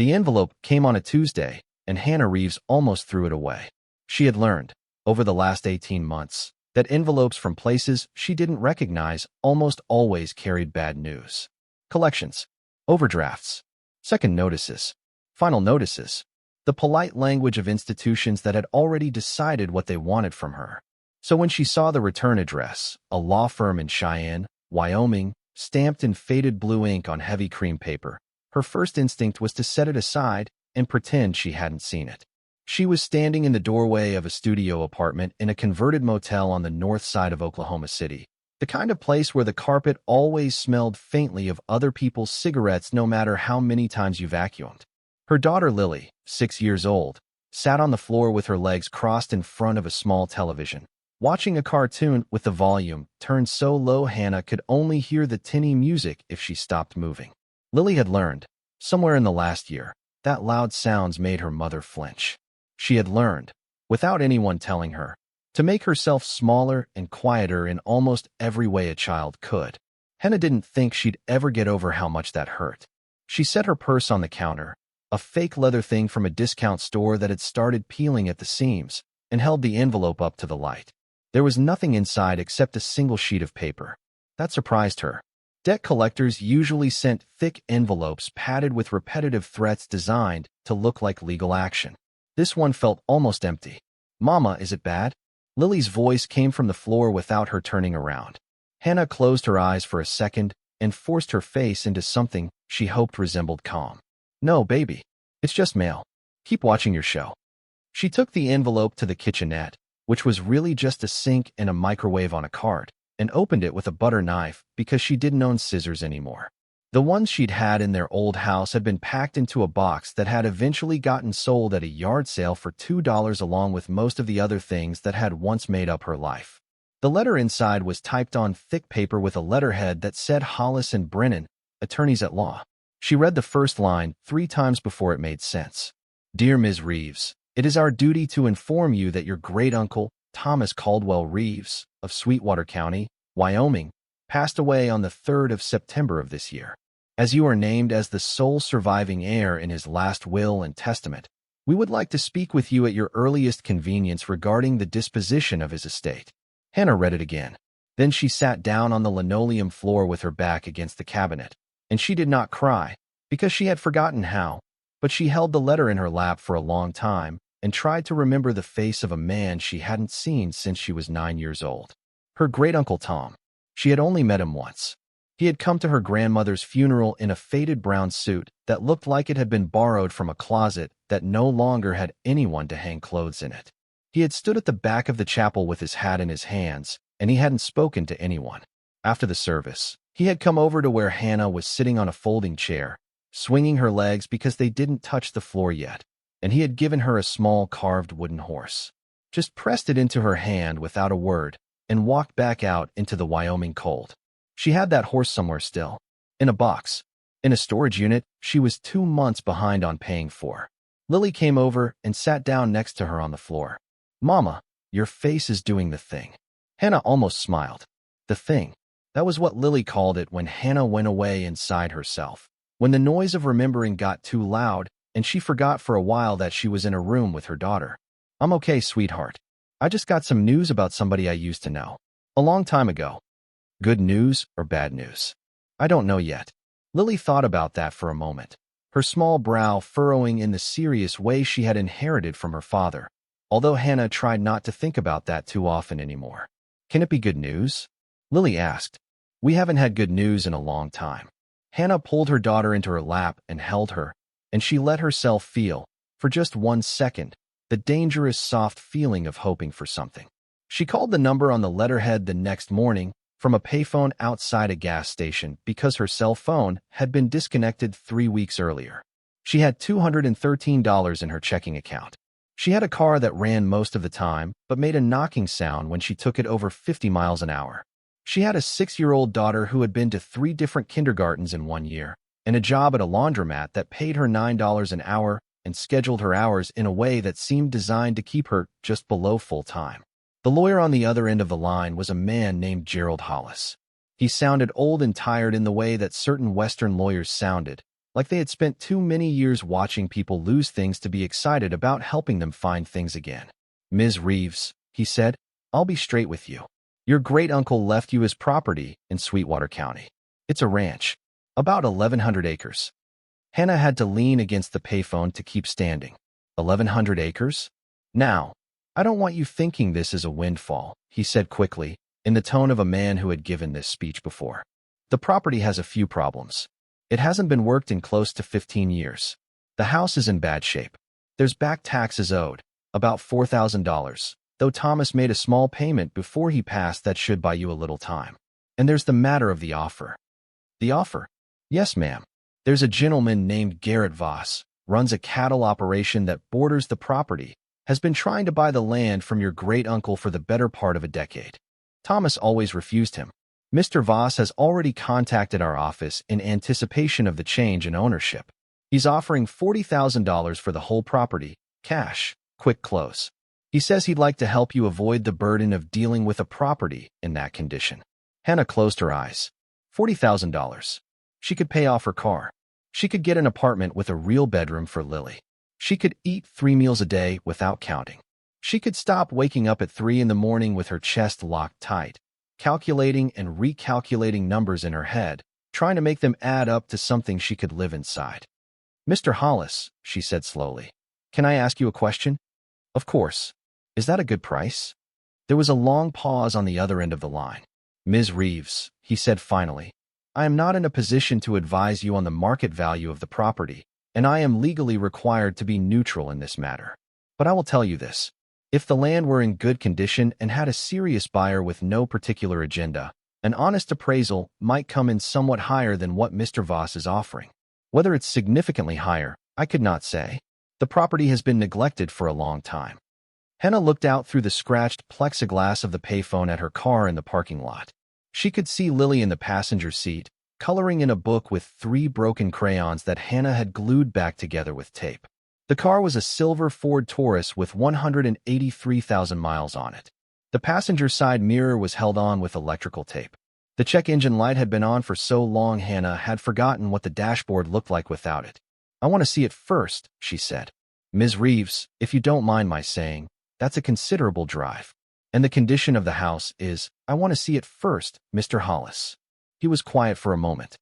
The envelope came on a Tuesday, and Hannah Reeves almost threw it away. She had learned, over the last 18 months, that envelopes from places she didn't recognize almost always carried bad news. Collections, overdrafts, second notices, final notices, the polite language of institutions that had already decided what they wanted from her. So when she saw the return address, a law firm in Cheyenne, Wyoming, stamped in faded blue ink on heavy cream paper, her first instinct was to set it aside and pretend she hadn't seen it. She was standing in the doorway of a studio apartment in a converted motel on the north side of Oklahoma City, the kind of place where the carpet always smelled faintly of other people's cigarettes no matter how many times you vacuumed. Her daughter Lily, 6 years old, sat on the floor with her legs crossed in front of a small television, watching a cartoon with the volume turned so low Hannah could only hear the tinny music if she stopped moving. Lily had learned, somewhere in the last year, that loud sounds made her mother flinch. She had learned, without anyone telling her, to make herself smaller and quieter in almost every way a child could. Hannah didn't think she'd ever get over how much that hurt. She set her purse on the counter, a fake leather thing from a discount store that had started peeling at the seams, and held the envelope up to the light. There was nothing inside except a single sheet of paper. That surprised her. Debt collectors usually sent thick envelopes padded with repetitive threats designed to look like legal action. This one felt almost empty. "Mama, is it bad?" Lily's voice came from the floor without her turning around. Hannah closed her eyes for a second and forced her face into something she hoped resembled calm. "No, baby. It's just mail. Keep watching your show." She took the envelope to the kitchenette, which was really just a sink and a microwave on a cart, and opened it with a butter knife because she didn't own scissors anymore. The ones she'd had in their old house had been packed into a box that had eventually gotten sold at a yard sale for $2 along with most of the other things that had once made up her life. The letter inside was typed on thick paper with a letterhead that said Hollis and Brennan, attorneys at law. She read the first line 3 times before it made sense. "Dear Ms. Reeves, it is our duty to inform you that your great-uncle, Thomas Caldwell Reeves, of Sweetwater County, Wyoming, passed away on the 3rd of September of this year. As you are named as the sole surviving heir in his last will and testament, we would like to speak with you at your earliest convenience regarding the disposition of his estate." Hannah read it again. Then she sat down on the linoleum floor with her back against the cabinet, and she did not cry, because she had forgotten how, but she held the letter in her lap for a long time and tried to remember the face of a man she hadn't seen since she was 9 years old. Her great-uncle Tom. She had only met him once. He had come to her grandmother's funeral in a faded brown suit that looked like it had been borrowed from a closet that no longer had anyone to hang clothes in it. He had stood at the back of the chapel with his hat in his hands, and he hadn't spoken to anyone. After the service, he had come over to where Hannah was sitting on a folding chair, swinging her legs because they didn't touch the floor yet, and he had given her a small carved wooden horse. Just pressed it into her hand without a word and walked back out into the Wyoming cold. She had that horse somewhere still, in a box, in a storage unit she was 2 months behind on paying for. Lily came over and sat down next to her on the floor. "Mama, your face is doing the thing." Hannah almost smiled. The thing. That was what Lily called it when Hannah went away inside herself, when the noise of remembering got too loud and she forgot for a while that she was in a room with her daughter. "I'm okay, sweetheart. I just got some news about somebody I used to know. A long time ago." Good news or bad news? I don't know yet. Lily thought about that for a moment, her small brow furrowing in the serious way she had inherited from her father, although Hannah tried not to think about that too often anymore. "Can it be good news?" Lily asked. "We haven't had good news in a long time." Hannah pulled her daughter into her lap and held her, and she let herself feel, for just 1 second, the dangerous soft feeling of hoping for something. She called the number on the letterhead the next morning from a payphone outside a gas station because her cell phone had been disconnected 3 weeks earlier. She had $213 in her checking account. She had a car that ran most of the time but made a knocking sound when she took it over 50 miles an hour. She had a 6-year-old daughter who had been to 3 different kindergartens in 1 year, and a job at a laundromat that paid her $9 an hour and scheduled her hours in a way that seemed designed to keep her just below full time. The lawyer on the other end of the line was a man named Gerald Hollis. He sounded old and tired in the way that certain Western lawyers sounded, like they had spent too many years watching people lose things to be excited about helping them find things again. "Ms. Reeves," he said, "I'll be straight with you. Your great-uncle left you his property in Sweetwater County. It's a ranch, about 1,100 acres. Hannah had to lean against the payphone to keep standing. 1,100 acres? Now, I don't want you thinking this is a windfall, he said quickly, in the tone of a man who had given this speech before. The property has a few problems. It hasn't been worked in close to 15 years. The house is in bad shape. There's back taxes owed, about $4,000, though Thomas made a small payment before he passed that should buy you a little time. And there's the matter of the offer. The offer? Yes, ma'am. There's a gentleman named Garrett Voss, runs a cattle operation that borders the property, has been trying to buy the land from your great-uncle for the better part of a decade. Thomas always refused him. Mr. Voss has already contacted our office in anticipation of the change in ownership. He's offering $40,000 for the whole property, cash, quick close. He says he'd like to help you avoid the burden of dealing with a property in that condition. Hannah closed her eyes. $40,000. She could pay off her car. She could get an apartment with a real bedroom for Lily. She could eat 3 meals a day without counting. She could stop waking up at 3 in the morning with her chest locked tight, calculating and recalculating numbers in her head, trying to make them add up to something she could live inside. "Mr. Hollis," she said slowly, "can I ask you a question?" "Of course. Is that a good price?" There was a long pause on the other end of the line. "Ms. Reeves," he said finally, "I am not in a position to advise you on the market value of the property, and I am legally required to be neutral in this matter. But I will tell you this. If the land were in good condition and had a serious buyer with no particular agenda, an honest appraisal might come in somewhat higher than what Mr. Voss is offering. Whether it's significantly higher, I could not say. The property has been neglected for a long time." Hannah looked out through the scratched plexiglass of the payphone at her car in the parking lot. She could see Lily in the passenger seat, coloring in a book with 3 broken crayons that Hannah had glued back together with tape. The car was a silver Ford Taurus with 183,000 miles on it. The passenger side mirror was held on with electrical tape. The check engine light had been on for so long Hannah had forgotten what the dashboard looked like without it. "I want to see it first," she said. "Ms. Reeves, if you don't mind my saying, that's a considerable drive. And the condition of the house is, I want to see it first, Mr. Hollis." He was quiet for a moment.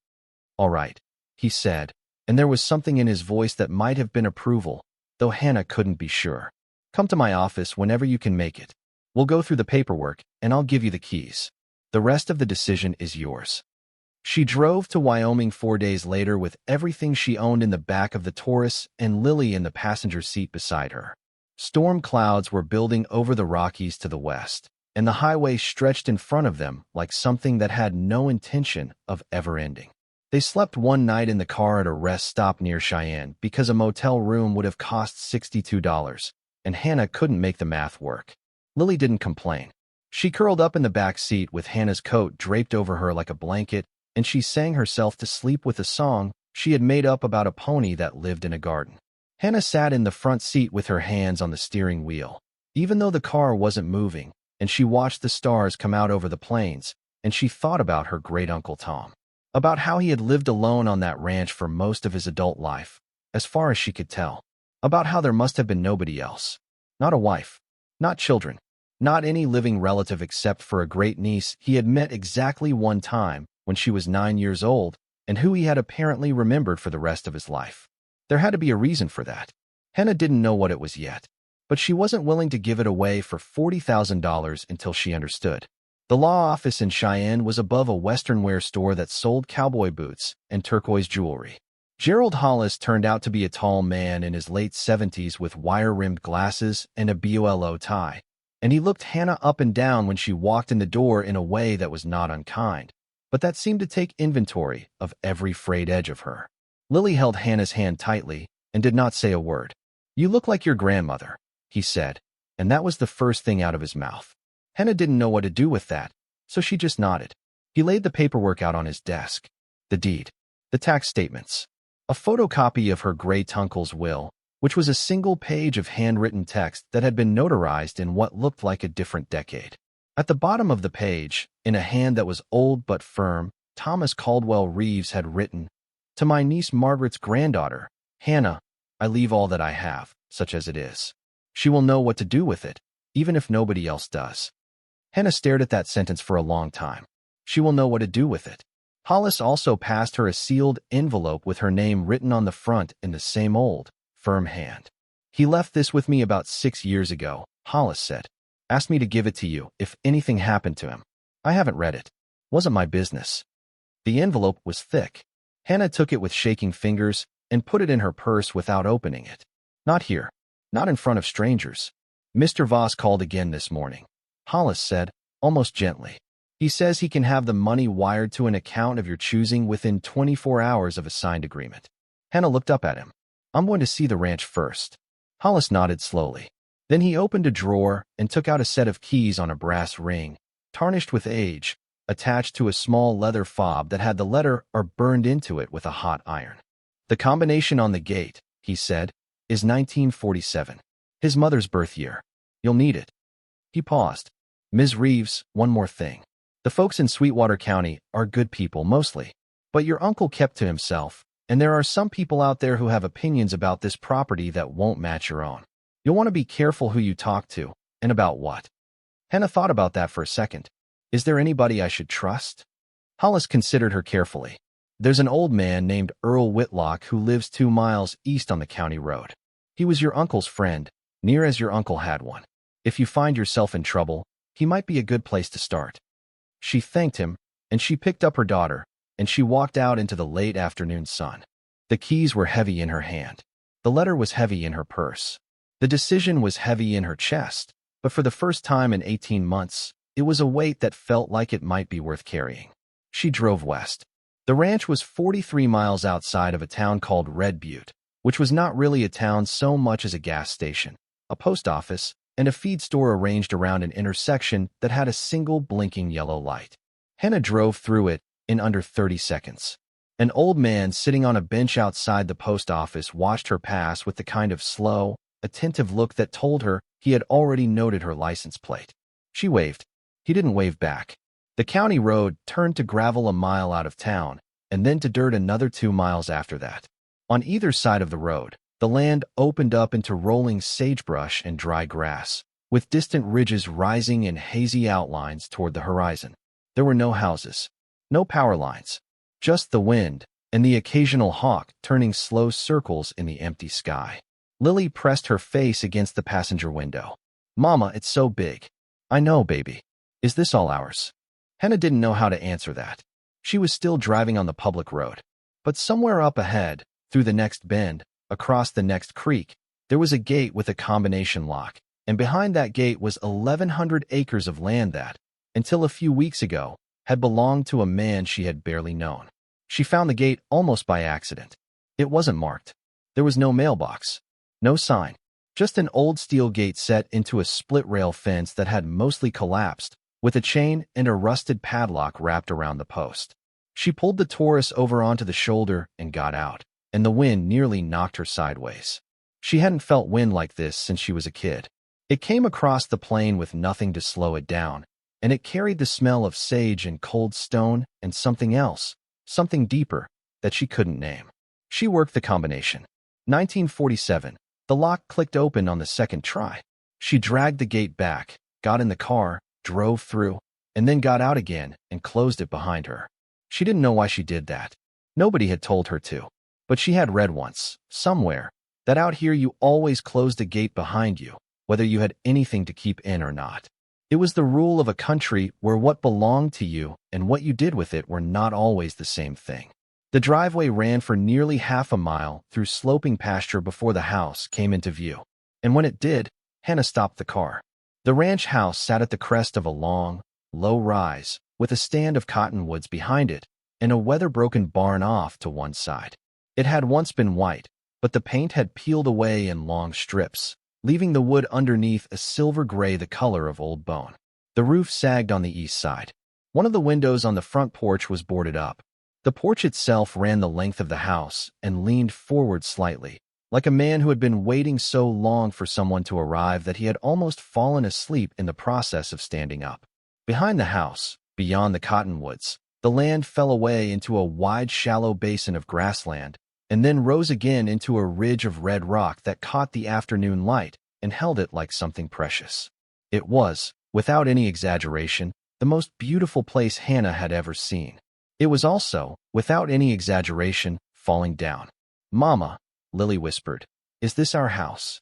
"All right," he said, and there was something in his voice that might have been approval, though Hannah couldn't be sure. "Come to my office whenever you can make it. We'll go through the paperwork, and I'll give you the keys. The rest of the decision is yours." She drove to Wyoming 4 days later with everything she owned in the back of the Taurus and Lily in the passenger seat beside her. Storm clouds were building over the Rockies to the west, and the highway stretched in front of them like something that had no intention of ever ending. They slept one night in the car at a rest stop near Cheyenne because a motel room would have cost $62, and Hannah couldn't make the math work. Lily didn't complain. She curled up in the back seat with Hannah's coat draped over her like a blanket, and she sang herself to sleep with a song she had made up about a pony that lived in a garden. Hannah sat in the front seat with her hands on the steering wheel, even though the car wasn't moving, and she watched the stars come out over the plains, and she thought about her great-uncle Tom, about how he had lived alone on that ranch for most of his adult life, as far as she could tell, about how there must have been nobody else, not a wife, not children, not any living relative except for a great-niece he had met exactly one time when she was 9 years old, and who he had apparently remembered for the rest of his life. There had to be a reason for that. Hannah didn't know what it was yet, but she wasn't willing to give it away for $40,000 until she understood. The law office in Cheyenne was above a western wear store that sold cowboy boots and turquoise jewelry. Gerald Hollis turned out to be a tall man in his late 70s with wire-rimmed glasses and a BOLO tie, and he looked Hannah up and down when she walked in the door in a way that was not unkind, but that seemed to take inventory of every frayed edge of her. Lily held Hannah's hand tightly and did not say a word. "You look like your grandmother," he said, and that was the first thing out of his mouth. Hannah didn't know what to do with that, so she just nodded. He laid the paperwork out on his desk. The deed, the tax statements, a photocopy of her great-uncle's will, which was a single page of handwritten text that had been notarized in what looked like a different decade. At the bottom of the page, in a hand that was old but firm, Thomas Caldwell Reeves had written, To my niece Margaret's granddaughter, Hannah, I leave all that I have, such as it is. She will know what to do with it, even if nobody else does. Hannah stared at that sentence for a long time. She will know what to do with it. Hollis also passed her a sealed envelope with her name written on the front in the same old, firm hand. He left this with me about 6 years ago, Hollis said. Asked me to give it to you if anything happened to him. I haven't read it. Wasn't my business. The envelope was thick. Hannah took it with shaking fingers and put it in her purse without opening it. Not here. Not in front of strangers. Mr. Voss called again this morning. Hollis said, almost gently. He says he can have the money wired to an account of your choosing within 24 hours of a signed agreement. Hannah looked up at him. I'm going to see the ranch first. Hollis nodded slowly. Then he opened a drawer and took out a set of keys on a brass ring, tarnished with age, attached to a small leather fob that had the letter R burned into it with a hot iron. The combination on the gate, he said, is 1947. His mother's birth year. You'll need it. He paused. Ms. Reeves, one more thing. The folks in Sweetwater County are good people mostly, but your uncle kept to himself, and there are some people out there who have opinions about this property that won't match your own. You'll want to be careful who you talk to, and about what. Hannah thought about that for a second. Is there anybody I should trust? Hollis considered her carefully. There's an old man named Earl Whitlock who lives 2 miles east on the county road. He was your uncle's friend, near as your uncle had one. If you find yourself in trouble, he might be a good place to start. She thanked him, and she picked up her daughter, and she walked out into the late afternoon sun. The keys were heavy in her hand. The letter was heavy in her purse. The decision was heavy in her chest, but for the first time in 18 months, it was a weight that felt like it might be worth carrying. She drove west. The ranch was 43 miles outside of a town called Red Butte, which was not really a town so much as a gas station, a post office, and a feed store arranged around an intersection that had a single blinking yellow light. Hannah drove through it in under 30 seconds. An old man sitting on a bench outside the post office watched her pass with the kind of slow, attentive look that told her he had already noted her license plate. She waved. He didn't wave back. The county road turned to gravel a mile out of town, and then to dirt another 2 miles after that. On either side of the road, the land opened up into rolling sagebrush and dry grass, with distant ridges rising in hazy outlines toward the horizon. There were no houses, no power lines, just the wind and the occasional hawk turning slow circles in the empty sky. Lily pressed her face against the passenger window. Mama, it's so big. I know, baby. Is this all ours? Hannah didn't know how to answer that. She was still driving on the public road. But somewhere up ahead, through the next bend, across the next creek, there was a gate with a combination lock, and behind that gate was 1,100 acres of land that, until a few weeks ago, had belonged to a man she had barely known. She found the gate almost by accident. It wasn't marked. There was no mailbox, no sign, just an old steel gate set into a split-rail fence that had mostly collapsed, with a chain and a rusted padlock wrapped around the post. She pulled the Taurus over onto the shoulder and got out, and the wind nearly knocked her sideways. She hadn't felt wind like this since she was a kid. It came across the plain with nothing to slow it down, and it carried the smell of sage and cold stone and something else, something deeper, that she couldn't name. She worked the combination. 1947. The lock clicked open on the second try. She dragged the gate back, got in the car, drove through, and then got out again and closed it behind her. She didn't know why she did that. Nobody had told her to. But she had read once, somewhere, that out here you always closed a gate behind you, whether you had anything to keep in or not. It was the rule of a country where what belonged to you and what you did with it were not always the same thing. The driveway ran for nearly half a mile through sloping pasture before the house came into view. And when it did, Hannah stopped the car. The ranch house sat at the crest of a long, low rise, with a stand of cottonwoods behind it and a weather-broken barn off to one side. It had once been white, but the paint had peeled away in long strips, leaving the wood underneath a silver gray the color of old bone. The roof sagged on the east side. One of the windows on the front porch was boarded up. The porch itself ran the length of the house and leaned forward slightly, like a man who had been waiting so long for someone to arrive that he had almost fallen asleep in the process of standing up. Behind the house, beyond the cottonwoods, The land fell away into a wide, shallow basin of grassland, and then rose again into a ridge of red rock that caught the afternoon light and held it like something precious. It was, without any exaggeration, the most beautiful place Hannah had ever seen. It was also, without any exaggeration, falling down. "Mama," Lily whispered, "is this our house?"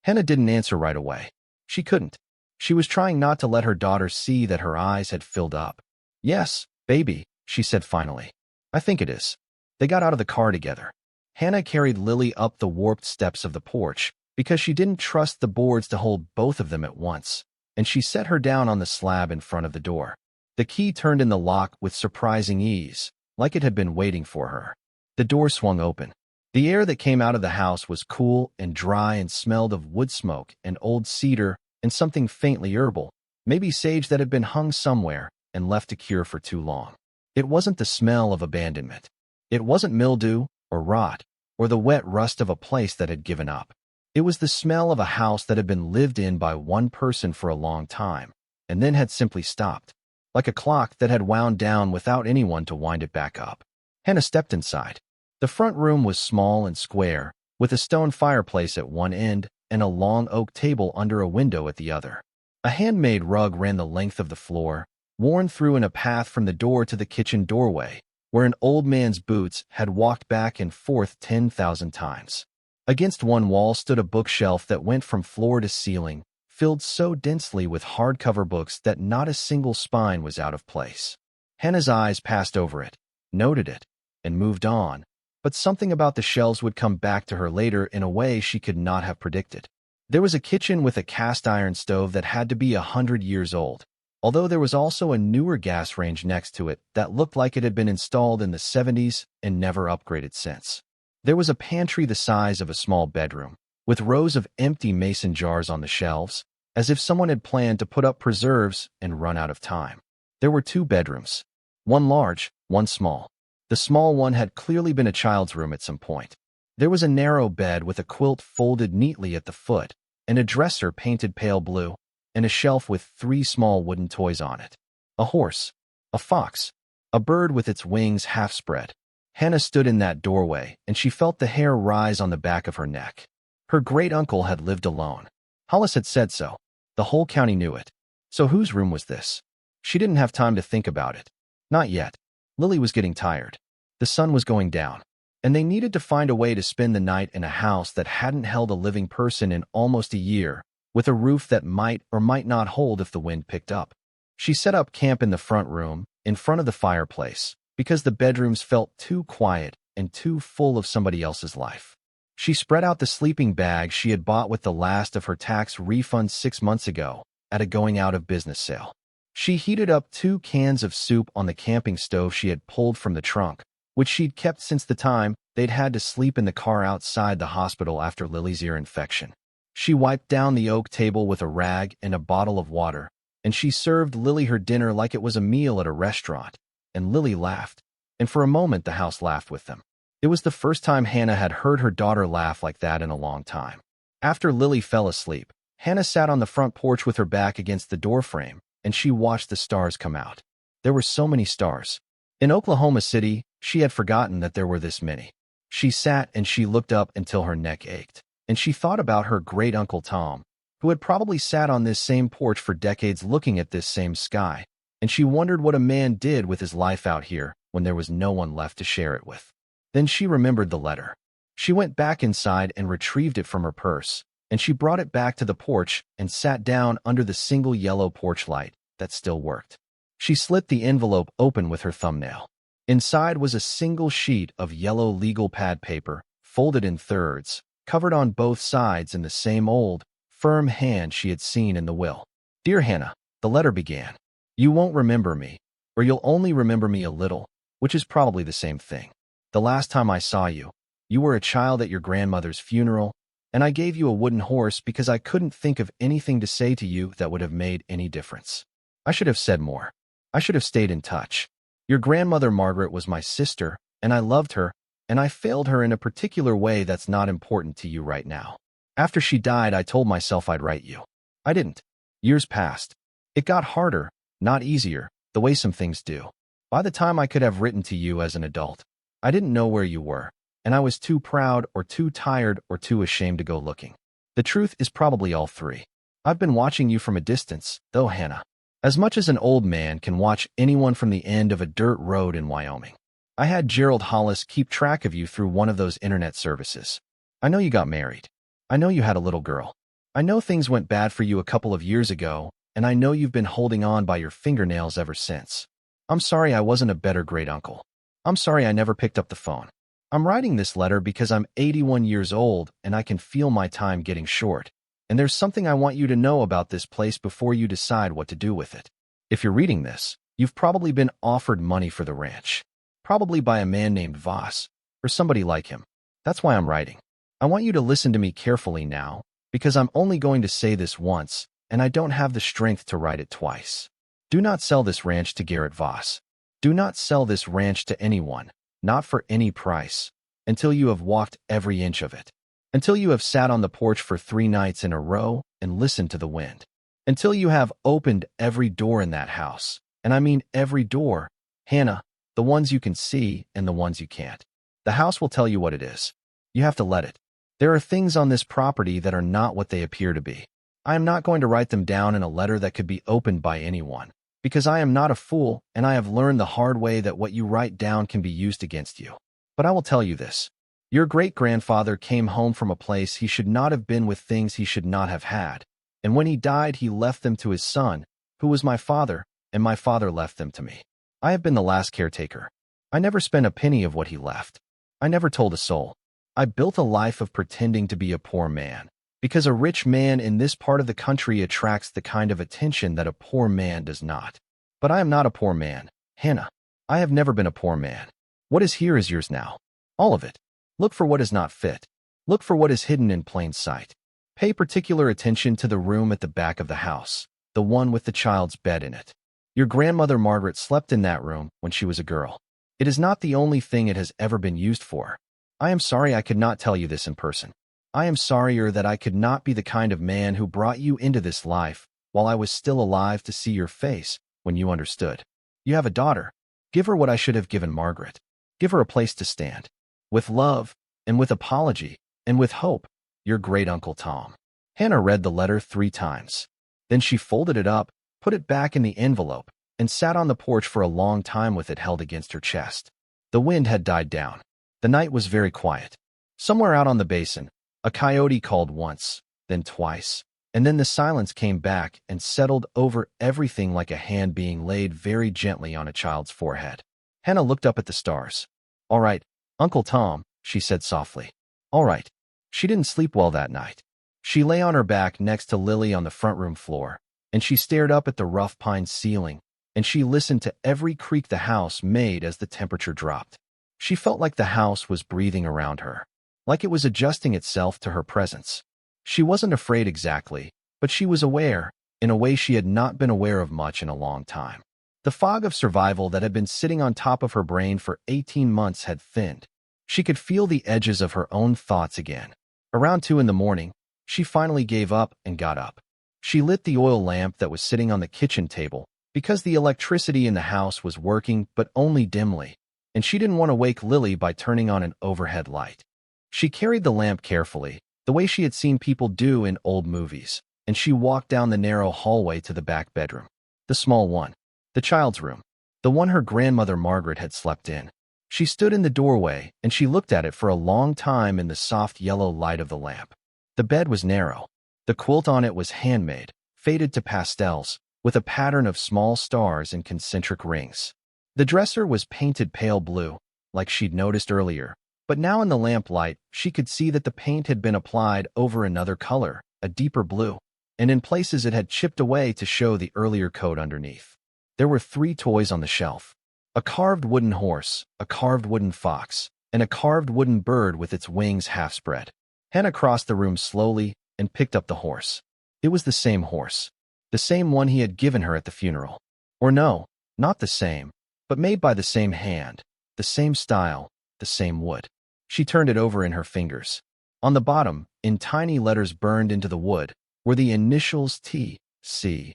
Hannah didn't answer right away. She couldn't. She was trying not to let her daughter see that her eyes had filled up. "Yes, baby," she said finally. "I think it is." They got out of the car together. Hannah carried Lily up the warped steps of the porch because she didn't trust the boards to hold both of them at once, and she set her down on the slab in front of the door. The key turned in the lock with surprising ease, like it had been waiting for her. The door swung open. The air that came out of the house was cool and dry and smelled of wood smoke and old cedar and something faintly herbal, maybe sage that had been hung somewhere and left to cure for too long. It wasn't the smell of abandonment. It wasn't mildew or rot or the wet rust of a place that had given up. It was the smell of a house that had been lived in by one person for a long time and then had simply stopped, like a clock that had wound down without anyone to wind it back up. Hannah stepped inside. The front room was small and square, with a stone fireplace at one end and a long oak table under a window at the other. A handmade rug ran the length of the floor, worn through in a path from the door to the kitchen doorway, where an old man's boots had walked back and forth 10,000 times. Against one wall stood a bookshelf that went from floor to ceiling, filled so densely with hardcover books that not a single spine was out of place. Hannah's eyes passed over it, noted it, and moved on, but something about the shelves would come back to her later in a way she could not have predicted. There was a kitchen with a cast-iron stove that had to be 100 years old, although there was also a newer gas range next to it that looked like it had been installed in the 70s and never upgraded since. There was a pantry the size of a small bedroom, with rows of empty mason jars on the shelves, as if someone had planned to put up preserves and run out of time. There were 2 bedrooms, one large, one small. The small one had clearly been a child's room at some point. There was a narrow bed with a quilt folded neatly at the foot, and a dresser painted pale blue, and a shelf with 3 small wooden toys on it. A horse, a fox, a bird with its wings half spread. Hannah stood in that doorway, and she felt the hair rise on the back of her neck. Her great-uncle had lived alone. Hollis had said so. The whole county knew it. So whose room was this? She didn't have time to think about it. Not yet. Lily was getting tired. The sun was going down, and they needed to find a way to spend the night in a house that hadn't held a living person in almost a year, with a roof that might or might not hold if the wind picked up. She set up camp in the front room, in front of the fireplace, because the bedrooms felt too quiet and too full of somebody else's life. She spread out the sleeping bag she had bought with the last of her tax refunds 6 months ago at a going-out-of-business sale. She heated up 2 cans of soup on the camping stove she had pulled from the trunk, which she'd kept since the time they'd had to sleep in the car outside the hospital after Lily's ear infection. She wiped down the oak table with a rag and a bottle of water, and she served Lily her dinner like it was a meal at a restaurant, and Lily laughed, and for a moment the house laughed with them. It was the first time Hannah had heard her daughter laugh like that in a long time. After Lily fell asleep, Hannah sat on the front porch with her back against the doorframe, and she watched the stars come out. There were so many stars. In Oklahoma City, she had forgotten that there were this many. She sat and she looked up until her neck ached, and she thought about her great-uncle Tom, who had probably sat on this same porch for decades looking at this same sky, and she wondered what a man did with his life out here when there was no one left to share it with. Then she remembered the letter. She went back inside and retrieved it from her purse, and she brought it back to the porch and sat down under the single yellow porch light that still worked. She slit the envelope open with her thumbnail. Inside was a single sheet of yellow legal pad paper, folded in thirds, covered on both sides in the same old, firm hand she had seen in the will. "Dear Hannah," the letter began, "you won't remember me, or you'll only remember me a little, which is probably the same thing. The last time I saw you, you were a child at your grandmother's funeral, and I gave you a wooden horse because I couldn't think of anything to say to you that would have made any difference. I should have said more. I should have stayed in touch. Your grandmother Margaret was my sister, and I loved her, and I failed her in a particular way that's not important to you right now. After she died, I told myself I'd write you. I didn't. Years passed. It got harder, not easier, the way some things do. By the time I could have written to you as an adult, I didn't know where you were, and I was too proud or too tired or too ashamed to go looking. The truth is probably all three. I've been watching you from a distance, though, Hannah. As much as an old man can watch anyone from the end of a dirt road in Wyoming. I had Gerald Hollis keep track of you through one of those internet services. I know you got married. I know you had a little girl. I know things went bad for you a couple of years ago, and I know you've been holding on by your fingernails ever since. I'm sorry I wasn't a better great-uncle. I'm sorry I never picked up the phone. I'm writing this letter because I'm 81 years old and I can feel my time getting short. And there's something I want you to know about this place before you decide what to do with it. If you're reading this, you've probably been offered money for the ranch. Probably by a man named Voss, or somebody like him. That's why I'm writing. I want you to listen to me carefully now, because I'm only going to say this once, and I don't have the strength to write it twice. Do not sell this ranch to Garrett Voss. Do not sell this ranch to anyone, not for any price, until you have walked every inch of it. Until you have sat on the porch for 3 nights in a row and listened to the wind. Until you have opened every door in that house. And I mean every door, Hannah, the ones you can see and the ones you can't. The house will tell you what it is. You have to let it. There are things on this property that are not what they appear to be. I am not going to write them down in a letter that could be opened by anyone, because I am not a fool and I have learned the hard way that what you write down can be used against you. But I will tell you this. Your great-grandfather came home from a place he should not have been with things he should not have had, and when he died he left them to his son, who was my father, and my father left them to me. I have been the last caretaker. I never spent a penny of what he left. I never told a soul. I built a life of pretending to be a poor man, because a rich man in this part of the country attracts the kind of attention that a poor man does not. But I am not a poor man, Hannah. I have never been a poor man. What is here is yours now. All of it. Look for what is not fit. Look for what is hidden in plain sight. Pay particular attention to the room at the back of the house, the one with the child's bed in it. Your grandmother Margaret slept in that room when she was a girl. It is not the only thing it has ever been used for. I am sorry I could not tell you this in person. I am sorrier that I could not be the kind of man who brought you into this life while I was still alive to see your face when you understood. You have a daughter. Give her what I should have given Margaret. Give her a place to stand. With love, and with apology, and with hope, your great-uncle Tom. Hannah read the letter 3 times. Then she folded it up, put it back in the envelope, and sat on the porch for a long time with it held against her chest. The wind had died down. The night was very quiet. Somewhere out on the basin, a coyote called once, then twice, and then the silence came back and settled over everything like a hand being laid very gently on a child's forehead. Hannah looked up at the stars. All right, Uncle Tom, she said softly. All right. She didn't sleep well that night. She lay on her back next to Lily on the front room floor, and she stared up at the rough pine ceiling, and she listened to every creak the house made as the temperature dropped. She felt like the house was breathing around her, like it was adjusting itself to her presence. She wasn't afraid exactly, but she was aware, in a way she had not been aware of much in a long time. The fog of survival that had been sitting on top of her brain for 18 months had thinned. She could feel the edges of her own thoughts again. Around 2 in the morning, she finally gave up and got up. She lit the oil lamp that was sitting on the kitchen table because the electricity in the house was working but only dimly, and she didn't want to wake Lily by turning on an overhead light. She carried the lamp carefully, the way she had seen people do in old movies, and she walked down the narrow hallway to the back bedroom. The small one. The child's room. The one her grandmother Margaret had slept in. She stood in the doorway, and she looked at it for a long time in the soft yellow light of the lamp. The bed was narrow. The quilt on it was handmade, faded to pastels, with a pattern of small stars and concentric rings. The dresser was painted pale blue, like she'd noticed earlier, but now in the lamplight she could see that the paint had been applied over another color, a deeper blue, and in places it had chipped away to show the earlier coat underneath. There were 3 toys on the shelf. A carved wooden horse, a carved wooden fox, and a carved wooden bird with its wings half spread. Hannah crossed the room slowly and picked up the horse. It was the same horse. The same one he had given her at the funeral. Or no, not the same, but made by the same hand, the same style, the same wood. She turned it over in her fingers. On the bottom, in tiny letters burned into the wood, were the initials T.C.R.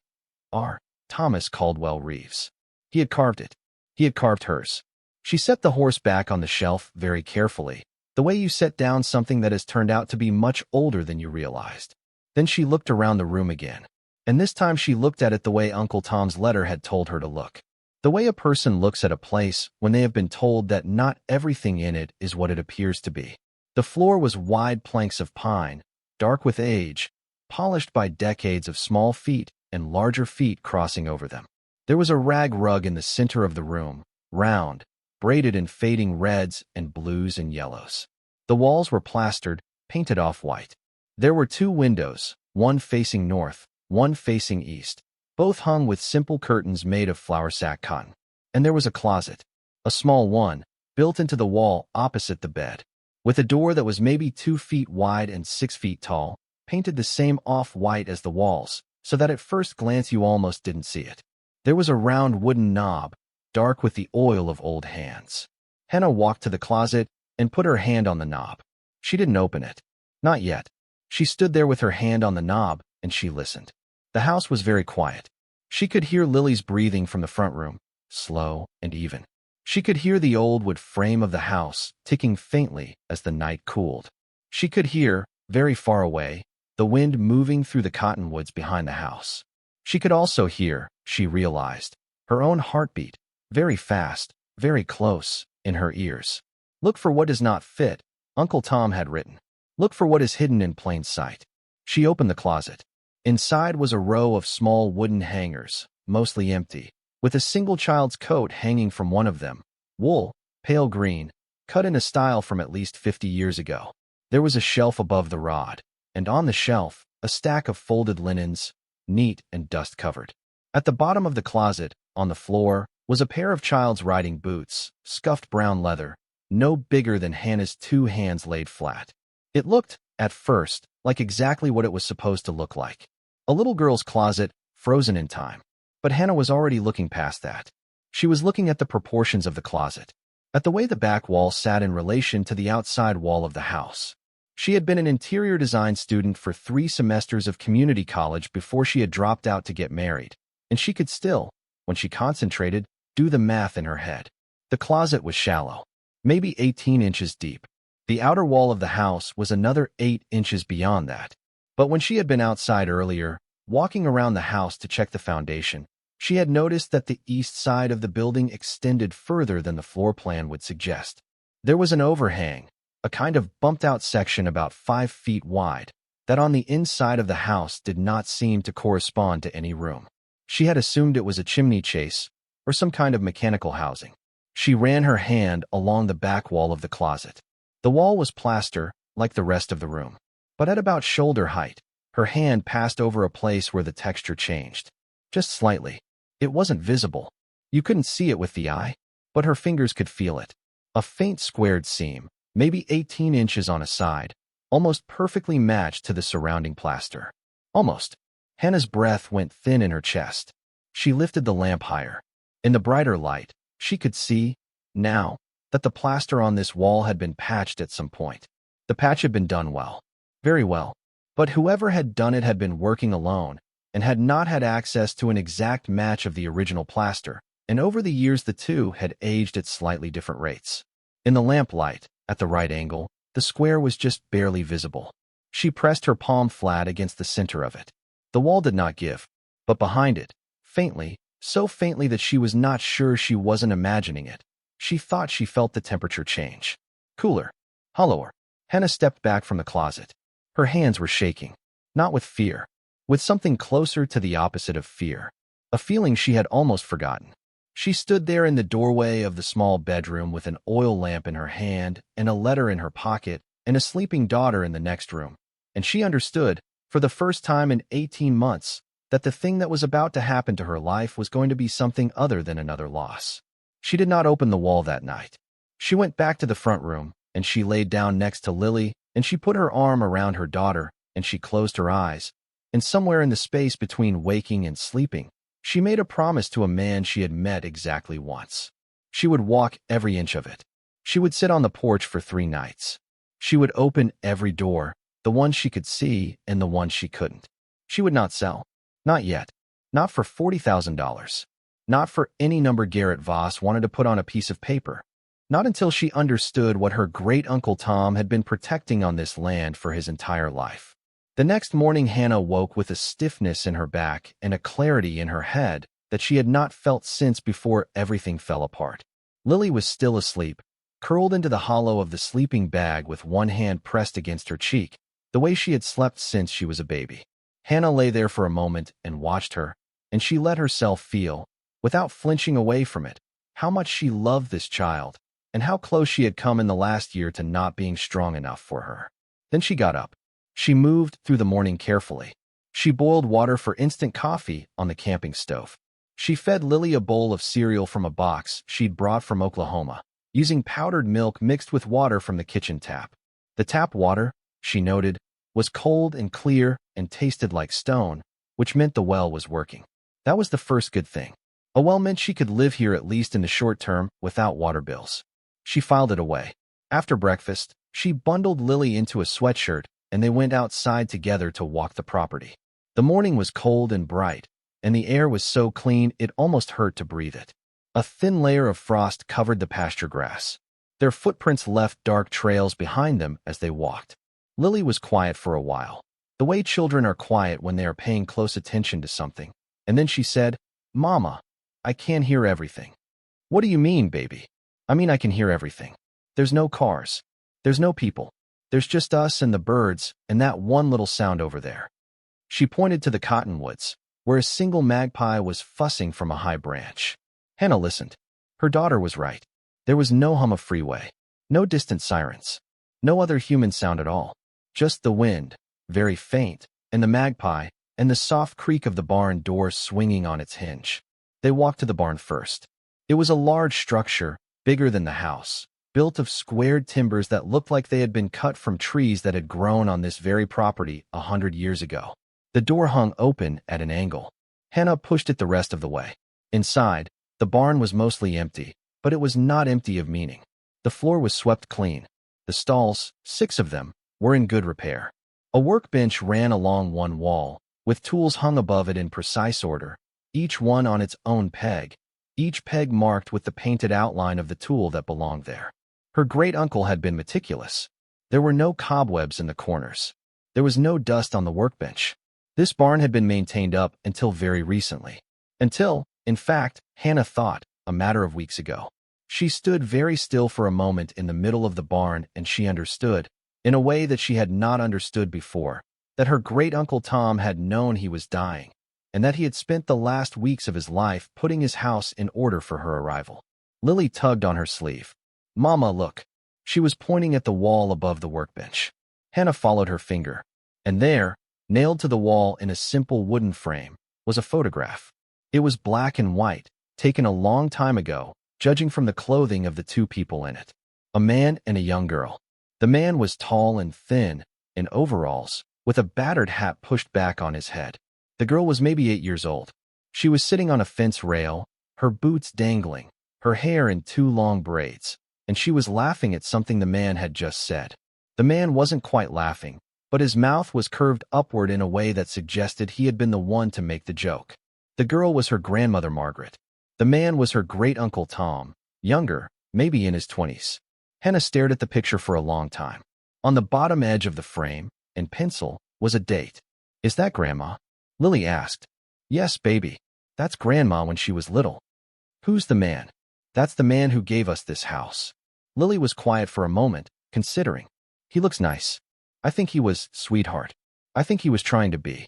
Thomas Caldwell Reeves. He had carved it. He had carved hers. She set the horse back on the shelf very carefully, the way you set down something that has turned out to be much older than you realized. Then she looked around the room again. And this time she looked at it the way Uncle Tom's letter had told her to look. The way a person looks at a place when they have been told that not everything in it is what it appears to be. The floor was wide planks of pine, dark with age, polished by decades of small feet and larger feet crossing over them. There was a rag rug in the center of the room, round, braided in fading reds and blues and yellows. The walls were plastered, painted off-white. There were 2 windows, one facing north, one facing east, both hung with simple curtains made of flour sack cotton. And there was a closet, a small one, built into the wall opposite the bed, with a door that was maybe 2 feet wide and 6 feet tall, painted the same off-white as the walls, so that at first glance you almost didn't see it. There was a round wooden knob, dark with the oil of old hands. Hannah walked to the closet and put her hand on the knob. She didn't open it. Not yet. She stood there with her hand on the knob, and she listened. The house was very quiet. She could hear Lily's breathing from the front room, slow and even. She could hear the old wood frame of the house ticking faintly as the night cooled. She could hear, very far away, the wind moving through the cottonwoods behind the house. She could also hear, she realized, her own heartbeat, very fast, very close, in her ears. Look for what does not fit, Uncle Tom had written. Look for what is hidden in plain sight. She opened the closet. Inside was a row of small wooden hangers, mostly empty, with a single child's coat hanging from one of them, wool, pale green, cut in a style from at least 50 years ago. There was a shelf above the rod, and on the shelf, a stack of folded linens, neat and dust-covered. At the bottom of the closet, on the floor, was a pair of child's riding boots, scuffed brown leather, no bigger than Hannah's 2 hands laid flat. It looked, at first, like exactly what it was supposed to look like. A little girl's closet, frozen in time. But Hannah was already looking past that. She was looking at the proportions of the closet, at the way the back wall sat in relation to the outside wall of the house. She had been an interior design student for 3 semesters of community college before she had dropped out to get married, and she could still, when she concentrated, do the math in her head. The closet was shallow, maybe 18 inches deep. The outer wall of the house was another 8 inches beyond that. But when she had been outside earlier, walking around the house to check the foundation, she had noticed that the east side of the building extended further than the floor plan would suggest. There was an overhang, a kind of bumped-out section about 5 feet wide, that on the inside of the house did not seem to correspond to any room. She had assumed it was a chimney chase or some kind of mechanical housing. She ran her hand along the back wall of the closet. The wall was plaster, like the rest of the room. But at about shoulder height, her hand passed over a place where the texture changed. Just slightly. It wasn't visible. You couldn't see it with the eye, but her fingers could feel it. A faint squared seam, maybe 18 inches on a side, almost perfectly matched to the surrounding plaster. Almost. Hannah's breath went thin in her chest. She lifted the lamp higher. In the brighter light, she could see, now, that the plaster on this wall had been patched at some point. The patch had been done well. Very well. But whoever had done it had been working alone and had not had access to an exact match of the original plaster, and over the years the two had aged at slightly different rates. In the lamplight, at the right angle, the square was just barely visible. She pressed her palm flat against the center of it. The wall did not give, but behind it, faintly, so faintly that she was not sure she wasn't imagining it, she thought she felt the temperature change. Cooler. Hollower. Hannah stepped back from the closet. Her hands were shaking. Not with fear. With something closer to the opposite of fear. A feeling she had almost forgotten. She stood there in the doorway of the small bedroom with an oil lamp in her hand and a letter in her pocket and a sleeping daughter in the next room. And she understood, for the first time in 18 months, that the thing that was about to happen to her life was going to be something other than another loss. She did not open the wall that night. She went back to the front room, and she laid down next to Lily, and she put her arm around her daughter, and she closed her eyes. And somewhere in the space between waking and sleeping, she made a promise to a man she had met exactly once. She would walk every inch of it. She would sit on the porch for 3 nights. She would open every door, the one she could see and the one she couldn't. She would not sell. Not yet. Not for $40,000. Not for any number Garrett Voss wanted to put on a piece of paper. Not until she understood what her great-uncle Tom had been protecting on this land for his entire life. The next morning, Hannah woke with a stiffness in her back and a clarity in her head that she had not felt since before everything fell apart. Lily was still asleep, curled into the hollow of the sleeping bag with one hand pressed against her cheek, the way she had slept since she was a baby. Hannah lay there for a moment and watched her, and she let herself feel, without flinching away from it, how much she loved this child, and how close she had come in the last year to not being strong enough for her. Then she got up. She moved through the morning carefully. She boiled water for instant coffee on the camping stove. She fed Lily a bowl of cereal from a box she'd brought from Oklahoma, using powdered milk mixed with water from the kitchen tap. The tap water, she noted, was cold and clear and tasted like stone, which meant the well was working. That was the first good thing. A well meant she could live here at least in the short term without water bills. She filed it away. After breakfast, she bundled Lily into a sweatshirt and they went outside together to walk the property. The morning was cold and bright, and the air was so clean it almost hurt to breathe it. A thin layer of frost covered the pasture grass. Their footprints left dark trails behind them as they walked. Lily was quiet for a while, the way children are quiet when they are paying close attention to something, and then she said, "Mama, I can't hear everything." "What do you mean, baby?" "I mean I can hear everything. There's no cars. There's no people. There's just us and the birds and that one little sound over there." She pointed to the cottonwoods, where a single magpie was fussing from a high branch. Hannah listened. Her daughter was right. There was no hum of freeway, no distant sirens, no other human sound at all. Just the wind, very faint, and the magpie, and the soft creak of the barn door swinging on its hinge. They walked to the barn first. It was a large structure, bigger than the house, built of squared timbers that looked like they had been cut from trees that had grown on this very property 100 years ago. The door hung open at an angle. Hannah pushed it the rest of the way. Inside, the barn was mostly empty, but it was not empty of meaning. The floor was swept clean. The stalls, 6 of them, were in good repair. A workbench ran along one wall, with tools hung above it in precise order, each one on its own peg, each peg marked with the painted outline of the tool that belonged there. Her great-uncle had been meticulous. There were no cobwebs in the corners. There was no dust on the workbench. This barn had been maintained up until very recently. Until, in fact, Hannah thought, a matter of weeks ago. She stood very still for a moment in the middle of the barn and she understood, in a way that she had not understood before, that her great-uncle Tom had known he was dying, and that he had spent the last weeks of his life putting his house in order for her arrival. Lily tugged on her sleeve. "Mama, look." She was pointing at the wall above the workbench. Hannah followed her finger, and there, nailed to the wall in a simple wooden frame, was a photograph. It was black and white, taken a long time ago, judging from the clothing of the 2 people in it. A man and a young girl. The man was tall and thin, in overalls, with a battered hat pushed back on his head. The girl was maybe 8 years old. She was sitting on a fence rail, her boots dangling, her hair in 2 long braids, and she was laughing at something the man had just said. The man wasn't quite laughing, but his mouth was curved upward in a way that suggested he had been the one to make the joke. The girl was her grandmother Margaret. The man was her great-uncle Tom, younger, maybe in his 20s. Hannah stared at the picture for a long time. On the bottom edge of the frame, in pencil, was a date. "Is that Grandma?" Lily asked. "Yes, baby. That's Grandma when she was little." "Who's the man?" "That's the man who gave us this house." Lily was quiet for a moment, considering. "He looks nice. I think he was, sweetheart. I think he was trying to be."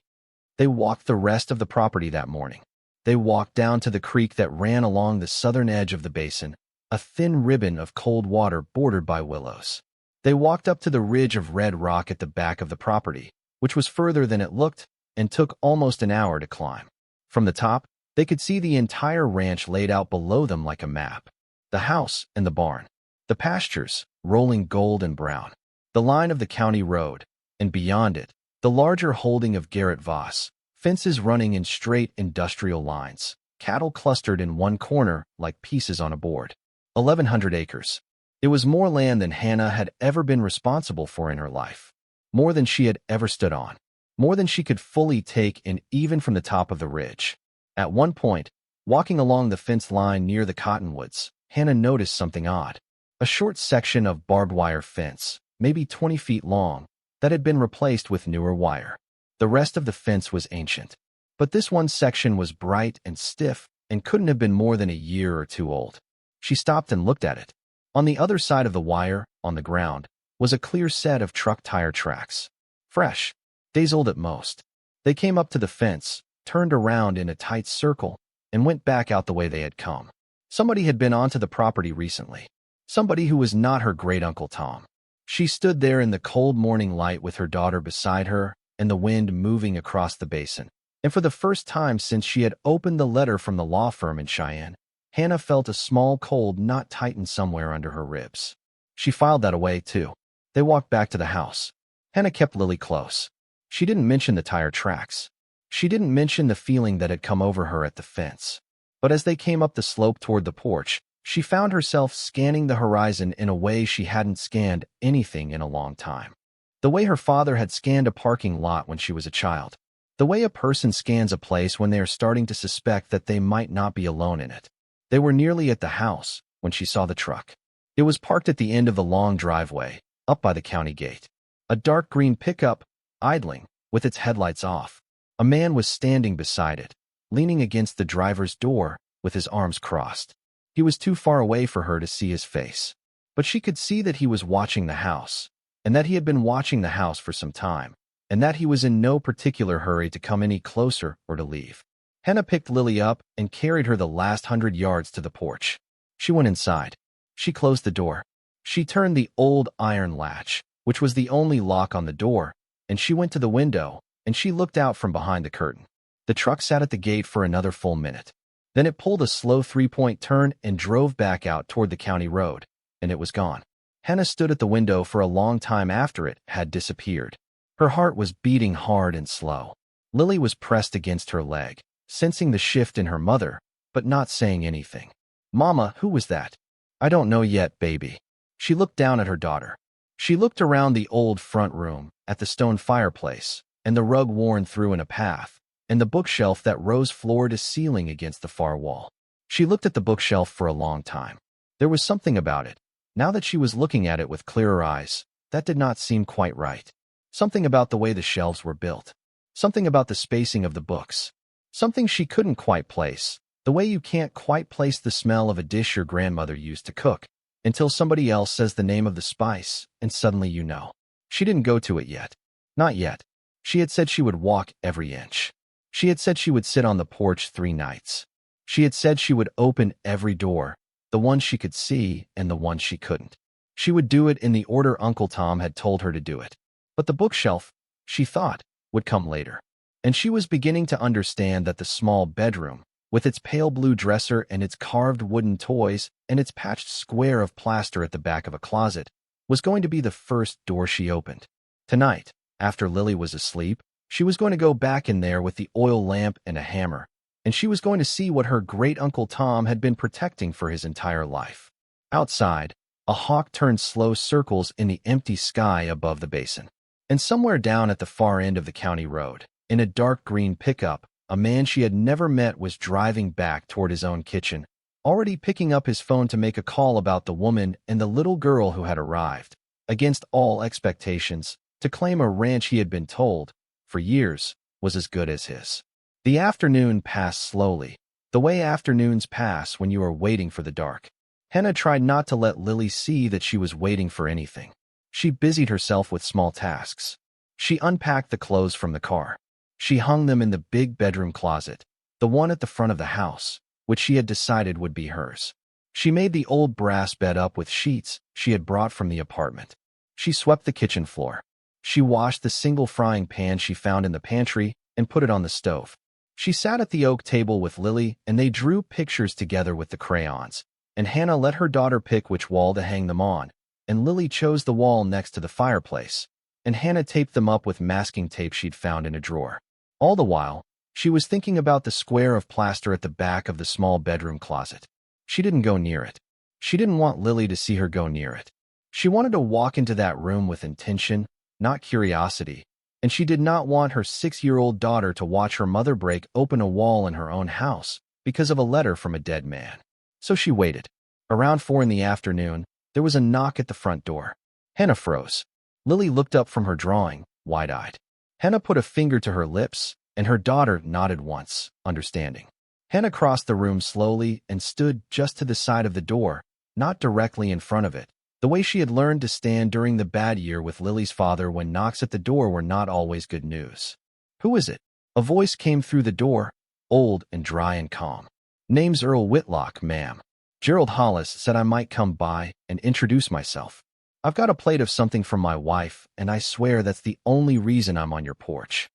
They walked the rest of the property that morning. They walked down to the creek that ran along the southern edge of the basin, a thin ribbon of cold water bordered by willows. They walked up to the ridge of red rock at the back of the property, which was further than it looked and took almost an hour to climb. From the top, they could see the entire ranch laid out below them like a map. The house and the barn. The pastures, rolling gold and brown. The line of the county road, and beyond it, the larger holding of Garrett Voss, fences running in straight industrial lines, cattle clustered in one corner like pieces on a board. 1,100 acres. It was more land than Hannah had ever been responsible for in her life. More than she had ever stood on. More than she could fully take in even from the top of the ridge. At one point, Walking along the fence line near the cottonwoods, Hannah noticed something odd. A short section of barbed wire fence, maybe 20 feet long, that had been replaced with newer wire. The rest of the fence was ancient, but this one section was bright and stiff and couldn't have been more than a year or two old. She stopped and looked at it. On the other side of the wire, on the ground, was a clear set of truck tire tracks. Fresh, days old at most. They came up to the fence, turned around in a tight circle, and went back out the way they had come. Somebody had been onto the property recently. Somebody who was not her great-uncle Tom. She stood there in the cold morning light with her daughter beside her and the wind moving across the basin. And for the first time since she had opened the letter from the law firm in Cheyenne, Hannah felt a small cold knot tighten somewhere under her ribs. She filed that away, too. They walked back to the house. Hannah kept Lily close. She didn't mention the tire tracks. She didn't mention the feeling that had come over her at the fence. But as they came up the slope toward the porch, she found herself scanning the horizon in a way she hadn't scanned anything in a long time. The way her father had scanned a parking lot when she was a child. The way a person scans a place when they are starting to suspect that they might not be alone in it. They were nearly at the house when she saw the truck. It was parked at the end of the long driveway, up by the county gate. A dark green pickup, idling, with its headlights off. A man was standing beside it, leaning against the driver's door, with his arms crossed. He was too far away for her to see his face, but she could see that he was watching the house, and that he had been watching the house for some time, and that he was in no particular hurry to come any closer or to leave. Hannah picked Lily up and carried her the last 100 yards to the porch. She went inside. She closed the door. She turned the old iron latch, which was the only lock on the door, and she went to the window, and she looked out from behind the curtain. The truck sat at the gate for another full minute. Then it pulled a slow three-point turn and drove back out toward the county road, and it was gone. Hannah stood at the window for a long time after it had disappeared. Her heart was beating hard and slow. Lily was pressed against her leg, sensing the shift in her mother, but not saying anything. "Mama, who was that?" "I don't know yet, baby." She looked down at her daughter. She looked around the old front room, at the stone fireplace, and the rug worn through in a path, and the bookshelf that rose floor to ceiling against the far wall. She looked at the bookshelf for a long time. There was something about it, now that she was looking at it with clearer eyes, that did not seem quite right. Something about the way the shelves were built. Something about the spacing of the books. Something she couldn't quite place, the way you can't quite place the smell of a dish your grandmother used to cook, until somebody else says the name of the spice, and suddenly you know. She didn't go to it yet. Not yet. She had said she would walk every inch. She had said she would sit on the porch 3 nights. She had said she would open every door, the ones she could see and the ones she couldn't. She would do it in the order Uncle Tom had told her to do it. But the bookshelf, she thought, would come later. And she was beginning to understand that the small bedroom, with its pale blue dresser and its carved wooden toys and its patched square of plaster at the back of a closet, was going to be the first door she opened. Tonight, after Lily was asleep, she was going to go back in there with the oil lamp and a hammer, and she was going to see what her great-uncle Tom had been protecting for his entire life. Outside, a hawk turned slow circles in the empty sky above the basin. And somewhere down at the far end of the county road, in a dark green pickup, a man she had never met was driving back toward his own kitchen, already picking up his phone to make a call about the woman and the little girl who had arrived, against all expectations, to claim a ranch he had been told, for years, was as good as his. The afternoon passed slowly, the way afternoons pass when you are waiting for the dark. Hannah tried not to let Lily see that she was waiting for anything. She busied herself with small tasks. She unpacked the clothes from the car. She hung them in the big bedroom closet, the one at the front of the house, which she had decided would be hers. She made the old brass bed up with sheets she had brought from the apartment. She swept the kitchen floor. She washed the single frying pan she found in the pantry and put it on the stove. She sat at the oak table with Lily and they drew pictures together with the crayons, and Hannah let her daughter pick which wall to hang them on, and Lily chose the wall next to the fireplace, and Hannah taped them up with masking tape she'd found in a drawer. All the while, she was thinking about the square of plaster at the back of the small bedroom closet. She didn't go near it. She didn't want Lily to see her go near it. She wanted to walk into that room with intention, not curiosity, and she did not want her 6-year-old daughter to watch her mother break open a wall in her own house because of a letter from a dead man. So she waited. Around 4 in the afternoon, there was a knock at the front door. Hannah froze. Lily looked up from her drawing, wide-eyed. Hannah put a finger to her lips, and her daughter nodded once, understanding. Hannah crossed the room slowly and stood just to the side of the door, not directly in front of it, the way she had learned to stand during the bad year with Lily's father when knocks at the door were not always good news. "Who is it?" A voice came through the door, old and dry and calm. "Name's Earl Whitlock, ma'am. Gerald Hollis said I might come by and introduce myself. I've got a plate of something from my wife, and I swear that's the only reason I'm on your porch."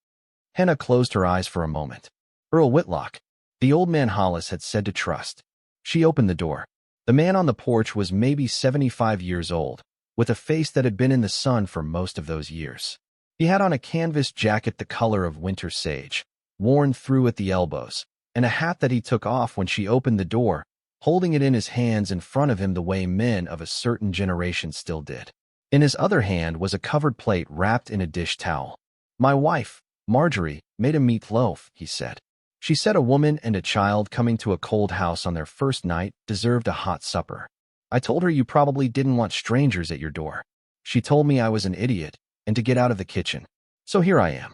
Hannah closed her eyes for a moment. Earl Whitlock, the old man Hollis had said to trust. She opened the door. The man on the porch was maybe 75 years old, with a face that had been in the sun for most of those years. He had on a canvas jacket the color of winter sage, worn through at the elbows, and a hat that he took off when she opened the door, holding it in his hands in front of him the way men of a certain generation still did. In his other hand was a covered plate wrapped in a dish towel. "My wife, Marjorie, made a meatloaf," he said. "She said a woman and a child coming to a cold house on their first night deserved a hot supper. I told her you probably didn't want strangers at your door. She told me I was an idiot and to get out of the kitchen. So here I am."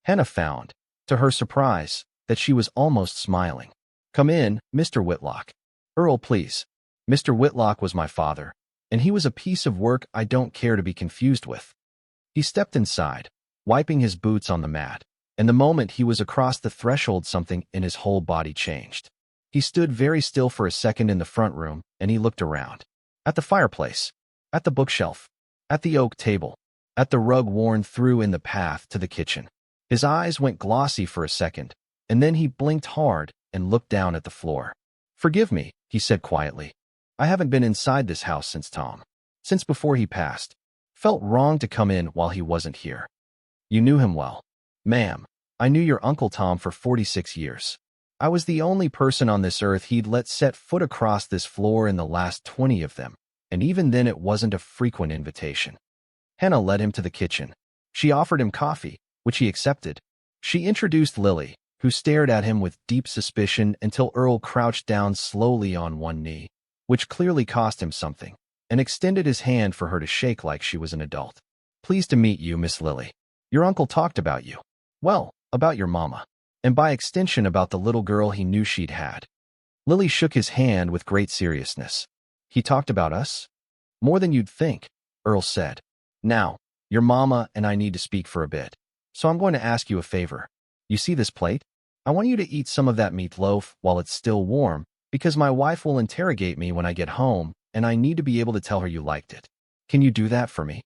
Hannah found, to her surprise, that she was almost smiling. "Come in, Mr. Whitlock." "Earl, please." Mr. Whitlock was my father, and he was a piece of work I don't care to be confused with. He stepped inside, wiping his boots on the mat, and the moment he was across the threshold something in his whole body changed. He stood very still for a second in the front room, and he looked around. At the fireplace, at the bookshelf, at the oak table, at the rug worn through in the path to the kitchen. His eyes went glossy for a second, and then he blinked hard and looked down at the floor. "Forgive me," he said quietly. "I haven't been inside this house since Tom. Since before he passed. Felt wrong to come in while he wasn't here." "You knew him well." "Ma'am, I knew your Uncle Tom for 46 years. I was the only person on this earth he'd let set foot across this floor in the last 20 of them, and even then it wasn't a frequent invitation." Hannah led him to the kitchen. She offered him coffee, which he accepted. She introduced Lily, who stared at him with deep suspicion until Earl crouched down slowly on one knee, which clearly cost him something, and extended his hand for her to shake like she was an adult. "Pleased to meet you, Miss Lily. Your uncle talked about you. Well, about your mama, and by extension about the little girl he knew she'd had." Lily shook his hand with great seriousness. "He talked about us?" "More than you'd think," Earl said. "Now, your mama and I need to speak for a bit, so I'm going to ask you a favor. You see this plate? I want you to eat some of that meatloaf while it's still warm, because my wife will interrogate me when I get home, and I need to be able to tell her you liked it. Can you do that for me?"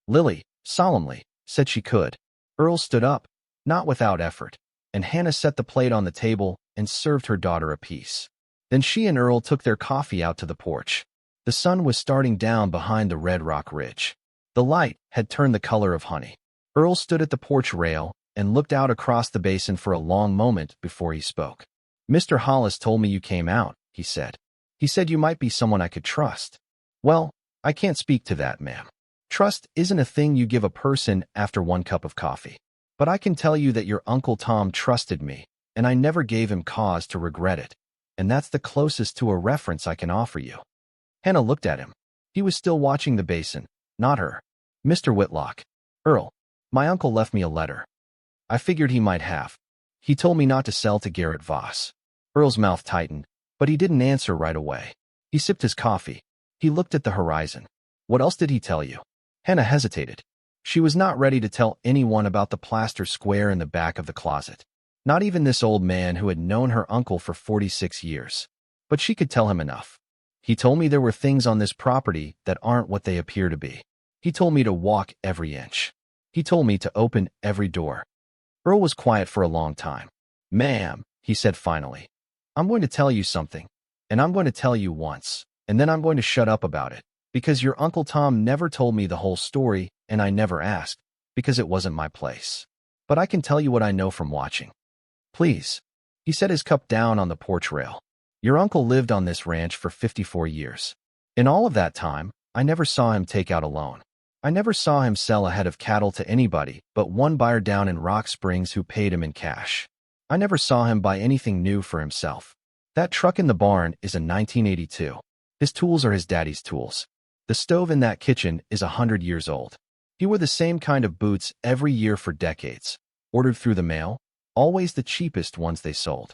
Lily, solemnly, said she could. Earl stood up, not without effort, and Hannah set the plate on the table and served her daughter a piece. Then she and Earl took their coffee out to the porch. The sun was starting down behind the Red Rock Ridge. The light had turned the color of honey. Earl stood at the porch rail and looked out across the basin for a long moment before he spoke. "Mr. Hollis told me you came out," he said. "He said you might be someone I could trust." "Well, I can't speak to that, ma'am. Trust isn't a thing you give a person after one cup of coffee. But I can tell you that your Uncle Tom trusted me, and I never gave him cause to regret it, and that's the closest to a reference I can offer you." Hannah looked at him. He was still watching the basin, not her. "Mr. Whitlock, Earl, my uncle left me a letter. I figured he might have. He told me not to sell to Garrett Voss." Earl's mouth tightened, but he didn't answer right away. He sipped his coffee. He looked at the horizon. "What else did he tell you?" Hannah hesitated. She was not ready to tell anyone about the plaster square in the back of the closet. Not even this old man who had known her uncle for 46 years. But she could tell him enough. "He told me there were things on this property that aren't what they appear to be. He told me to walk every inch. He told me to open every door." Earl was quiet for a long time. "Ma'am," he said finally, "I'm going to tell you something, and I'm going to tell you once, and then I'm going to shut up about it, because your Uncle Tom never told me the whole story, and I never asked, because it wasn't my place. But I can tell you what I know from watching. Please." He set his cup down on the porch rail. "Your uncle lived on this ranch for 54 years. In all of that time, I never saw him take out a loan. I never saw him sell a head of cattle to anybody but one buyer down in Rock Springs who paid him in cash. I never saw him buy anything new for himself. That truck in the barn is a 1982. His tools are his daddy's tools. The stove in that kitchen is 100 years old. He wore the same kind of boots every year for decades. Ordered through the mail, always the cheapest ones they sold.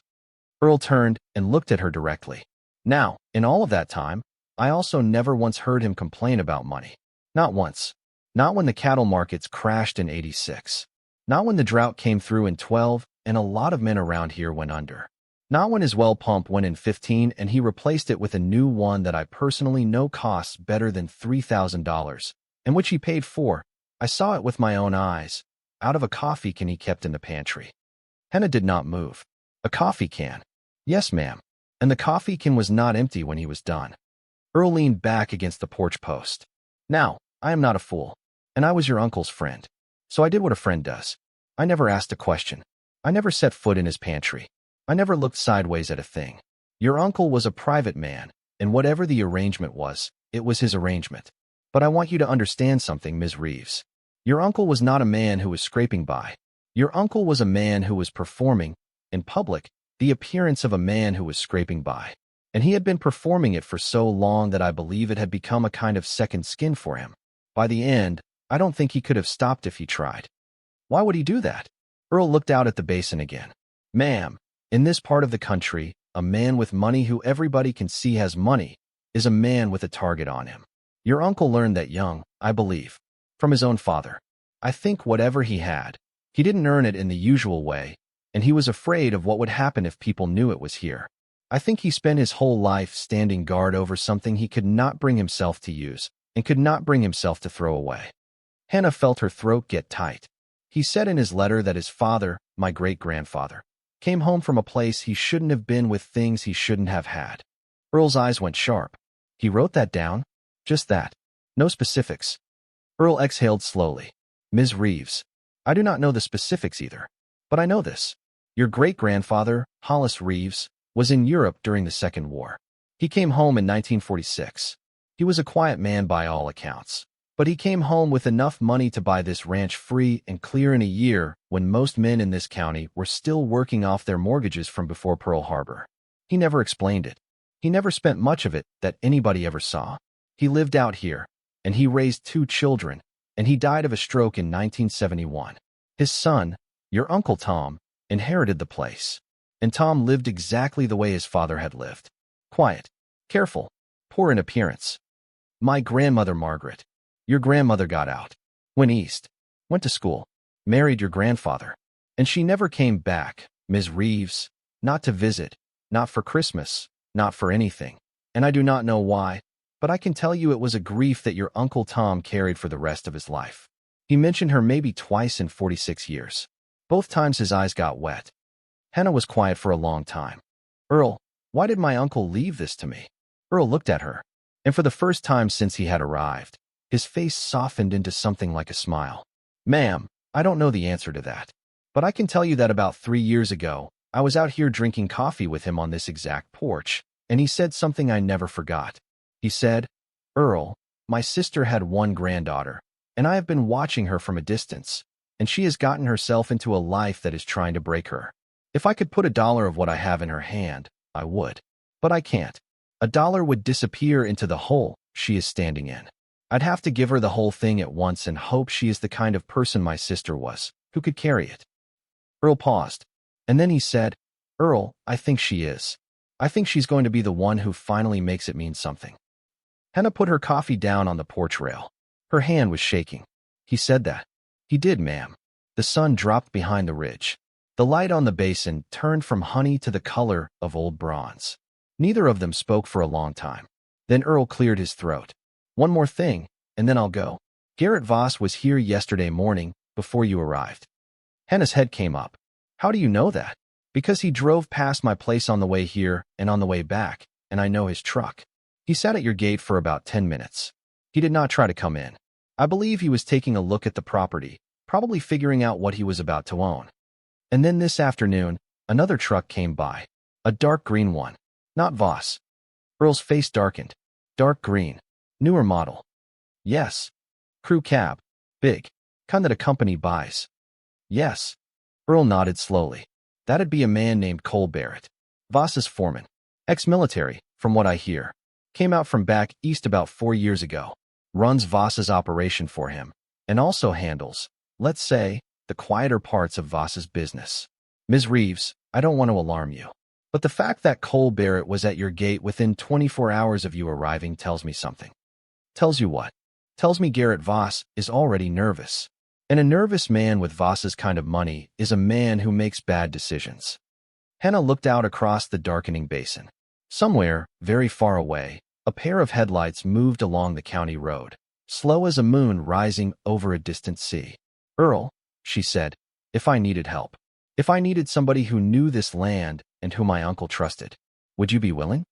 Earl turned and looked at her directly. Now, in all of that time, I also never once heard him complain about money. Not once. Not when the cattle markets crashed in '86. Not when the drought came through in '12 and a lot of men around here went under. Not when his well pump went in '15 and he replaced it with a new one that I personally know costs better than $3,000, and which he paid for. I saw it with my own eyes, out of a coffee can he kept in the pantry. Hannah did not move. A coffee can. Yes, ma'am. And the coffee can was not empty when he was done. Earl leaned back against the porch post. Now, I am not a fool. And I was your uncle's friend. So I did what a friend does. I never asked a question. I never set foot in his pantry. I never looked sideways at a thing. Your uncle was a private man, and whatever the arrangement was, it was his arrangement. But I want you to understand something, Ms. Reeves. Your uncle was not a man who was scraping by. Your uncle was a man who was performing, in public, the appearance of a man who was scraping by. And he had been performing it for so long that I believe it had become a kind of second skin for him. By the end, I don't think he could have stopped if he tried. Why would he do that? Earl looked out at the basin again. Ma'am, in this part of the country, a man with money who everybody can see has money is a man with a target on him. Your uncle learned that young, I believe, from his own father. I think whatever he had, he didn't earn it in the usual way, and he was afraid of what would happen if people knew it was here. I think he spent his whole life standing guard over something he could not bring himself to use and could not bring himself to throw away. Hannah felt her throat get tight. He said in his letter that his father, my great-grandfather, came home from a place he shouldn't have been with things he shouldn't have had. Earl's eyes went sharp. He wrote that down? Just that. No specifics. Earl exhaled slowly. Ms. Reeves, I do not know the specifics either. But I know this. Your great-grandfather, Hollis Reeves, was in Europe during the Second War. He came home in 1946. He was a quiet man by all accounts. But he came home with enough money to buy this ranch free and clear in a year when most men in this county were still working off their mortgages from before Pearl Harbor. He never explained it. He never spent much of it that anybody ever saw. He lived out here, and he raised 2 children, and he died of a stroke in 1971. His son, your Uncle Tom, inherited the place. And Tom lived exactly the way his father had lived. Quiet, careful, poor in appearance. My grandmother Margaret. Your grandmother got out, went east, went to school, married your grandfather, and she never came back, Ms. Reeves, not to visit, not for Christmas, not for anything. And I do not know why, but I can tell you it was a grief that your Uncle Tom carried for the rest of his life. He mentioned her maybe twice in 46 years. Both times his eyes got wet. Hannah was quiet for a long time. Earl, why did my uncle leave this to me? Earl looked at her, and for the first time since he had arrived, his face softened into something like a smile. Ma'am, I don't know the answer to that. But I can tell you that about 3 years ago, I was out here drinking coffee with him on this exact porch, and he said something I never forgot. He said, Earl, my sister had 1 granddaughter, and I have been watching her from a distance, and she has gotten herself into a life that is trying to break her. If I could put $1 of what I have in her hand, I would. But I can't. $1 would disappear into the hole she is standing in. I'd have to give her the whole thing at once and hope she is the kind of person my sister was, who could carry it. Earl paused, and then he said, Earl, I think she is. I think she's going to be the one who finally makes it mean something. Hannah put her coffee down on the porch rail. Her hand was shaking. He said that. He did, ma'am. The sun dropped behind the ridge. The light on the basin turned from honey to the color of old bronze. Neither of them spoke for a long time. Then Earl cleared his throat. One more thing, and then I'll go. Garrett Voss was here yesterday morning, before you arrived. Hannah's head came up. How do you know that? Because he drove past my place on the way here and on the way back, and I know his truck. He sat at your gate for about 10 minutes. He did not try to come in. I believe he was taking a look at the property, probably figuring out what he was about to own. And then this afternoon, another truck came by. A dark green one. Not Voss. Earl's face darkened. Dark green. Newer model. Yes. Crew cab. Big. Kind that a company buys. Yes. Earl nodded slowly. That'd be a man named Cole Barrett. Voss's foreman. Ex-military, from what I hear. Came out from back east about 4 years ago. Runs Voss's operation for him. And also handles, let's say, the quieter parts of Voss's business. Ms. Reeves, I don't want to alarm you. But the fact that Cole Barrett was at your gate within 24 hours of you arriving tells me something. Tells you what? Tells me Garrett Voss is already nervous. And a nervous man with Voss's kind of money is a man who makes bad decisions. Hannah looked out across the darkening basin. Somewhere, very far away, a pair of headlights moved along the county road, slow as a moon rising over a distant sea. Earl, she said, if I needed help, if I needed somebody who knew this land and who my uncle trusted, would you be willing?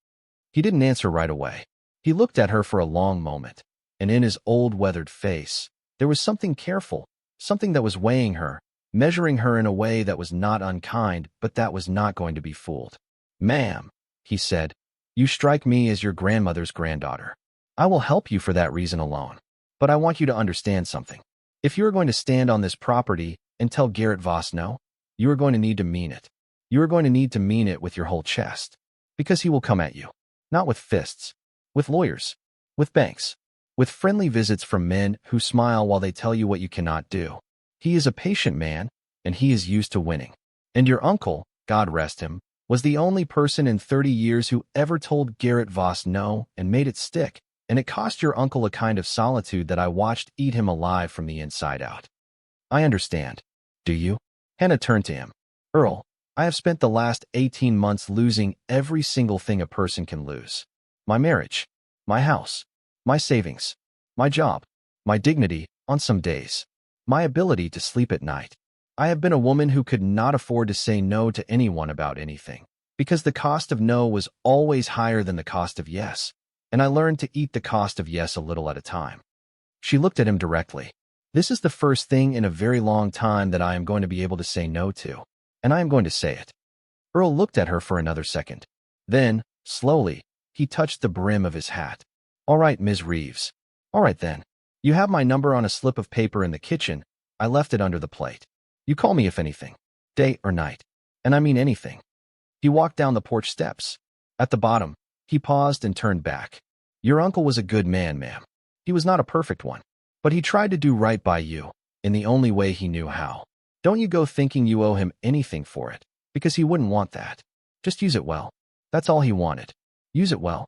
He didn't answer right away. He looked at her for a long moment, and in his old weathered face, there was something careful, something that was weighing her, measuring her in a way that was not unkind, but that was not going to be fooled. Ma'am, he said, you strike me as your grandmother's granddaughter. I will help you for that reason alone. But I want you to understand something. If you are going to stand on this property and tell Garrett Voss no, you are going to need to mean it. You are going to need to mean it with your whole chest. Because he will come at you. Not with fists. With lawyers. With banks. With friendly visits from men who smile while they tell you what you cannot do. He is a patient man, and he is used to winning. And your uncle, God rest him, was the only person in 30 years who ever told Garrett Voss no and made it stick, and it cost your uncle a kind of solitude that I watched eat him alive from the inside out. I understand. Do you? Hannah turned to him. Earl, I have spent the last 18 months losing every single thing a person can lose. My marriage, my house, my savings, my job, my dignity on some days, my ability to sleep at night. I have been a woman who could not afford to say no to anyone about anything, because the cost of no was always higher than the cost of yes, and I learned to eat the cost of yes a little at a time. She looked at him directly. This is the first thing in a very long time that I am going to be able to say no to, and I am going to say it. Earl looked at her for another second. Then, slowly, he touched the brim of his hat. All right, Ms. Reeves. All right then. You have my number on a slip of paper in the kitchen. I left it under the plate. You call me if anything, day or night. And I mean anything. He walked down the porch steps. At the bottom, he paused and turned back. Your uncle was a good man, ma'am. He was not a perfect one, but he tried to do right by you, in the only way he knew how. Don't you go thinking you owe him anything for it, because he wouldn't want that. Just use it well. That's all he wanted. Use it well.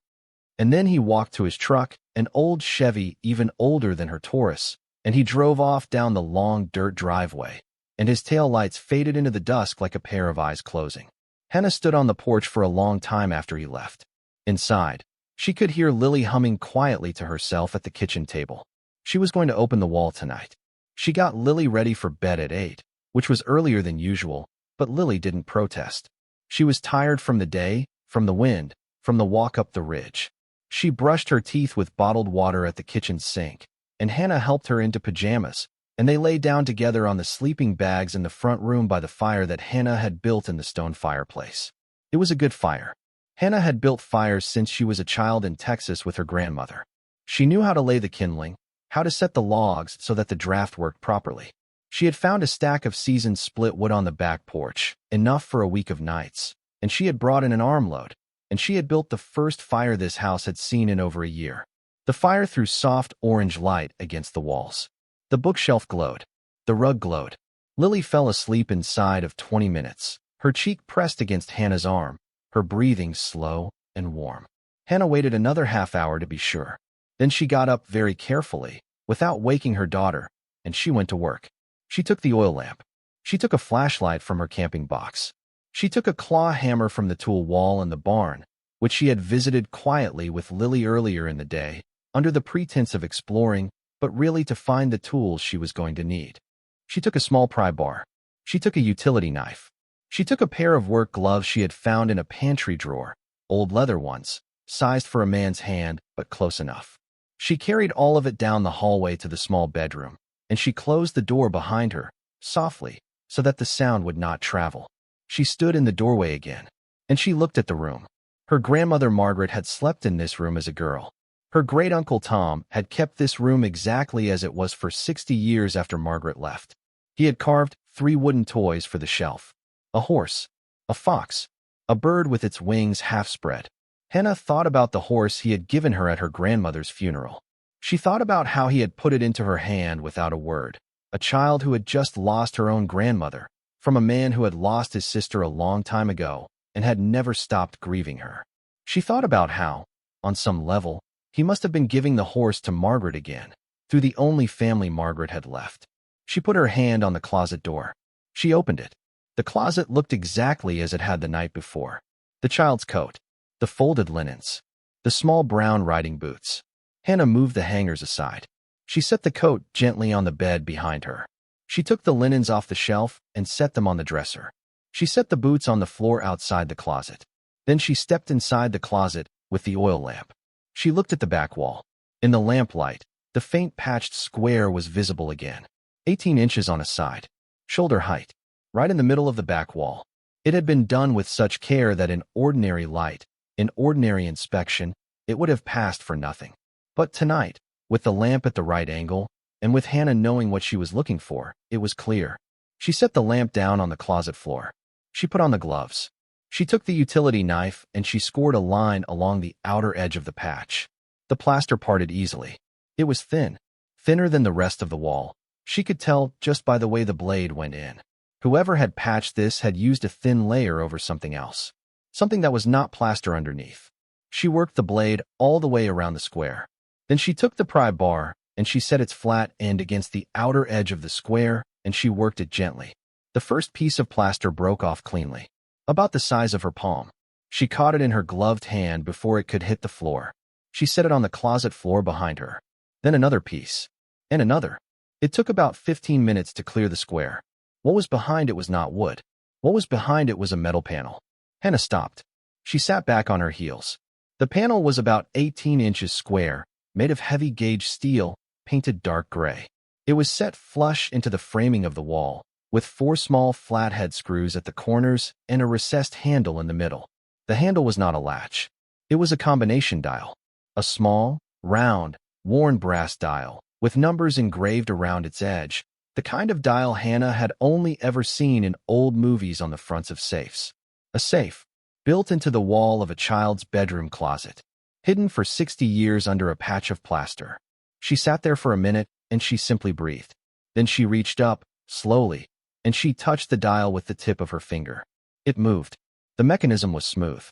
And then he walked to his truck, an old Chevy even older than her Taurus, and he drove off down the long dirt driveway, and his taillights faded into the dusk like a pair of eyes closing. Hannah stood on the porch for a long time after he left. Inside, she could hear Lily humming quietly to herself at the kitchen table. She was going to open the wall tonight. She got Lily ready for bed at 8, which was earlier than usual, but Lily didn't protest. She was tired from the day, from the wind, from the walk up the ridge. She brushed her teeth with bottled water at the kitchen sink, and Hannah helped her into pajamas, and they lay down together on the sleeping bags in the front room by the fire that Hannah had built in the stone fireplace. It was a good fire. Hannah had built fires since she was a child in Texas with her grandmother. She knew how to lay the kindling, how to set the logs so that the draft worked properly. She had found a stack of seasoned split wood on the back porch, enough for a week of nights, and she had brought in an armload, and she had built the first fire this house had seen in over a year. The fire threw soft orange light against the walls. The bookshelf glowed. The rug glowed. Lily fell asleep inside of 20 minutes, her cheek pressed against Hannah's arm, her breathing slow and warm. Hannah waited another half hour to be sure. Then she got up very carefully, without waking her daughter, and she went to work. She took the oil lamp. She took a flashlight from her camping box. She took a claw hammer from the tool wall in the barn, which she had visited quietly with Lily earlier in the day, under the pretense of exploring, but really to find the tools she was going to need. She took a small pry bar. She took a utility knife. She took a pair of work gloves she had found in a pantry drawer, old leather ones, sized for a man's hand, but close enough. She carried all of it down the hallway to the small bedroom, and she closed the door behind her, softly, so that the sound would not travel. She stood in the doorway again, and she looked at the room. Her grandmother Margaret had slept in this room as a girl. Her great-uncle Tom had kept this room exactly as it was for 60 years after Margaret left. He had carved 3 wooden toys for the shelf: a horse, a fox, a bird with its wings half spread. Hannah thought about the horse he had given her at her grandmother's funeral. She thought about how he had put it into her hand without a word, a child who had just lost her own grandmother, from a man who had lost his sister a long time ago and had never stopped grieving her. She thought about how, on some level, he must have been giving the horse to Margaret again, through the only family Margaret had left. She put her hand on the closet door. She opened it. The closet looked exactly as it had the night before. The child's coat, the folded linens, the small brown riding boots. Hannah moved the hangers aside. She set the coat gently on the bed behind her. She took the linens off the shelf and set them on the dresser. She set the boots on the floor outside the closet. Then she stepped inside the closet with the oil lamp. She looked at the back wall. In the lamplight, the faint patched square was visible again, 18 inches on a side, shoulder height, right in the middle of the back wall. It had been done with such care that in ordinary light, in ordinary inspection, it would have passed for nothing. But tonight, with the lamp at the right angle, and with Hannah knowing what she was looking for, it was clear. She set the lamp down on the closet floor. She put on the gloves. She took the utility knife and she scored a line along the outer edge of the patch. The plaster parted easily. It was thin, thinner than the rest of the wall. She could tell just by the way the blade went in. Whoever had patched this had used a thin layer over something else, something that was not plaster underneath. She worked the blade all the way around the square. Then she took the pry bar and she set its flat end against the outer edge of the square and she worked it gently. The first piece of plaster broke off cleanly, about the size of her palm. She caught it in her gloved hand before it could hit the floor. She set it on the closet floor behind her. Then another piece, and another. It took about 15 minutes to clear the square. What was behind it was not wood. What was behind it was a metal panel. Hannah stopped. She sat back on her heels. The panel was about 18 inches square, made of heavy gauge steel, painted dark gray. It was set flush into the framing of the wall, with 4 small flathead screws at the corners and a recessed handle in the middle. The handle was not a latch. It was a combination dial. A small, round, worn brass dial, with numbers engraved around its edge, the kind of dial Hannah had only ever seen in old movies on the fronts of safes. A safe, built into the wall of a child's bedroom closet, hidden for 60 years under a patch of plaster. She sat there for a minute, and she simply breathed. Then she reached up, slowly, and she touched the dial with the tip of her finger. It moved. The mechanism was smooth.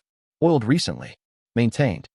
Oiled recently. Maintained,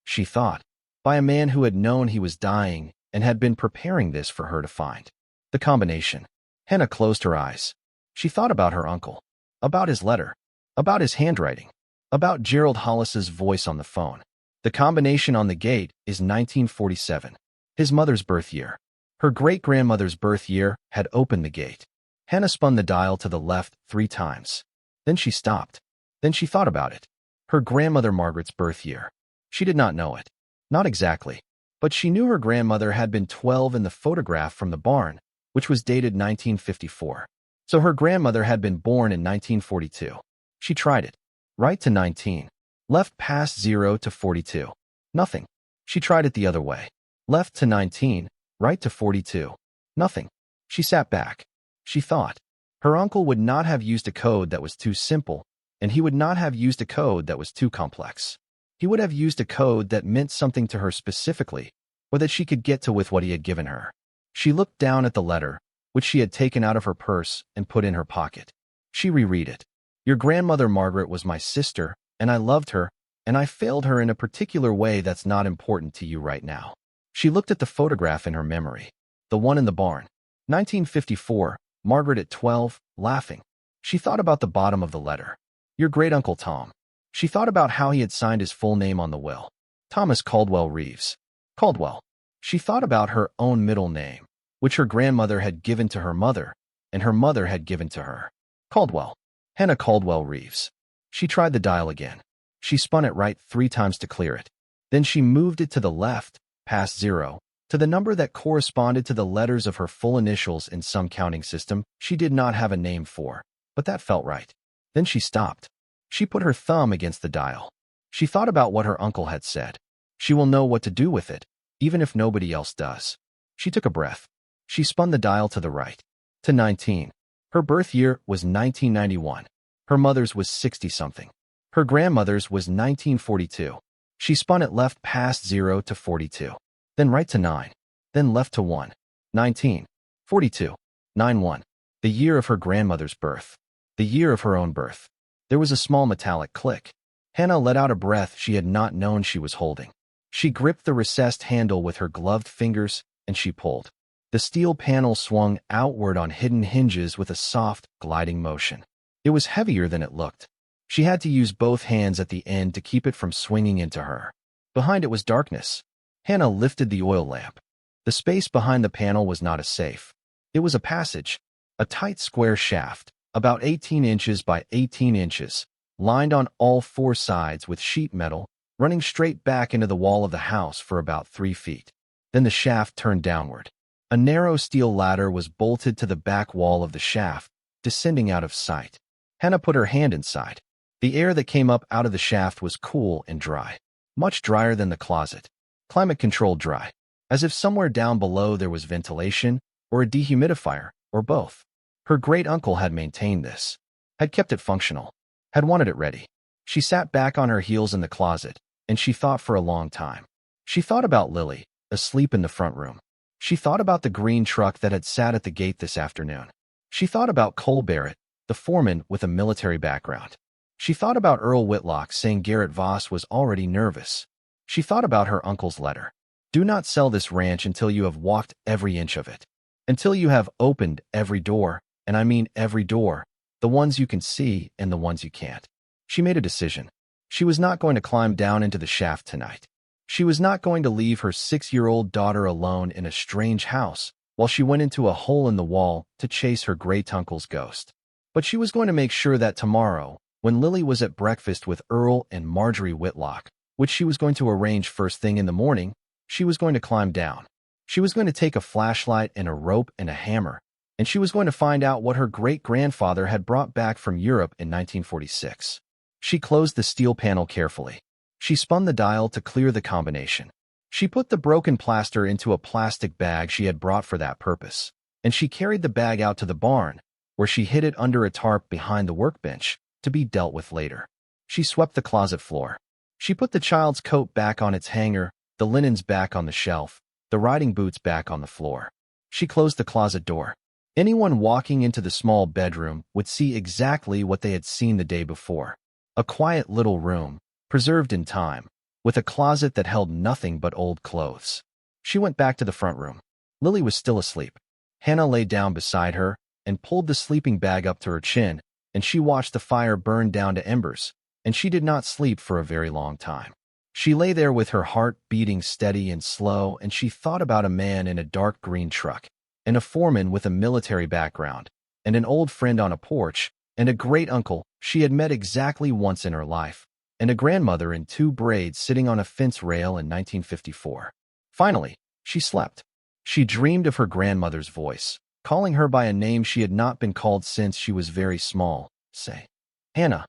she thought, by a man who had known he was dying and had been preparing this for her to find. The combination. Hannah closed her eyes. She thought about her uncle, about his letter, about his handwriting, about Gerald Hollis's voice on the phone. The combination on the gate is 1947, his mother's birth year. Her great-grandmother's birth year had opened the gate. Hannah spun the dial to the left 3 times. Then she stopped. Then she thought about it. Her grandmother Margaret's birth year. She did not know it. Not exactly. But she knew her grandmother had been 12 in the photograph from the barn, which was dated 1954. So her grandmother had been born in 1942. She tried it. Right to 19. Left past 0 to 42. Nothing. She tried it the other way. Left to 19. Right to 42. Nothing. She sat back. She thought. Her uncle would not have used a code that was too simple, and he would not have used a code that was too complex. He would have used a code that meant something to her specifically, or that she could get to with what he had given her. She looked down at the letter, which she had taken out of her purse and put in her pocket. She reread it. Your grandmother Margaret was my sister, and I loved her, and I failed her in a particular way that's not important to you right now. She looked at the photograph in her memory. The one in the barn. 1954, Margaret at 12, laughing. She thought about the bottom of the letter. Your great-uncle Tom. She thought about how he had signed his full name on the will. Thomas Caldwell Reeves. Caldwell. She thought about her own middle name, which her grandmother had given to her mother, and her mother had given to her. Caldwell. Hannah Caldwell Reeves. She tried the dial again. She spun it right 3 times to clear it. Then she moved it to the left, past 0, to the number that corresponded to the letters of her full initials in some counting system she did not have a name for, but that felt right. Then she stopped. She put her thumb against the dial. She thought about what her uncle had said. She will know what to do with it, even if nobody else does. She took a breath. She spun the dial to the right. To 19. Her birth year was 1991. Her mother's was 60-something. Her grandmother's was 1942. She spun it left past 0 to 42, then right to 9, then left to 1, 19, 42, 9, 1. The year of her grandmother's birth. The year of her own birth. There was a small metallic click. Hannah let out a breath she had not known she was holding. She gripped the recessed handle with her gloved fingers, and she pulled. The steel panel swung outward on hidden hinges with a soft, gliding motion. It was heavier than it looked. She had to use both hands at the end to keep it from swinging into her. Behind it was darkness. Hannah lifted the oil lamp. The space behind the panel was not a safe. It was a passage, a tight square shaft, about 18 inches by 18 inches, lined on all four sides with sheet metal, running straight back into the wall of the house for about 3 feet. Then the shaft turned downward. A narrow steel ladder was bolted to the back wall of the shaft, descending out of sight. Hannah put her hand inside. The air that came up out of the shaft was cool and dry, much drier than the closet. Climate-controlled dry, as if somewhere down below there was ventilation, or a dehumidifier, or both. Her great-uncle had maintained this, had kept it functional, had wanted it ready. She sat back on her heels in the closet, and she thought for a long time. She thought about Lily, asleep in the front room. She thought about the green truck that had sat at the gate this afternoon. She thought about Cole Barrett, the foreman with a military background. She thought about Earl Whitlock saying Garrett Voss was already nervous. She thought about her uncle's letter. Do not sell this ranch until you have walked every inch of it. Until you have opened every door, and I mean every door, the ones you can see and the ones you can't. She made a decision. She was not going to climb down into the shaft tonight. She was not going to leave her 6-year-old daughter alone in a strange house while she went into a hole in the wall to chase her great-uncle's ghost. But she was going to make sure that tomorrow, when Lily was at breakfast with Earl and Marjorie Whitlock, which she was going to arrange first thing in the morning, she was going to climb down. She was going to take a flashlight and a rope and a hammer, and she was going to find out what her great-grandfather had brought back from Europe in 1946. She closed the steel panel carefully. She spun the dial to clear the combination. She put the broken plaster into a plastic bag she had brought for that purpose, and she carried the bag out to the barn, where she hid it under a tarp behind the workbench to be dealt with later. She swept the closet floor. She put the child's coat back on its hanger, the linens back on the shelf, the riding boots back on the floor. She closed the closet door. Anyone walking into the small bedroom would see exactly what they had seen the day before. A quiet little room, preserved in time, with a closet that held nothing but old clothes. She went back to the front room. Lily was still asleep. Hannah lay down beside her and pulled the sleeping bag up to her chin, and she watched the fire burn down to embers, and she did not sleep for a very long time. She lay there with her heart beating steady and slow, and she thought about a man in a dark green truck, and a foreman with a military background, and an old friend on a porch, and a great-uncle she had met exactly once in her life, and a grandmother in 2 braids sitting on a fence rail in 1954. Finally, she slept. She dreamed of her grandmother's voice, calling her by a name she had not been called since she was very small, say, "Hannah,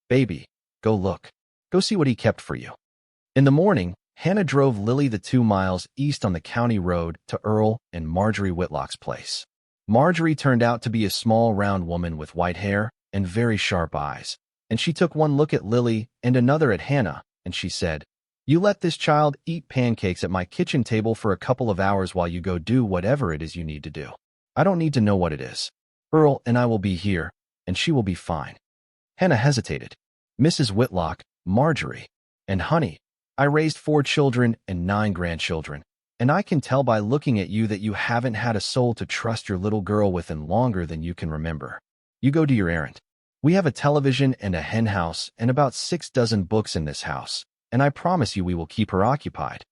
baby, go look. Go see what he kept for you." In the morning, Hannah drove Lily the 2 miles east on the county road to Earl and Marjorie Whitlock's place. Marjorie turned out to be a small, round woman with white hair and very sharp eyes, and she took one look at Lily and another at Hannah, and she said, "You let this child eat pancakes at my kitchen table for a couple of hours while you go do whatever it is you need to do. I don't need to know what it is. Earl and I will be here, and she will be fine." Hannah hesitated. "Mrs. Whitlock, Marjorie, and honey, I raised 4 children and 9 grandchildren, and I can tell by looking at you that you haven't had a soul to trust your little girl with in longer than you can remember. You go do your errand. We have a television and a hen house and about 6 dozen books in this house, and I promise you we will keep her occupied."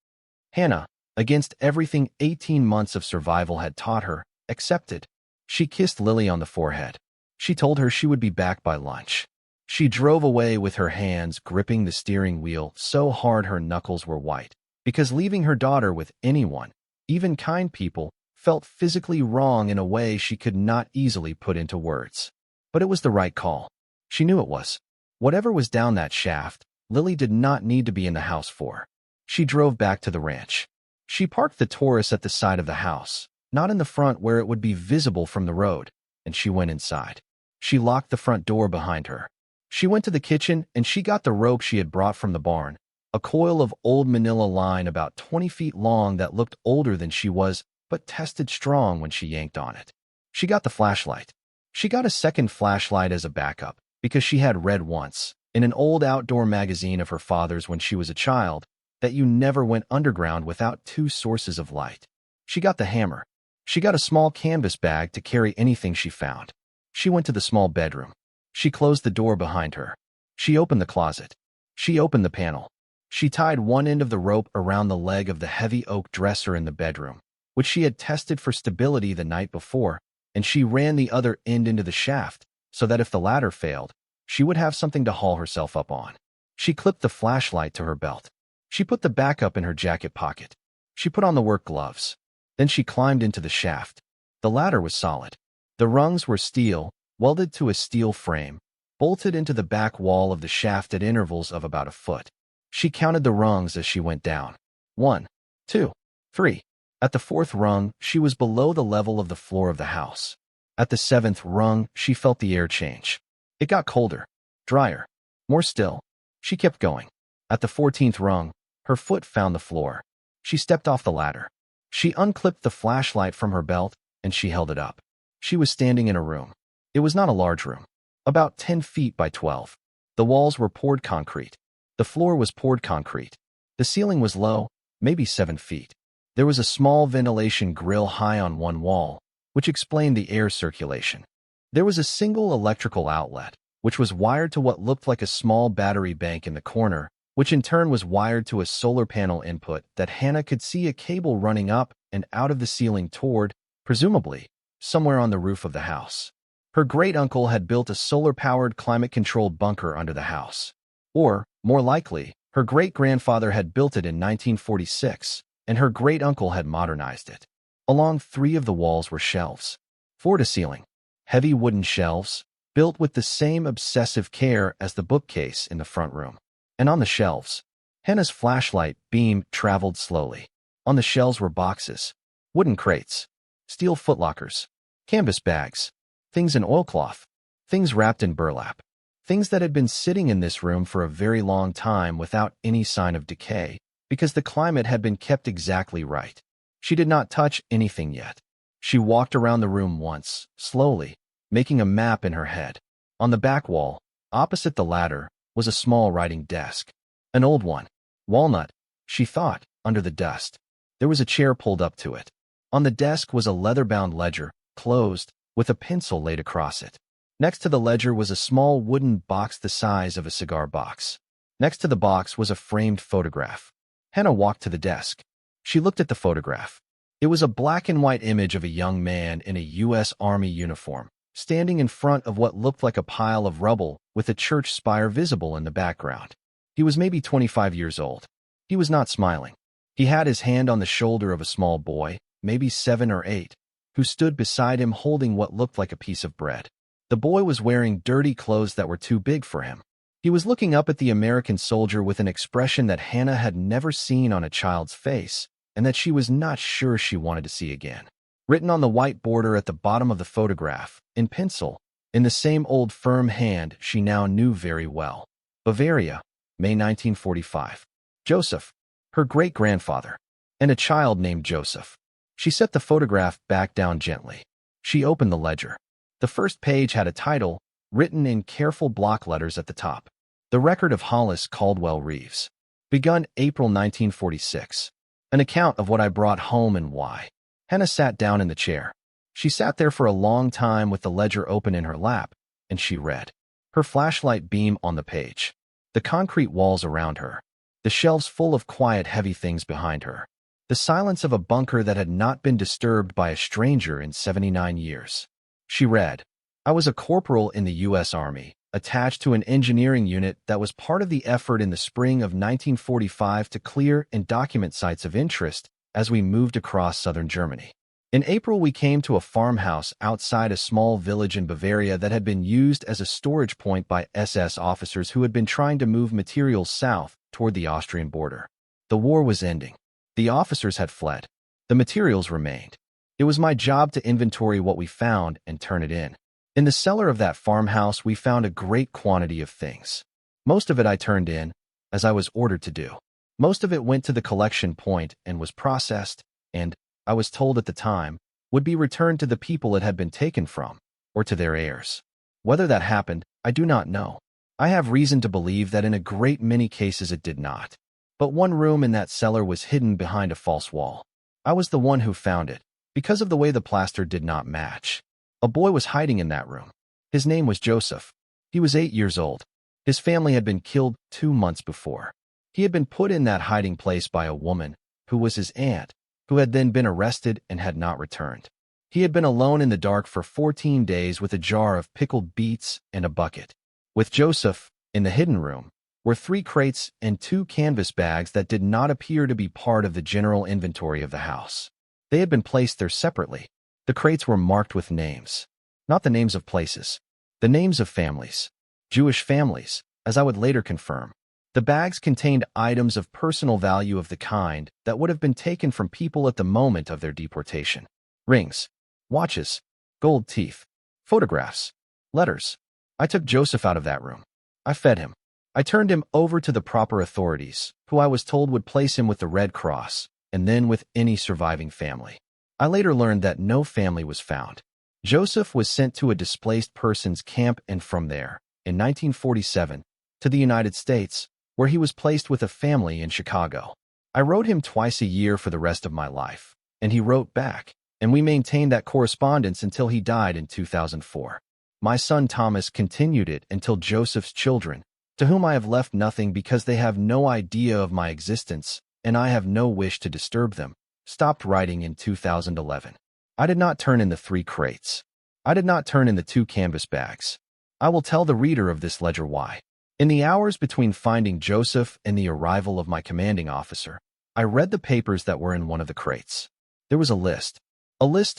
Hannah, against everything 18 months of survival had taught her, accepted. She kissed Lily on the forehead. She told her she would be back by lunch. She drove away with her hands gripping the steering wheel so hard her knuckles were white, because leaving her daughter with anyone, even kind people, felt physically wrong in a way she could not easily put into words. But it was the right call. She knew it was. Whatever was down that shaft, Lily did not need to be in the house for. She drove back to the ranch. She parked the Taurus at the side of the house, not in the front where it would be visible from the road, and she went inside. She locked the front door behind her. She went to the kitchen and she got the rope she had brought from the barn, a coil of old manila line about 20 feet long that looked older than she was, but tested strong when she yanked on it. She got the flashlight. She got a second flashlight as a backup, because she had read once, in an old outdoor magazine of her father's when she was a child, that you never went underground without two sources of light. She got the hammer. She got a small canvas bag to carry anything she found. She went to the small bedroom. She closed the door behind her. She opened the closet. She opened the panel. She tied one end of the rope around the leg of the heavy oak dresser in the bedroom, which she had tested for stability the night before, and she ran the other end into the shaft, so that if the ladder failed, she would have something to haul herself up on. She clipped the flashlight to her belt. She put the backup in her jacket pocket. She put on the work gloves. Then she climbed into the shaft. The ladder was solid. The rungs were steel, welded to a steel frame, bolted into the back wall of the shaft at intervals of about a foot. She counted the rungs as she went down. 1, 2, 3. At the 4th rung, she was below the level of the floor of the house. At the 7th rung, she felt the air change. It got colder, drier, more still. She kept going. At the 14th rung, her foot found the floor. She stepped off the ladder. She unclipped the flashlight from her belt, and she held it up. She was standing in a room. It was not a large room, about 10 feet by 12. The walls were poured concrete. The floor was poured concrete. The ceiling was low, maybe 7 feet. There was a small ventilation grill high on one wall, which explained the air circulation. There was a single electrical outlet, which was wired to what looked like a small battery bank in the corner, which in turn was wired to a solar panel input that Hannah could see a cable running up and out of the ceiling toward, presumably, somewhere on the roof of the house. Her great-uncle had built a solar-powered climate-controlled bunker under the house. Or, more likely, her great-grandfather had built it in 1946, and her great-uncle had modernized it. Along 3 of the walls were shelves. Floor-to-ceiling, heavy wooden shelves, built with the same obsessive care as the bookcase in the front room. And on the shelves, Hannah's flashlight beam traveled slowly. On the shelves were boxes, wooden crates, steel footlockers, canvas bags, things in oilcloth, things wrapped in burlap, things that had been sitting in this room for a very long time without any sign of decay, because the climate had been kept exactly right. She did not touch anything yet. She walked around the room once, slowly, making a map in her head. On the back wall, opposite the ladder, was a small writing desk. An old one. Walnut, she thought, under the dust. There was a chair pulled up to it. On the desk was a leather-bound ledger, closed, with a pencil laid across it. Next to the ledger was a small wooden box the size of a cigar box. Next to the box was a framed photograph. Hannah walked to the desk. She looked at the photograph. It was a black-and-white image of a young man in a U.S. Army uniform, standing in front of what looked like a pile of rubble with a church spire visible in the background. He was maybe 25 years old. He was not smiling. He had his hand on the shoulder of a small boy, maybe 7 or 8, who stood beside him holding what looked like a piece of bread. The boy was wearing dirty clothes that were too big for him. He was looking up at the American soldier with an expression that Hannah had never seen on a child's face, and that she was not sure she wanted to see again. Written on the white border at the bottom of the photograph, in pencil, in the same old firm hand she now knew very well. Bavaria, May 1945. Joseph, her great-grandfather, and a child named Joseph. She set the photograph back down gently. She opened the ledger. The first page had a title, written in careful block letters at the top. The Record of Hollis Caldwell Reeves. Begun April 1946. An account of what I brought home and why. Hannah sat down in the chair. She sat there for a long time with the ledger open in her lap, and she read. Her flashlight beam on the page. The concrete walls around her. The shelves full of quiet, heavy things behind her. The silence of a bunker that had not been disturbed by a stranger in 79 years. She read, I was a corporal in the U.S. Army, attached to an engineering unit that was part of the effort in the spring of 1945 to clear and document sites of interest as we moved across southern Germany. In April, we came to a farmhouse outside a small village in Bavaria that had been used as a storage point by SS officers who had been trying to move materials south toward the Austrian border. The war was ending. The officers had fled. The materials remained. It was my job to inventory what we found and turn it in. In the cellar of that farmhouse, we found a great quantity of things. Most of it I turned in, as I was ordered to do. Most of it went to the collection point and was processed, and, I was told at the time, would be returned to the people it had been taken from, or to their heirs. Whether that happened, I do not know. I have reason to believe that in a great many cases it did not. But one room in that cellar was hidden behind a false wall. I was the one who found it, because of the way the plaster did not match. A boy was hiding in that room. His name was Joseph. He was 8 years old. His family had been killed 2 months before. He had been put in that hiding place by a woman, who was his aunt, who had then been arrested and had not returned. He had been alone in the dark for 14 days with a jar of pickled beets and a bucket. With Joseph, in the hidden room, were 3 crates and 2 canvas bags that did not appear to be part of the general inventory of the house. They had been placed there separately. The crates were marked with names. Not the names of places. The names of families. Jewish families, as I would later confirm. The bags contained items of personal value of the kind that would have been taken from people at the moment of their deportation. Rings, watches, gold teeth, photographs, letters. I took Joseph out of that room. I fed him. I turned him over to the proper authorities, who I was told would place him with the Red Cross, and then with any surviving family. I later learned that no family was found. Joseph was sent to a displaced persons camp and from there, in 1947, to the United States, where he was placed with a family in Chicago. I wrote him twice a year for the rest of my life, and he wrote back, and we maintained that correspondence until he died in 2004. My son Thomas continued it until Joseph's children, to whom I have left nothing because they have no idea of my existence, and I have no wish to disturb them, stopped writing in 2011. I did not turn in the 3 crates. I did not turn in the 2 canvas bags. I will tell the reader of this ledger why. In the hours between finding Joseph and the arrival of my commanding officer, I read the papers that were in one of the crates. There was a list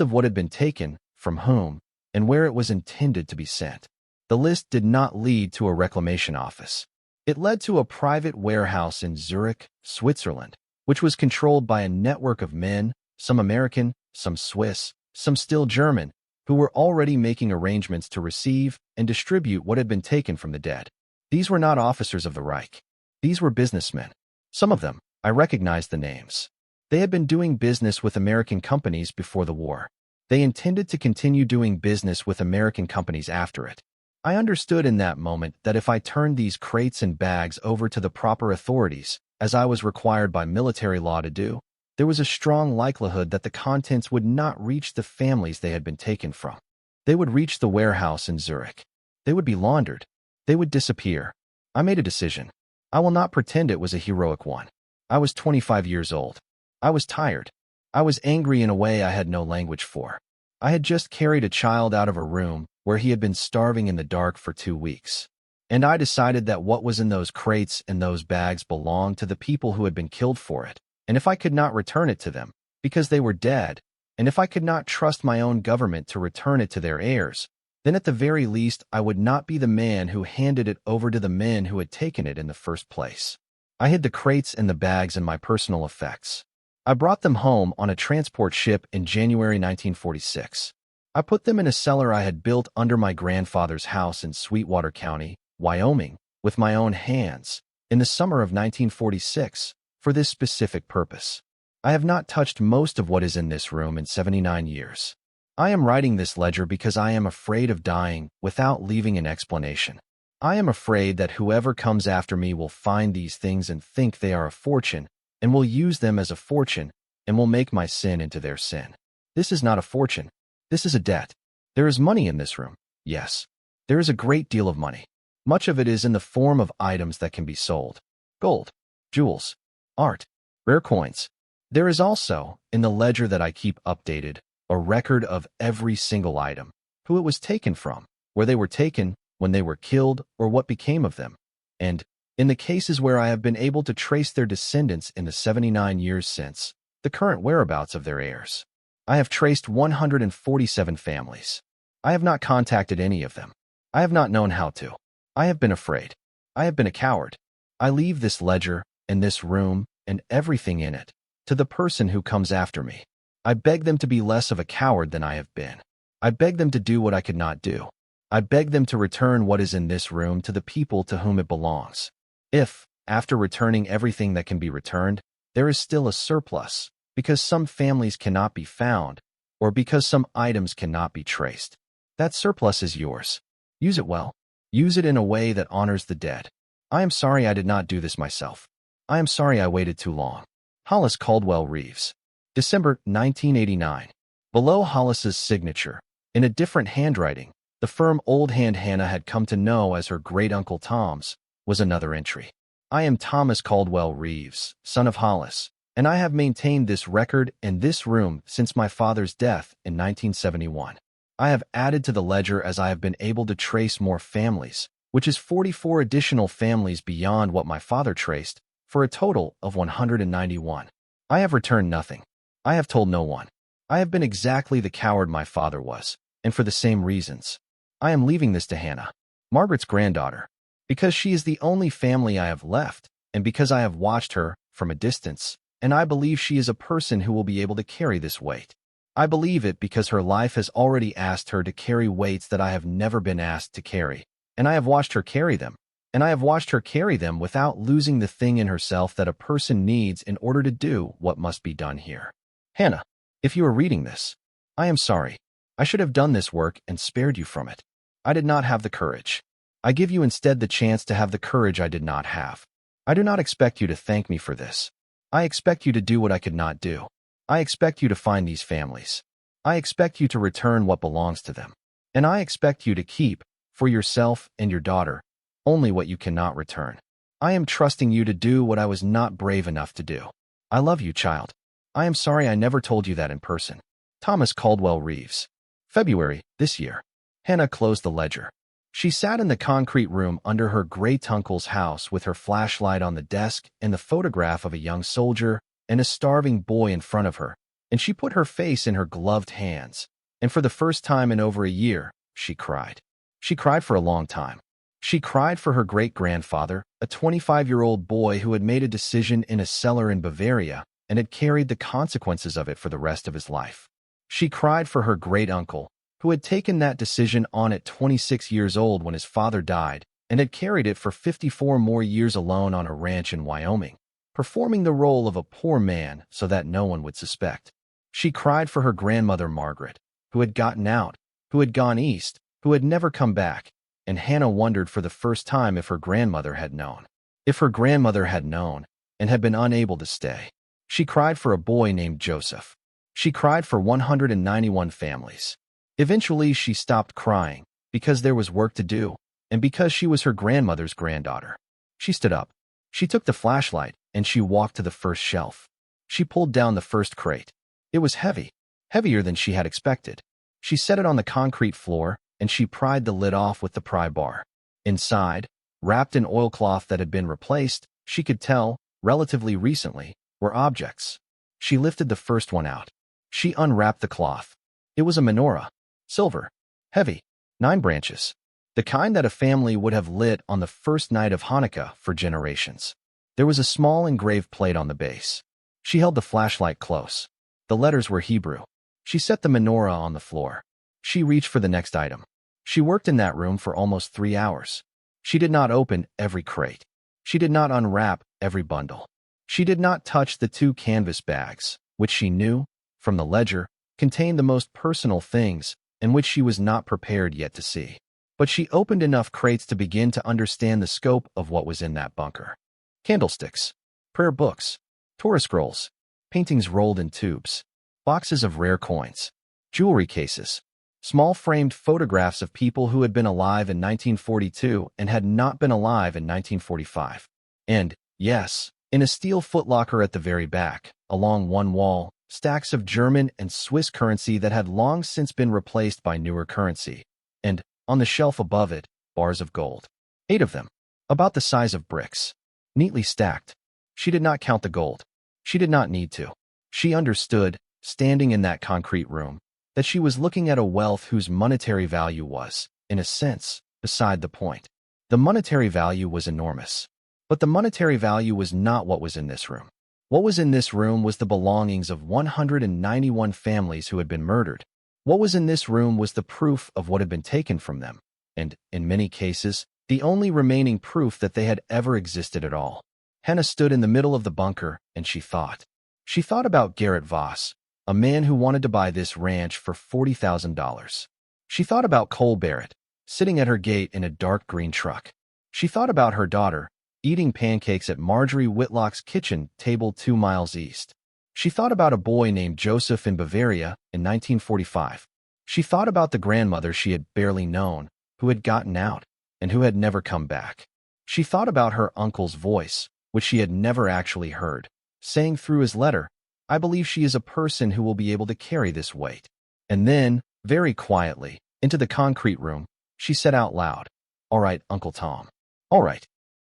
of what had been taken, from whom, and where it was intended to be sent. The list did not lead to a reclamation office. It led to a private warehouse in Zurich, Switzerland, which was controlled by a network of men, some American, some Swiss, some still German, who were already making arrangements to receive and distribute what had been taken from the dead. These were not officers of the Reich. These were businessmen. Some of them, I recognized the names. They had been doing business with American companies before the war. They intended to continue doing business with American companies after it. I understood in that moment that if I turned these crates and bags over to the proper authorities, as I was required by military law to do, there was a strong likelihood that the contents would not reach the families they had been taken from. They would reach the warehouse in Zurich. They would be laundered. They would disappear. I made a decision. I will not pretend it was a heroic one. I was 25 years old. I was tired. I was angry in a way I had no language for. I had just carried a child out of a room where he had been starving in the dark for 2 weeks. And I decided that what was in those crates and those bags belonged to the people who had been killed for it. And if I could not return it to them, because they were dead, and if I could not trust my own government to return it to their heirs, then at the very least I would not be the man who handed it over to the men who had taken it in the first place. I hid the crates and the bags in my personal effects. I brought them home on a transport ship in January 1946. I put them in a cellar I had built under my grandfather's house in Sweetwater County, Wyoming, with my own hands, in the summer of 1946, for this specific purpose. I have not touched most of what is in this room in 79 years. I am writing this ledger because I am afraid of dying without leaving an explanation. I am afraid that whoever comes after me will find these things and think they are a fortune, and will use them as a fortune, and will make my sin into their sin. This is not a fortune. This is a debt. There is money in this room. Yes, there is a great deal of money. Much of it is in the form of items that can be sold. Gold, jewels, art, rare coins. There is also, in the ledger that I keep updated, a record of every single item, who it was taken from, where they were taken, when they were killed, or what became of them. And, in the cases where I have been able to trace their descendants in the 79 years since, the current whereabouts of their heirs. I have traced 147 families. I have not contacted any of them. I have not known how to. I have been afraid. I have been a coward. I leave this ledger, and this room, and everything in it, to the person who comes after me. I beg them to be less of a coward than I have been. I beg them to do what I could not do. I beg them to return what is in this room to the people to whom it belongs. If, after returning everything that can be returned, there is still a surplus, because some families cannot be found, or because some items cannot be traced, that surplus is yours. Use it well. Use it in a way that honors the dead. I am sorry I did not do this myself. I am sorry I waited too long. Hollis Caldwell Reeves. December 1989. Below Hollis's signature, in a different handwriting, the firm Old Hand Hannah had come to know as her great-uncle Tom's, was another entry. I am Thomas Caldwell Reeves, son of Hollis, and I have maintained this record in this room since my father's death in 1971. I have added to the ledger as I have been able to trace more families, which is 44 additional families beyond what my father traced, for a total of 191. I have returned nothing. I have told no one. I have been exactly the coward my father was, and for the same reasons. I am leaving this to Hannah, Margaret's granddaughter, because she is the only family I have left, and because I have watched her from a distance, and I believe she is a person who will be able to carry this weight. I believe it because her life has already asked her to carry weights that I have never been asked to carry, and I have watched her carry them, and I have watched her carry them without losing the thing in herself that a person needs in order to do what must be done here. Hannah, if you are reading this, I am sorry. I should have done this work and spared you from it. I did not have the courage. I give you instead the chance to have the courage I did not have. I do not expect you to thank me for this. I expect you to do what I could not do. I expect you to find these families. I expect you to return what belongs to them. And I expect you to keep, for yourself and your daughter, only what you cannot return. I am trusting you to do what I was not brave enough to do. I love you, child. I am sorry I never told you that in person. Thomas Caldwell Reeves. February, this year. Hannah closed the ledger. She sat in the concrete room under her great-uncle's house with her flashlight on the desk and the photograph of a young soldier and a starving boy in front of her, and she put her face in her gloved hands, and for the first time in over a year, she cried. She cried for a long time. She cried for her great-grandfather, a 25-year-old boy who had made a decision in a cellar in Bavaria and had carried the consequences of it for the rest of his life. She cried for her great-uncle, who had taken that decision on at 26 years old when his father died and had carried it for 54 more years alone on a ranch in Wyoming, performing the role of a poor man so that no one would suspect. She cried for her grandmother Margaret, who had gotten out, who had gone east, who had never come back, and Hannah wondered for the first time if her grandmother had known. If her grandmother had known and had been unable to stay. She cried for a boy named Joseph. She cried for 191 families. Eventually, she stopped crying because there was work to do and because she was her grandmother's granddaughter. She stood up. She took the flashlight and she walked to the first shelf. She pulled down the first crate. It was heavy, heavier than she had expected. She set it on the concrete floor and she pried the lid off with the pry bar. Inside, wrapped in oilcloth that had been replaced, she could tell, relatively recently, were objects. She lifted the first one out. She unwrapped the cloth. It was a menorah. Silver. Heavy. 9 branches. The kind that a family would have lit on the first night of Hanukkah for generations. There was a small engraved plate on the base. She held the flashlight close. The letters were Hebrew. She set the menorah on the floor. She reached for the next item. She worked in that room for almost 3 hours. She did not open every crate. She did not unwrap every bundle. She did not touch the 2 canvas bags, which she knew, from the ledger, contained the most personal things and which she was not prepared yet to see. But she opened enough crates to begin to understand the scope of what was in that bunker. Candlesticks, prayer books, Torah scrolls, paintings rolled in tubes, boxes of rare coins, jewelry cases, small framed photographs of people who had been alive in 1942 and had not been alive in 1945. And, yes, in a steel footlocker at the very back, along one wall, stacks of German and Swiss currency that had long since been replaced by newer currency. And, on the shelf above it, bars of gold. 8 of them, about the size of bricks, neatly stacked. She did not count the gold. She did not need to. She understood, standing in that concrete room, that she was looking at a wealth whose monetary value was, in a sense, beside the point. The monetary value was enormous. But the monetary value was not what was in this room. What was in this room was the belongings of 191 families who had been murdered. What was in this room was the proof of what had been taken from them, and, in many cases, the only remaining proof that they had ever existed at all. Hannah stood in the middle of the bunker, and she thought. She thought about Garrett Voss, a man who wanted to buy this ranch for $40,000. She thought about Cole Barrett, sitting at her gate in a dark green truck. She thought about her daughter, eating pancakes at Marjorie Whitlock's kitchen table 2 miles east. She thought about a boy named Joseph in Bavaria in 1945. She thought about the grandmother she had barely known, who had gotten out, and who had never come back. She thought about her uncle's voice, which she had never actually heard, saying through his letter, "I believe she is a person who will be able to carry this weight." And then, very quietly, into the concrete room, she said out loud, "All right, Uncle Tom. All right."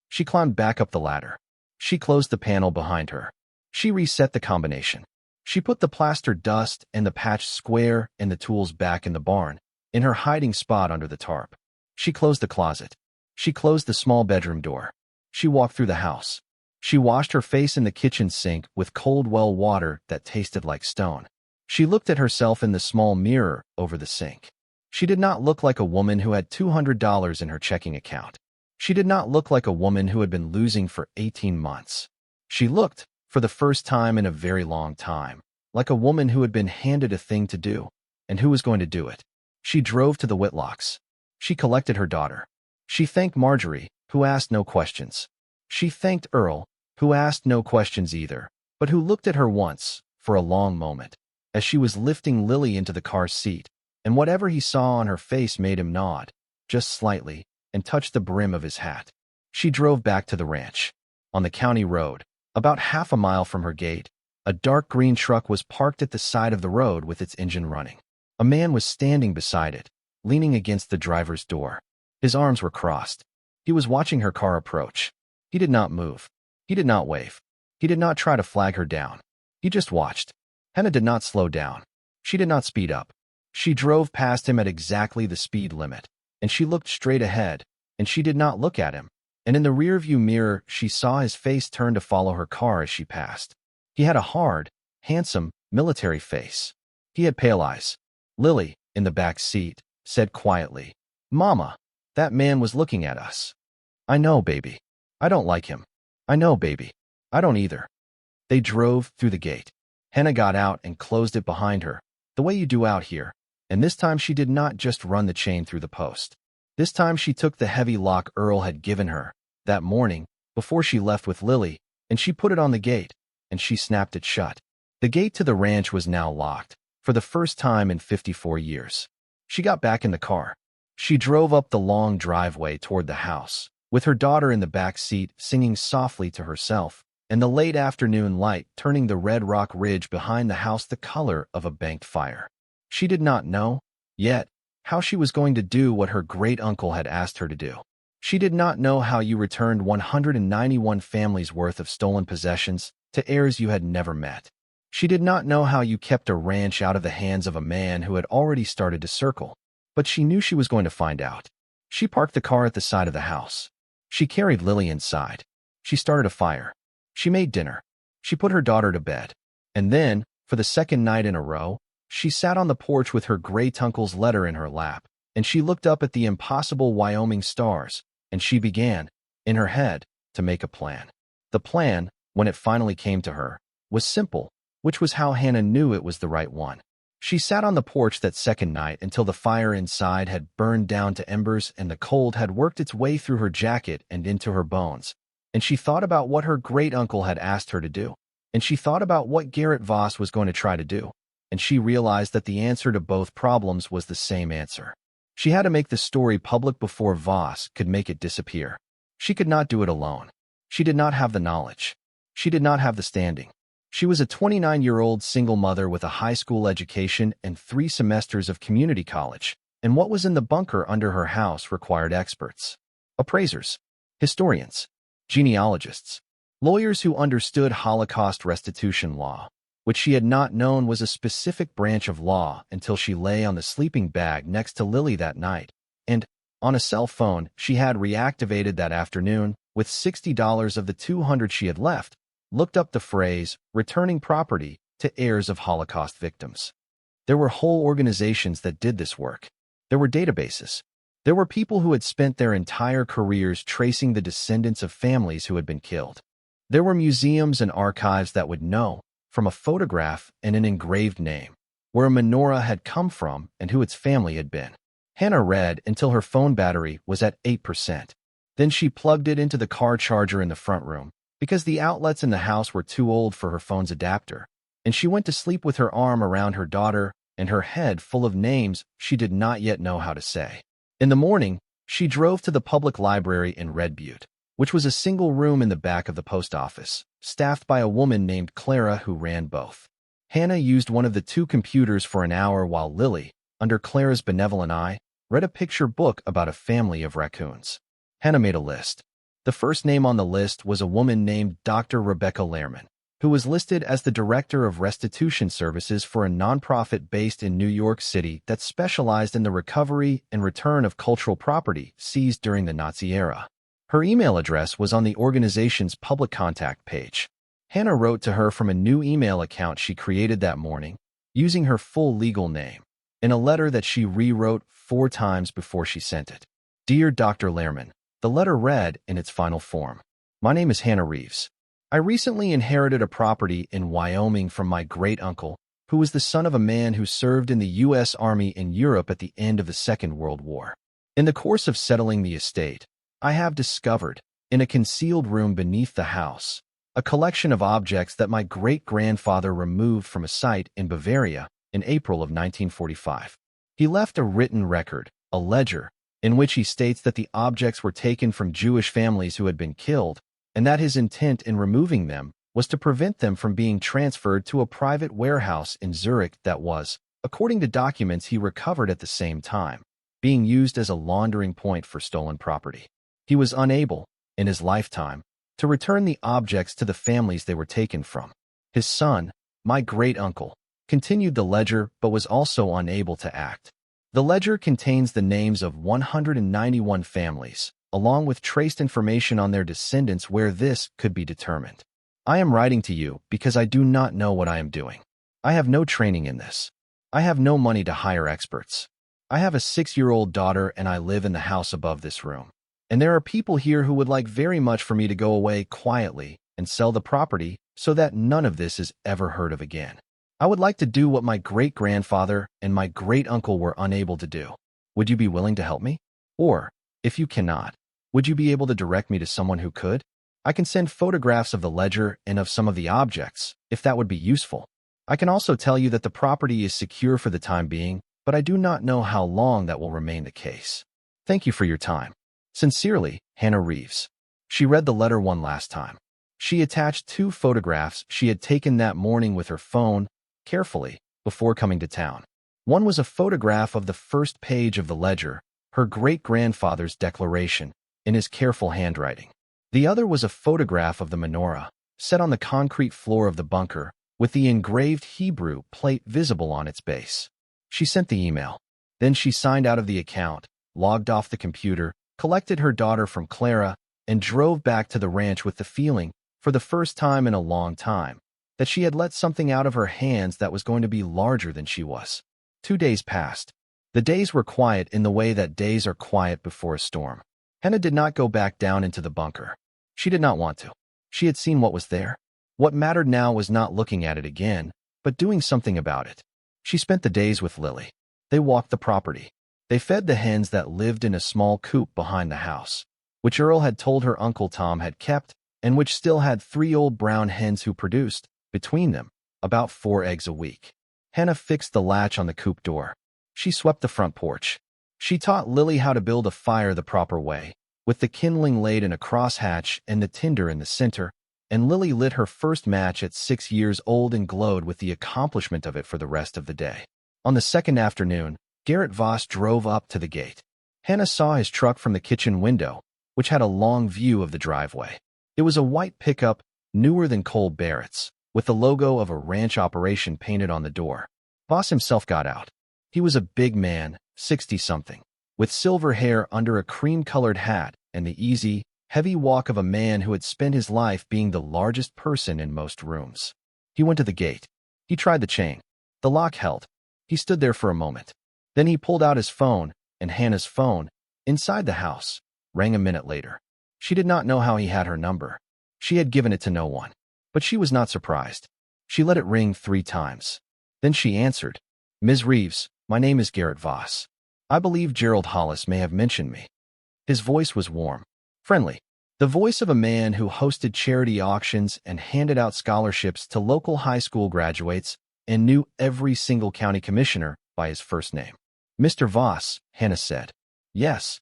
She climbed back up the ladder. She closed the panel behind her. She reset the combination. She put the plaster dust and the patched square and the tools back in the barn, in her hiding spot under the tarp. She closed the closet. She closed the small bedroom door. She walked through the house. She washed her face in the kitchen sink with cold well water that tasted like stone. She looked at herself in the small mirror over the sink. She did not look like a woman who had $200 in her checking account. She did not look like a woman who had been losing for 18 months. She looked, for the first time in a very long time, like a woman who had been handed a thing to do, and who was going to do it. She drove to the Whitlocks. She collected her daughter. She thanked Marjorie, who asked no questions. She thanked Earl, who asked no questions either, but who looked at her once, for a long moment, as she was lifting Lily into the car seat, and whatever he saw on her face made him nod, just slightly, and touch the brim of his hat. She drove back to the ranch. On the county road, about half a mile from her gate, a dark green truck was parked at the side of the road with its engine running. A man was standing beside it, leaning against the driver's door. His arms were crossed. He was watching her car approach. He did not move. He did not wave. He did not try to flag her down. He just watched. Hannah did not slow down. She did not speed up. She drove past him at exactly the speed limit, and she looked straight ahead, and she did not look at him. And in the rearview mirror, she saw his face turn to follow her car as she passed. He had a hard, handsome, military face. He had pale eyes. Lily, in the back seat, said quietly, "Mama, that man was looking at us." "I know, baby. I don't like him." "I know, baby. I don't either." They drove through the gate. Hannah got out and closed it behind her, the way you do out here, and this time she did not just run the chain through the post. This time she took the heavy lock Earl had given her that morning before she left with Lily, and she put it on the gate, and she snapped it shut. The gate to the ranch was now locked, for the first time in 54 years. She got back in the car. She drove up the long driveway toward the house, with her daughter in the back seat singing softly to herself, and the late afternoon light turning the red rock ridge behind the house the color of a banked fire. She did not know, yet, how she was going to do what her great-uncle had asked her to do. She did not know how you returned 191 families' worth of stolen possessions to heirs you had never met. She did not know how you kept a ranch out of the hands of a man who had already started to circle, but she knew she was going to find out. She parked the car at the side of the house. She carried Lily inside. She started a fire. She made dinner. She put her daughter to bed. And then, for the second night in a row, she sat on the porch with her great-uncle's letter in her lap, and she looked up at the impossible Wyoming stars, and she began, in her head, to make a plan. The plan, when it finally came to her, was simple, which was how Hannah knew it was the right one. She sat on the porch that second night until the fire inside had burned down to embers and the cold had worked its way through her jacket and into her bones, and she thought about what her great-uncle had asked her to do, and she thought about what Garrett Voss was going to try to do, and she realized that the answer to both problems was the same answer. She had to make the story public before Voss could make it disappear. She could not do it alone. She did not have the knowledge. She did not have the standing. She was a 29-year-old single mother with a high school education and 3 semesters of community college, and what was in the bunker under her house required experts, appraisers, historians, genealogists, lawyers who understood Holocaust restitution law, which she had not known was a specific branch of law until she lay on the sleeping bag next to Lily that night, and, on a cell phone she had reactivated that afternoon, with $60 of the $200 she had left, looked up the phrase, returning property to heirs of Holocaust victims. There were whole organizations that did this work. There were databases. There were people who had spent their entire careers tracing the descendants of families who had been killed. There were museums and archives that would know, from a photograph and an engraved name, where a menorah had come from and who its family had been. Hannah read until her phone battery was at 8%. Then she plugged it into the car charger in the front room, because the outlets in the house were too old for her phone's adapter, and she went to sleep with her arm around her daughter and her head full of names she did not yet know how to say. In the morning, she drove to the public library in Red Butte, which was a single room in the back of the post office, staffed by a woman named Clara who ran both. Hannah used one of the two computers for an hour while Lily, under Clara's benevolent eye, read a picture book about a family of raccoons. Hannah made a list. The first name on the list was a woman named Dr. Rebecca Lehrman, who was listed as the director of restitution services for a nonprofit based in New York City that specialized in the recovery and return of cultural property seized during the Nazi era. Her email address was on the organization's public contact page. Hannah wrote to her from a new email account she created that morning, using her full legal name, in a letter that she rewrote 4 times before she sent it. Dear Dr. Lehrman, the letter read in its final form. My name is Hannah Reeves. I recently inherited a property in Wyoming from my great-uncle, who was the son of a man who served in the U.S. Army in Europe at the end of the Second World War. In the course of settling the estate, I have discovered, in a concealed room beneath the house, a collection of objects that my great-grandfather removed from a site in Bavaria in April of 1945. He left a written record, a ledger, in which he states that the objects were taken from Jewish families who had been killed, and that his intent in removing them was to prevent them from being transferred to a private warehouse in Zurich that was, according to documents he recovered at the same time, being used as a laundering point for stolen property. He was unable, in his lifetime, to return the objects to the families they were taken from. His son, my great-uncle, continued the ledger but was also unable to act. The ledger contains the names of 191 families, along with traced information on their descendants where this could be determined. I am writing to you because I do not know what I am doing. I have no training in this. I have no money to hire experts. I have a 6-year-old daughter and I live in the house above this room. And there are people here who would like very much for me to go away quietly and sell the property so that none of this is ever heard of again. I would like to do what my great-grandfather and my great-uncle were unable to do. Would you be willing to help me? Or, if you cannot, would you be able to direct me to someone who could? I can send photographs of the ledger and of some of the objects, if that would be useful. I can also tell you that the property is secure for the time being, but I do not know how long that will remain the case. Thank you for your time. Sincerely, Hannah Reeves. She read the letter one last time. She attached 2 photographs she had taken that morning with her phone, carefully, before coming to town. One was a photograph of the first page of the ledger, her great-grandfather's declaration, in his careful handwriting. The other was a photograph of the menorah, set on the concrete floor of the bunker, with the engraved Hebrew plate visible on its base. She sent the email. Then she signed out of the account, logged off the computer, collected her daughter from Clara, and drove back to the ranch with the feeling, for the first time in a long time, that she had let something out of her hands that was going to be larger than she was. 2 days passed. The days were quiet in the way that days are quiet before a storm. Hannah did not go back down into the bunker. She did not want to. She had seen what was there. What mattered now was not looking at it again, but doing something about it. She spent the days with Lily. They walked the property. They fed the hens that lived in a small coop behind the house, which Earl had told her Uncle Tom had kept, and which still had 3 old brown hens who produced, between them, about 4 eggs a week. Hannah fixed the latch on the coop door. She swept the front porch. She taught Lily how to build a fire the proper way, with the kindling laid in a crosshatch and the tinder in the center, and Lily lit her first match at 6 years old and glowed with the accomplishment of it for the rest of the day. On the second afternoon, Garrett Voss drove up to the gate. Hannah saw his truck from the kitchen window, which had a long view of the driveway. It was a white pickup, newer than Cole Barrett's, with the logo of a ranch operation painted on the door. Voss himself got out. He was a big man, 60-something, with silver hair under a cream-colored hat and the easy, heavy walk of a man who had spent his life being the largest person in most rooms. He went to the gate. He tried the chain. The lock held. He stood there for a moment. Then he pulled out his phone, and Hannah's phone, Inside the house, rang a minute later. She did not know how he had her number. She had given it to no one. But she was not surprised. She let it ring 3 times. Then she answered, "Ms. Reeves, my name is Garrett Voss. I believe Gerald Hollis may have mentioned me." His voice was warm, friendly, the voice of a man who hosted charity auctions and handed out scholarships to local high school graduates and knew every single county commissioner by his first name. "Mr. Voss," Hannah said. "Yes,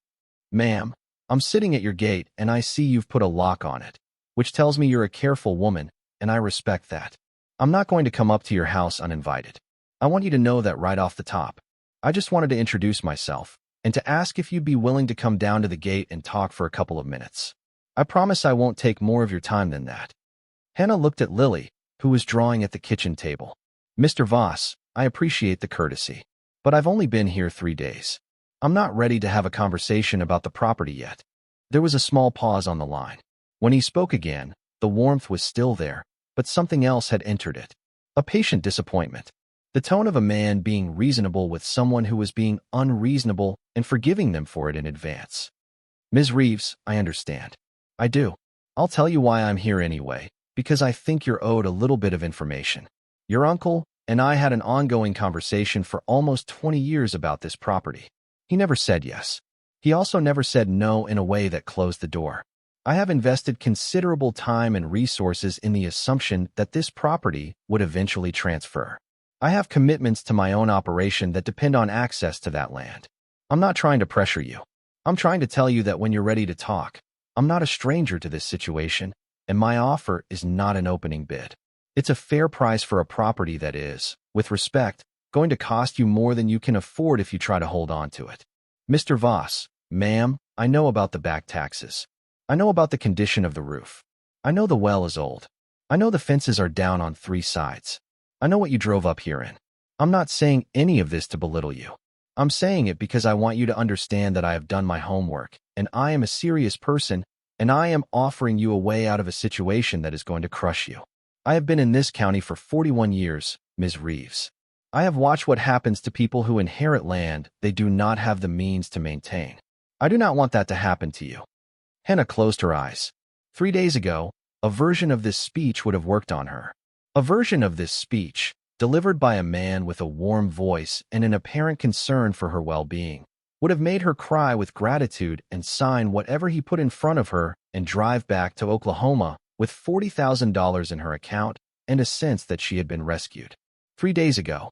ma'am. I'm sitting at your gate and I see you've put a lock on it, which tells me you're a careful woman, and I respect that. I'm not going to come up to your house uninvited. I want you to know that right off the top. I just wanted to introduce myself and to ask if you'd be willing to come down to the gate and talk for a couple of minutes. I promise I won't take more of your time than that." Hannah looked at Lily, who was drawing at the kitchen table. "Mr. Voss, I appreciate the courtesy, but I've only been here 3 days. I'm not ready to have a conversation about the property yet." There was a small pause on the line. When he spoke again, the warmth was still there, but something else had entered it. A patient disappointment. The tone of a man being reasonable with someone who was being unreasonable and forgiving them for it in advance. "Ms. Reeves, I understand. I do. I'll tell you why I'm here anyway, because I think you're owed a little bit of information. Your uncle and I had an ongoing conversation for almost 20 years about this property. He never said yes. He also never said no in a way that closed the door. I have invested considerable time and resources in the assumption that this property would eventually transfer. I have commitments to my own operation that depend on access to that land. I'm not trying to pressure you. I'm trying to tell you that when you're ready to talk, I'm not a stranger to this situation, and my offer is not an opening bid. It's a fair price for a property that is, with respect, going to cost you more than you can afford if you try to hold on to it. Mr. Voss, ma'am, I know about the back taxes. I know about the condition of the roof. I know the well is old. I know the fences are down on 3 sides. I know what you drove up here in. I'm not saying any of this to belittle you. I'm saying it because I want you to understand that I have done my homework, and I am a serious person, and I am offering you a way out of a situation that is going to crush you. I have been in this county for 41 years, Ms. Reeves. I have watched what happens to people who inherit land they do not have the means to maintain. I do not want that to happen to you." Hannah closed her eyes. 3 days ago, a version of this speech would have worked on her. A version of this speech, delivered by a man with a warm voice and an apparent concern for her well-being, would have made her cry with gratitude and sign whatever he put in front of her and drive back to Oklahoma with $40,000 in her account and a sense that she had been rescued. 3 days ago.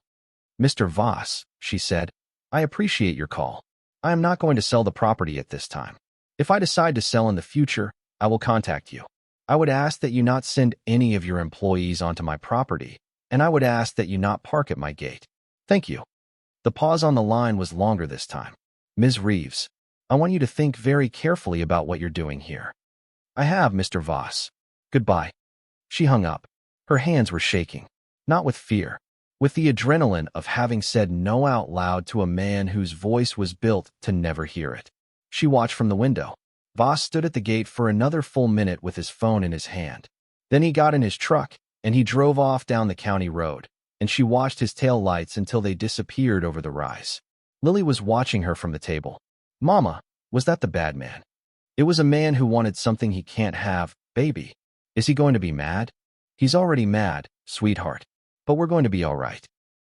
"Mr. Voss," she said, "I appreciate your call. I am not going to sell the property at this time. If I decide to sell in the future, I will contact you. I would ask that you not send any of your employees onto my property, and I would ask that you not park at my gate. Thank you." The pause on the line was longer this time. "Ms. Reeves, I want you to think very carefully about what you're doing here." "I have, Mr. Voss. Goodbye." She hung up. Her hands were shaking, not with fear, with the adrenaline of having said no out loud to a man whose voice was built to never hear it. She watched from the window. Voss stood at the gate for another full minute with his phone in his hand. Then he got in his truck, and he drove off down the county road, and she watched his tail lights until they disappeared over the rise. Lily was watching her from the table. "Mama, was that the bad man?" "It was a man who wanted something he can't have, baby. Is he going to be mad?" "He's already mad, sweetheart. But we're going to be all right."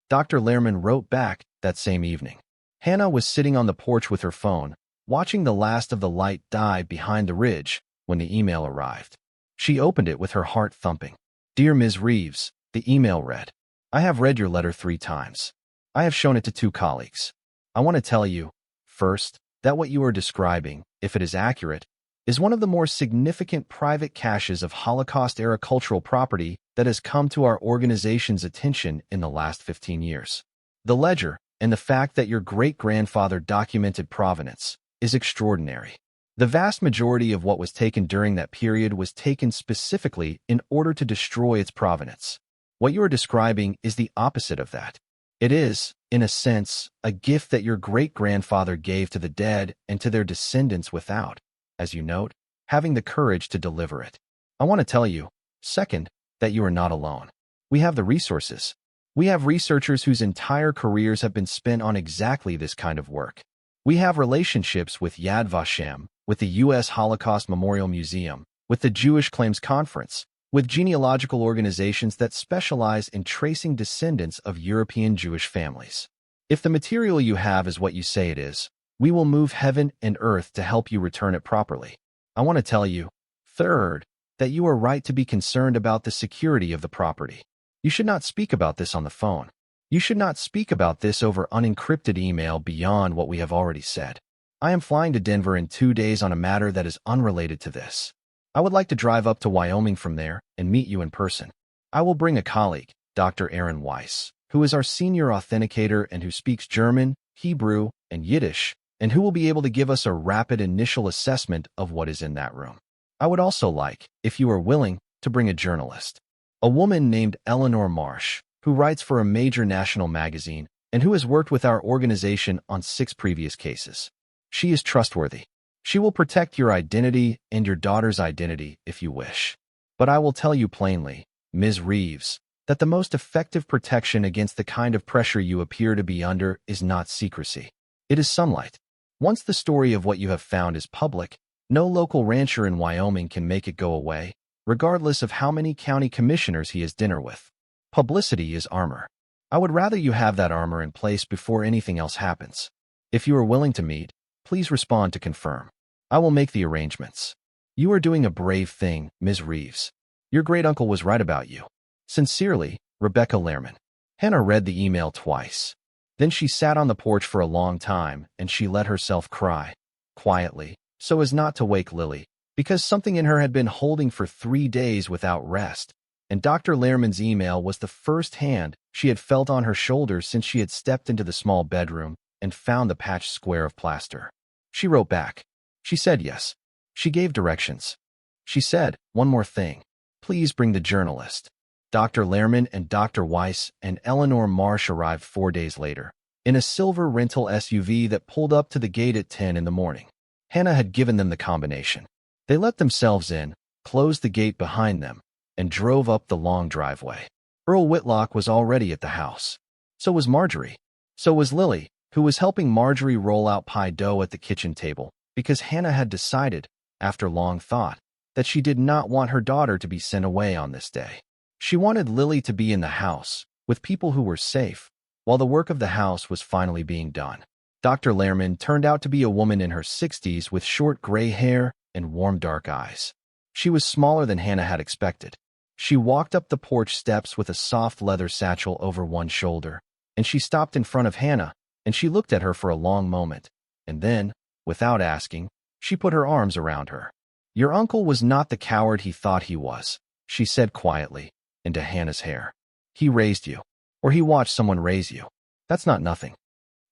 Dr. Lehrman wrote back that same evening. Hannah was sitting on the porch with her phone, watching the last of the light die behind the ridge when the email arrived. She opened it with her heart thumping. "Dear Ms. Reeves," the email read, "I have read your letter 3 times. I have shown it to 2 colleagues. I want to tell you, first, that what you are describing, if it is accurate, is one of the more significant private caches of Holocaust-era cultural property that has come to our organization's attention in the last 15 years. The ledger, and the fact that your great-grandfather documented provenance, is extraordinary. The vast majority of what was taken during that period was taken specifically in order to destroy its provenance. What you are describing is the opposite of that. It is, in a sense, a gift that your great-grandfather gave to the dead and to their descendants without, as you note, having the courage to deliver it. I want to tell you, second, that you are not alone. We have the resources. We have researchers whose entire careers have been spent on exactly this kind of work. We have relationships with Yad Vashem, with the U.S. Holocaust Memorial Museum, with the Jewish Claims Conference, with genealogical organizations that specialize in tracing descendants of European Jewish families. If the material you have is what you say it is, we will move heaven and earth to help you return it properly. I want to tell you, third, that you are right to be concerned about the security of the property. You should not speak about this on the phone. You should not speak about this over unencrypted email beyond what we have already said. I am flying to Denver in 2 days on a matter that is unrelated to this. I would like to drive up to Wyoming from there and meet you in person. I will bring a colleague, Dr. Aaron Weiss, who is our senior authenticator and who speaks German, Hebrew, and Yiddish, and who will be able to give us a rapid initial assessment of what is in that room. I would also like, if you are willing, to bring a journalist, a woman named Eleanor Marsh, who writes for a major national magazine and who has worked with our organization on 6 previous cases. She is trustworthy. She will protect your identity and your daughter's identity if you wish. But I will tell you plainly, Ms. Reeves, that the most effective protection against the kind of pressure you appear to be under is not secrecy. It is sunlight. Once the story of what you have found is public, no local rancher in Wyoming can make it go away, regardless of how many county commissioners he has dinner with. Publicity is armor. I would rather you have that armor in place before anything else happens. If you are willing to meet, please respond to confirm. I will make the arrangements. You are doing a brave thing, Ms. Reeves. Your great-uncle was right about you. Sincerely, Rebecca Lehrman. Hannah read the email twice. Then she sat on the porch for a long time and she let herself cry, quietly, so as not to wake Lily, because something in her had been holding for 3 days without rest. And Dr. Lehrman's email was the first hand she had felt on her shoulders since she had stepped into the small bedroom and found the patched square of plaster. She wrote back. She said yes. She gave directions. She said, one more thing. Please bring the journalist. Dr. Lehrman and Dr. Weiss and Eleanor Marsh arrived 4 days later, in a silver rental SUV that pulled up to the gate at 10 in the morning. Hannah had given them the combination. They let themselves in, closed the gate behind them, and drove up the long driveway. Earl Whitlock was already at the house. So was Marjorie. So was Lily, who was helping Marjorie roll out pie dough at the kitchen table, because Hannah had decided, after long thought, that she did not want her daughter to be sent away on this day. She wanted Lily to be in the house, with people who were safe, while the work of the house was finally being done. Dr. Lehrman turned out to be a woman in her 60s with short gray hair and warm dark eyes. She was smaller than Hannah had expected. She walked up the porch steps with a soft leather satchel over one shoulder, and she stopped in front of Hannah, and she looked at her for a long moment, and then, without asking, she put her arms around her. Your uncle was not the coward he thought he was, she said quietly, into Hannah's hair. He raised you, or he watched someone raise you. That's not nothing.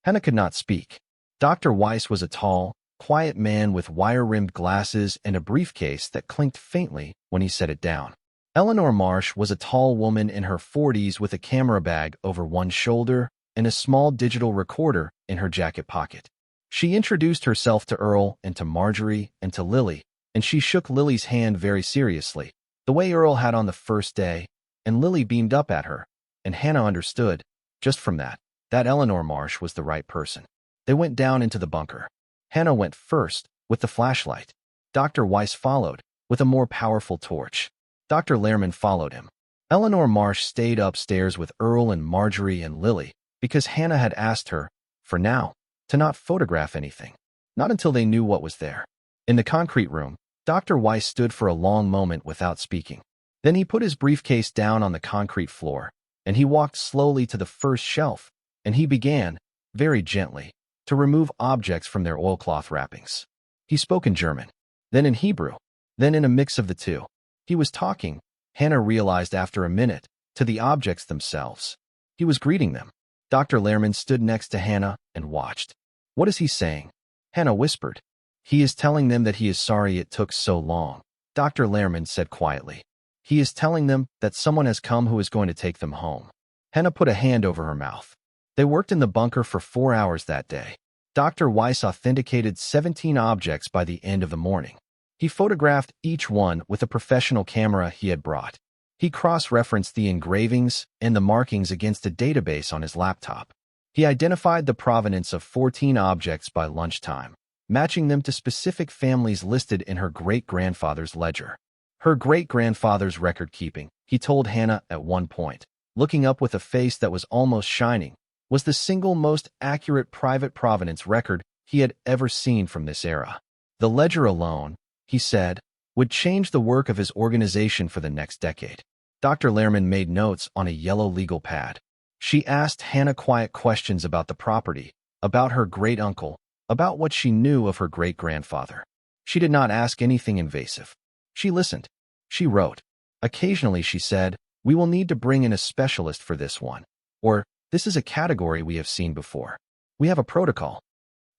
Hannah could not speak. Dr. Weiss was a tall, quiet man with wire-rimmed glasses and a briefcase that clinked faintly when he set it down. Eleanor Marsh was a tall woman in her 40s with a camera bag over one shoulder and a small digital recorder in her jacket pocket. She introduced herself to Earl and to Marjorie and to Lily, and she shook Lily's hand very seriously, the way Earl had on the first day, and Lily beamed up at her, and Hannah understood, just from that Eleanor Marsh was the right person. They went down into the bunker. Hannah went first, with the flashlight. Dr. Weiss followed, with a more powerful torch. Dr. Lehrman followed him. Eleanor Marsh stayed upstairs with Earl and Marjorie and Lily, because Hannah had asked her, for now, to not photograph anything. Not until they knew what was there. In the concrete room, Dr. Weiss stood for a long moment without speaking. Then he put his briefcase down on the concrete floor, and he walked slowly to the first shelf, and he began, very gently, to remove objects from their oilcloth wrappings. He spoke in German, then in Hebrew, then in a mix of the two. He was talking, Hannah realized after a minute, to the objects themselves. He was greeting them. Dr. Lehrman stood next to Hannah and watched. What is he saying? Hannah whispered. He is telling them that he is sorry it took so long, Dr. Lehrman said quietly. He is telling them that someone has come who is going to take them home. Hannah put a hand over her mouth. They worked in the bunker for 4 hours that day. Dr. Weiss authenticated 17 objects by the end of the morning. He photographed each one with a professional camera he had brought. He cross-referenced the engravings and the markings against a database on his laptop. He identified the provenance of 14 objects by lunchtime, matching them to specific families listed in her great-grandfather's ledger. Her great-grandfather's record-keeping, he told Hannah at one point, looking up with a face that was almost shining, was the single most accurate private provenance record he had ever seen from this era. The ledger alone, he said, would change the work of his organization for the next decade. Dr. Lehrman made notes on a yellow legal pad. She asked Hannah quiet questions about the property, about her great-uncle, about what she knew of her great-grandfather. She did not ask anything invasive. She listened. She wrote. Occasionally she said, "We will need to bring in a specialist for this one," or, "This is a category we have seen before. We have a protocol."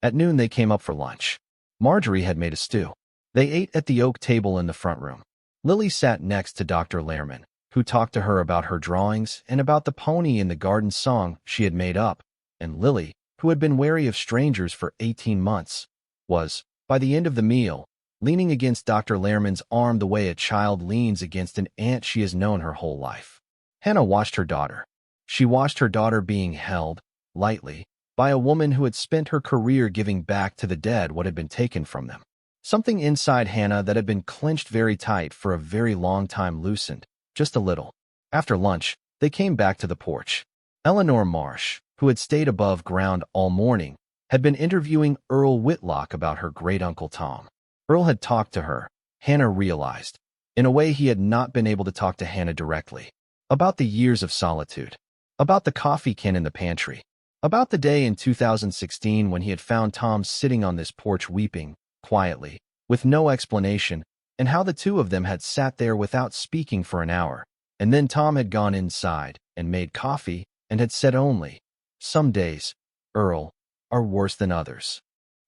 At noon they came up for lunch. Marjorie had made a stew. They ate at the oak table in the front room. Lily sat next to Dr. Lehrman, who talked to her about her drawings and about the pony in the garden song she had made up, and Lily, who had been wary of strangers for 18 months, was, by the end of the meal, leaning against Dr. Lehrman's arm the way a child leans against an aunt she has known her whole life. Hannah watched her daughter. She watched her daughter being held, lightly, by a woman who had spent her career giving back to the dead what had been taken from them. Something inside Hannah that had been clenched very tight for a very long time loosened, just a little. After lunch, they came back to the porch. Eleanor Marsh, who had stayed above ground all morning, had been interviewing Earl Whitlock about her great-uncle Tom. Earl had talked to her, Hannah realized, in a way he had not been able to talk to Hannah directly, about the years of solitude, about the coffee can in the pantry, about the day in 2016 when he had found Tom sitting on this porch weeping, quietly, with no explanation, and how the two of them had sat there without speaking for an hour, and then Tom had gone inside and made coffee and had said only, "Some days, Earl, are worse than others."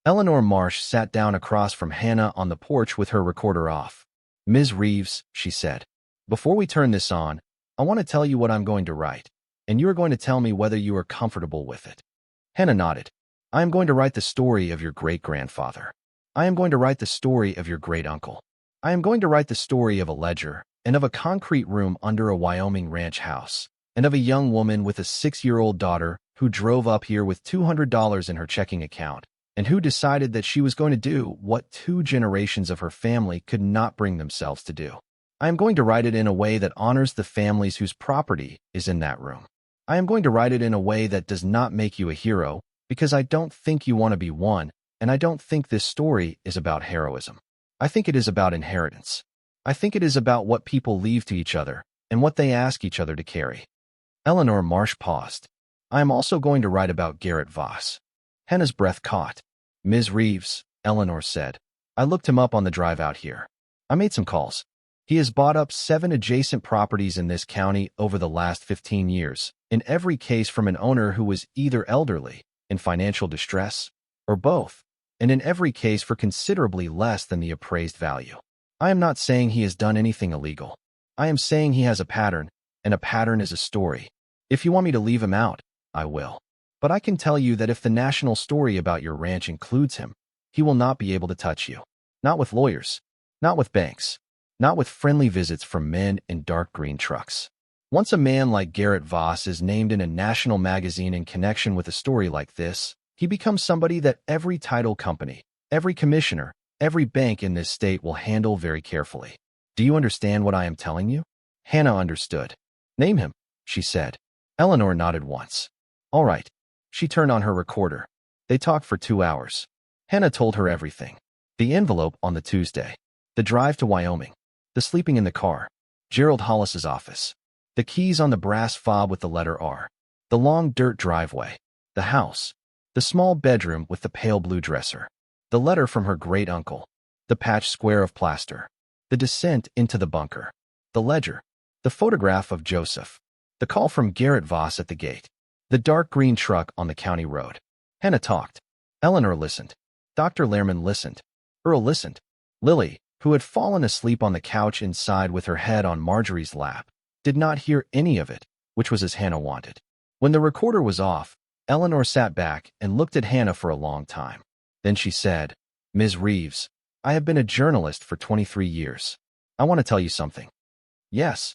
Eleanor Marsh sat down across from Hannah on the porch with her recorder off. "Ms. Reeves," she said, "before we turn this on, I want to tell you what I'm going to write, and you are going to tell me whether you are comfortable with it." Hannah nodded. "I am going to write the story of your great-grandfather. I am going to write the story of your great-uncle. I am going to write the story of a ledger, and of a concrete room under a Wyoming ranch house, and of a young woman with a 6-year-old daughter who drove up here with $200 in her checking account, and who decided that she was going to do what 2 generations of her family could not bring themselves to do. I am going to write it in a way that honors the families whose property is in that room. I am going to write it in a way that does not make you a hero, because I don't think you want to be one, and I don't think this story is about heroism. I think it is about inheritance. I think it is about what people leave to each other, and what they ask each other to carry." Eleanor Marsh paused. "I am also going to write about Garrett Voss." Hannah's breath caught. "Ms. Reeves," Eleanor said, "I looked him up on the drive out here. I made some calls. He has bought up 7 adjacent properties in this county over the last 15 years, in every case from an owner who was either elderly, in financial distress, or both, and in every case for considerably less than the appraised value. I am not saying he has done anything illegal. I am saying he has a pattern, and a pattern is a story. If you want me to leave him out, I will. But I can tell you that if the national story about your ranch includes him, he will not be able to touch you. Not with lawyers. Not with banks. Not with friendly visits from men in dark green trucks. Once a man like Garrett Voss is named in a national magazine in connection with a story like this, he becomes somebody that every title company, every commissioner, every bank in this state will handle very carefully. Do you understand what I am telling you?" Hannah understood. "Name him," she said. Eleanor nodded once. "All right." She turned on her recorder. They talked for 2 hours. Hannah told her everything. The envelope on the Tuesday. The drive to Wyoming. The sleeping in the car. Gerald Hollis's office. The keys on the brass fob with the letter R. The long dirt driveway. The house. The small bedroom with the pale blue dresser. The letter from her great-uncle. The patched square of plaster. The descent into the bunker. The ledger. The photograph of Joseph. The call from Garrett Voss at the gate. The dark green truck on the county road. Hannah talked. Eleanor listened. Dr. Lehrman listened. Earl listened. Lily, who had fallen asleep on the couch inside with her head on Marjorie's lap, did not hear any of it, which was as Hannah wanted. When the recorder was off, Eleanor sat back and looked at Hannah for a long time. Then she said, "Ms. Reeves, I have been a journalist for 23 years. I want to tell you something." "Yes.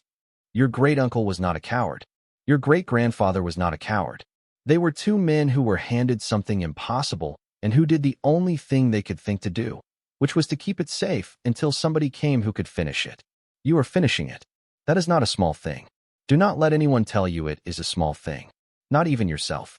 Your great-uncle was not a coward. Your great-grandfather was not a coward. They were two men who were handed something impossible and who did the only thing they could think to do, which was to keep it safe until somebody came who could finish it. You are finishing it. That is not a small thing. Do not let anyone tell you it is a small thing. Not even yourself.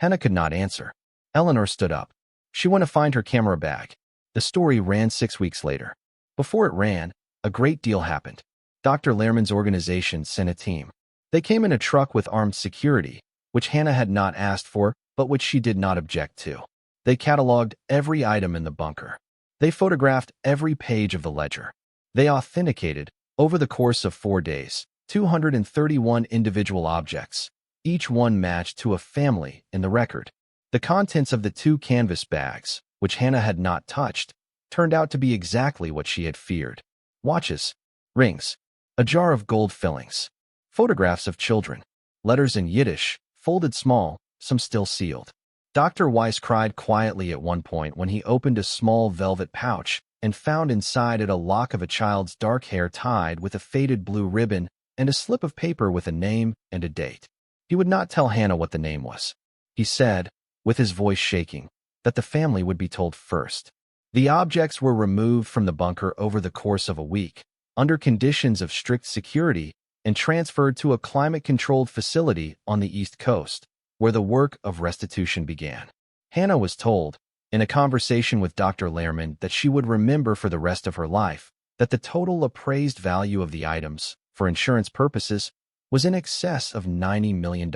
Hannah could not answer. Eleanor stood up. She went to find her camera bag. The story ran 6 weeks later. Before it ran, a great deal happened. Dr. Lehrman's organization sent a team. They came in a truck with armed security, which Hannah had not asked for, but which she did not object to. They cataloged every item in the bunker. They photographed every page of the ledger. They authenticated, over the course of 4 days, 231 individual objects, each one matched to a family in the record. The contents of the 2 canvas bags, which Hannah had not touched, turned out to be exactly what she had feared. Watches, rings, a jar of gold fillings, photographs of children, letters in Yiddish, folded small, some still sealed. Dr. Weiss cried quietly at one point when he opened a small velvet pouch and found inside it a lock of a child's dark hair tied with a faded blue ribbon and a slip of paper with a name and a date. He would not tell Hannah what the name was. He said, with his voice shaking, that the family would be told first. The objects were removed from the bunker over the course of a week, under conditions of strict security, and transferred to a climate-controlled facility on the East Coast, where the work of restitution began. Hannah was told, in a conversation with Dr. Lehrman, that she would remember for the rest of her life that the total appraised value of the items, for insurance purposes, was in excess of $90 million.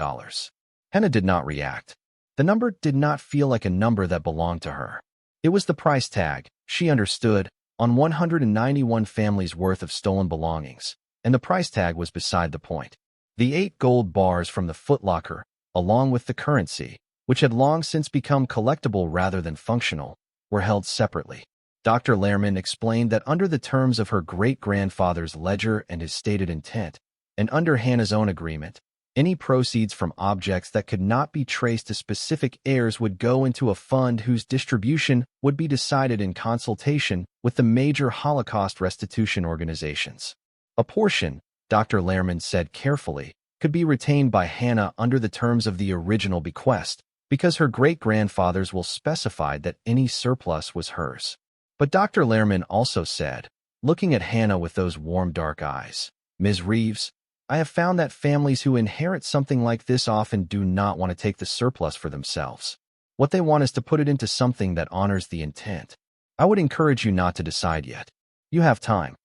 Hannah did not react. The number did not feel like a number that belonged to her. It was the price tag, she understood, on 191 families' worth of stolen belongings, and the price tag was beside the point. The 8 gold bars from the footlocker, along with the currency, which had long since become collectible rather than functional, were held separately. Dr. Lehrman explained that under the terms of her great-grandfather's ledger and his stated intent, and under Hannah's own agreement, any proceeds from objects that could not be traced to specific heirs would go into a fund whose distribution would be decided in consultation with the major Holocaust restitution organizations. A portion, Dr. Lehrman said carefully, could be retained by Hannah under the terms of the original bequest, because her great-grandfather's will specified that any surplus was hers. But Dr. Lehrman also said, looking at Hannah with those warm dark eyes, "Ms. Reeves, I have found that families who inherit something like this often do not want to take the surplus for themselves. What they want is to put it into something that honors the intent. I would encourage you not to decide yet. You have time."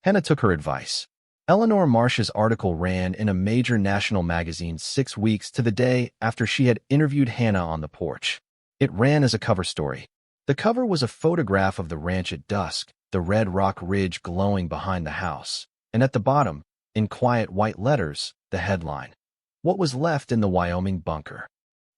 Hannah took her advice. Eleanor Marsh's article ran in a major national magazine 6 weeks to the day after she had interviewed Hannah on the porch. It ran as a cover story. The cover was a photograph of the ranch at dusk, the red rock ridge glowing behind the house, and at the bottom, in quiet white letters, the headline, "What was left in the Wyoming bunker."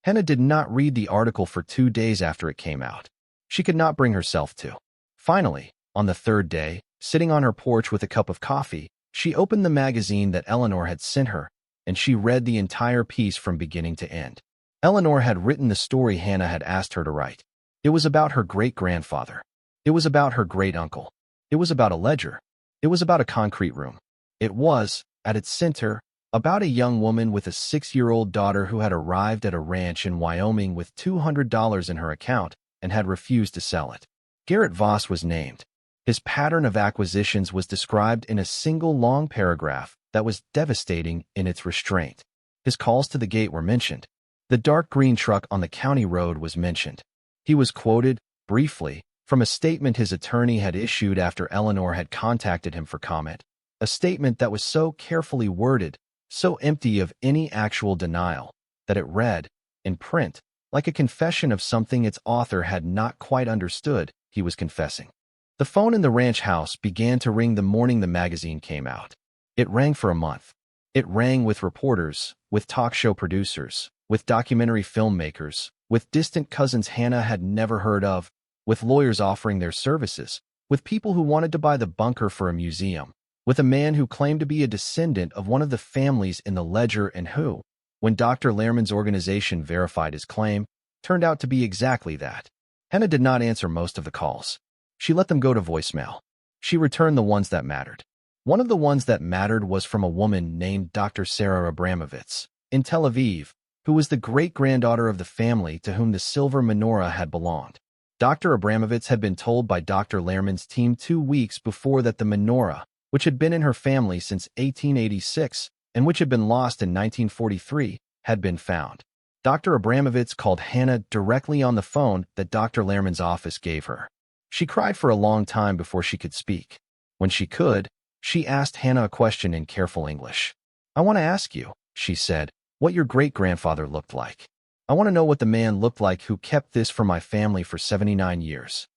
Hannah did not read the article for 2 days after it came out. She could not bring herself to. Finally, on the 3rd day, sitting on her porch with a cup of coffee, she opened the magazine that Eleanor had sent her, and she read the entire piece from beginning to end. Eleanor had written the story Hannah had asked her to write. It was about her great-grandfather. It was about her great-uncle. It was about a ledger. It was about a concrete room. It was, at its center, about a young woman with a 6-year-old daughter who had arrived at a ranch in Wyoming with $200 in her account and had refused to sell it. Garrett Voss was named. His pattern of acquisitions was described in a single long paragraph that was devastating in its restraint. His calls to the gate were mentioned. The dark green truck on the county road was mentioned. He was quoted, briefly, from a statement his attorney had issued after Eleanor had contacted him for comment, a statement that was so carefully worded, so empty of any actual denial, that it read, in print, like a confession of something its author had not quite understood he was confessing. The phone in the ranch house began to ring the morning the magazine came out. It rang for a month. It rang with reporters, with talk show producers, with documentary filmmakers, with distant cousins Hannah had never heard of, with lawyers offering their services, with people who wanted to buy the bunker for a museum, with a man who claimed to be a descendant of one of the families in the ledger and who, when Dr. Lehrman's organization verified his claim, turned out to be exactly that. Hannah did not answer most of the calls. She let them go to voicemail. She returned the ones that mattered. One of the ones that mattered was from a woman named Dr. Sarah Abramovitz, in Tel Aviv, who was the great-granddaughter of the family to whom the silver menorah had belonged. Dr. Abramovitz had been told by Dr. Lehrman's team 2 weeks before that the menorah, which had been in her family since 1886 and which had been lost in 1943, had been found. Dr. Abramovitz called Hannah directly on the phone that Dr. Lehrman's office gave her. She cried for a long time before she could speak. When she could, she asked Hannah a question in careful English. "I want to ask you," she said, "what your great-grandfather looked like. I want to know what the man looked like who kept this for my family for 79 years.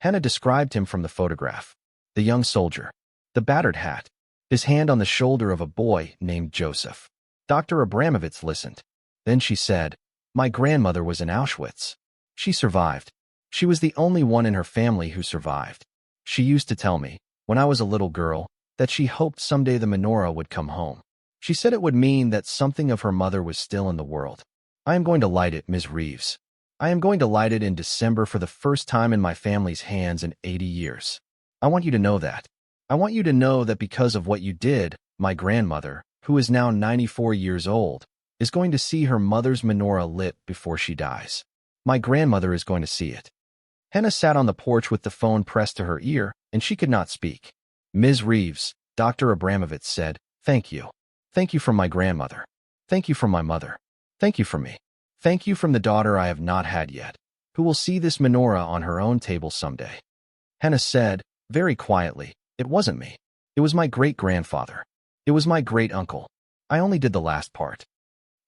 Hannah described him from the photograph. The young soldier, the battered hat, his hand on the shoulder of a boy named Joseph. Dr. Abramovitz listened. Then she said, "My grandmother was in Auschwitz. She survived. She was the only one in her family who survived. She used to tell me, when I was a little girl, that she hoped someday the menorah would come home. She said it would mean that something of her mother was still in the world. I am going to light it, Ms. Reeves. I am going to light it in December for the first time in my family's hands in 80 years. I want you to know that. I want you to know that because of what you did, my grandmother, who is now 94 years old, is going to see her mother's menorah lit before she dies. My grandmother is going to see it." Hannah sat on the porch with the phone pressed to her ear, and she could not speak. "Ms. Reeves," Dr. Abramovitz said, "thank you. Thank you from my grandmother. Thank you from my mother. Thank you from me. Thank you from the daughter I have not had yet, who will see this menorah on her own table someday." Hannah said, very quietly, "It wasn't me. It was my great-grandfather. It was my great-uncle. I only did the last part."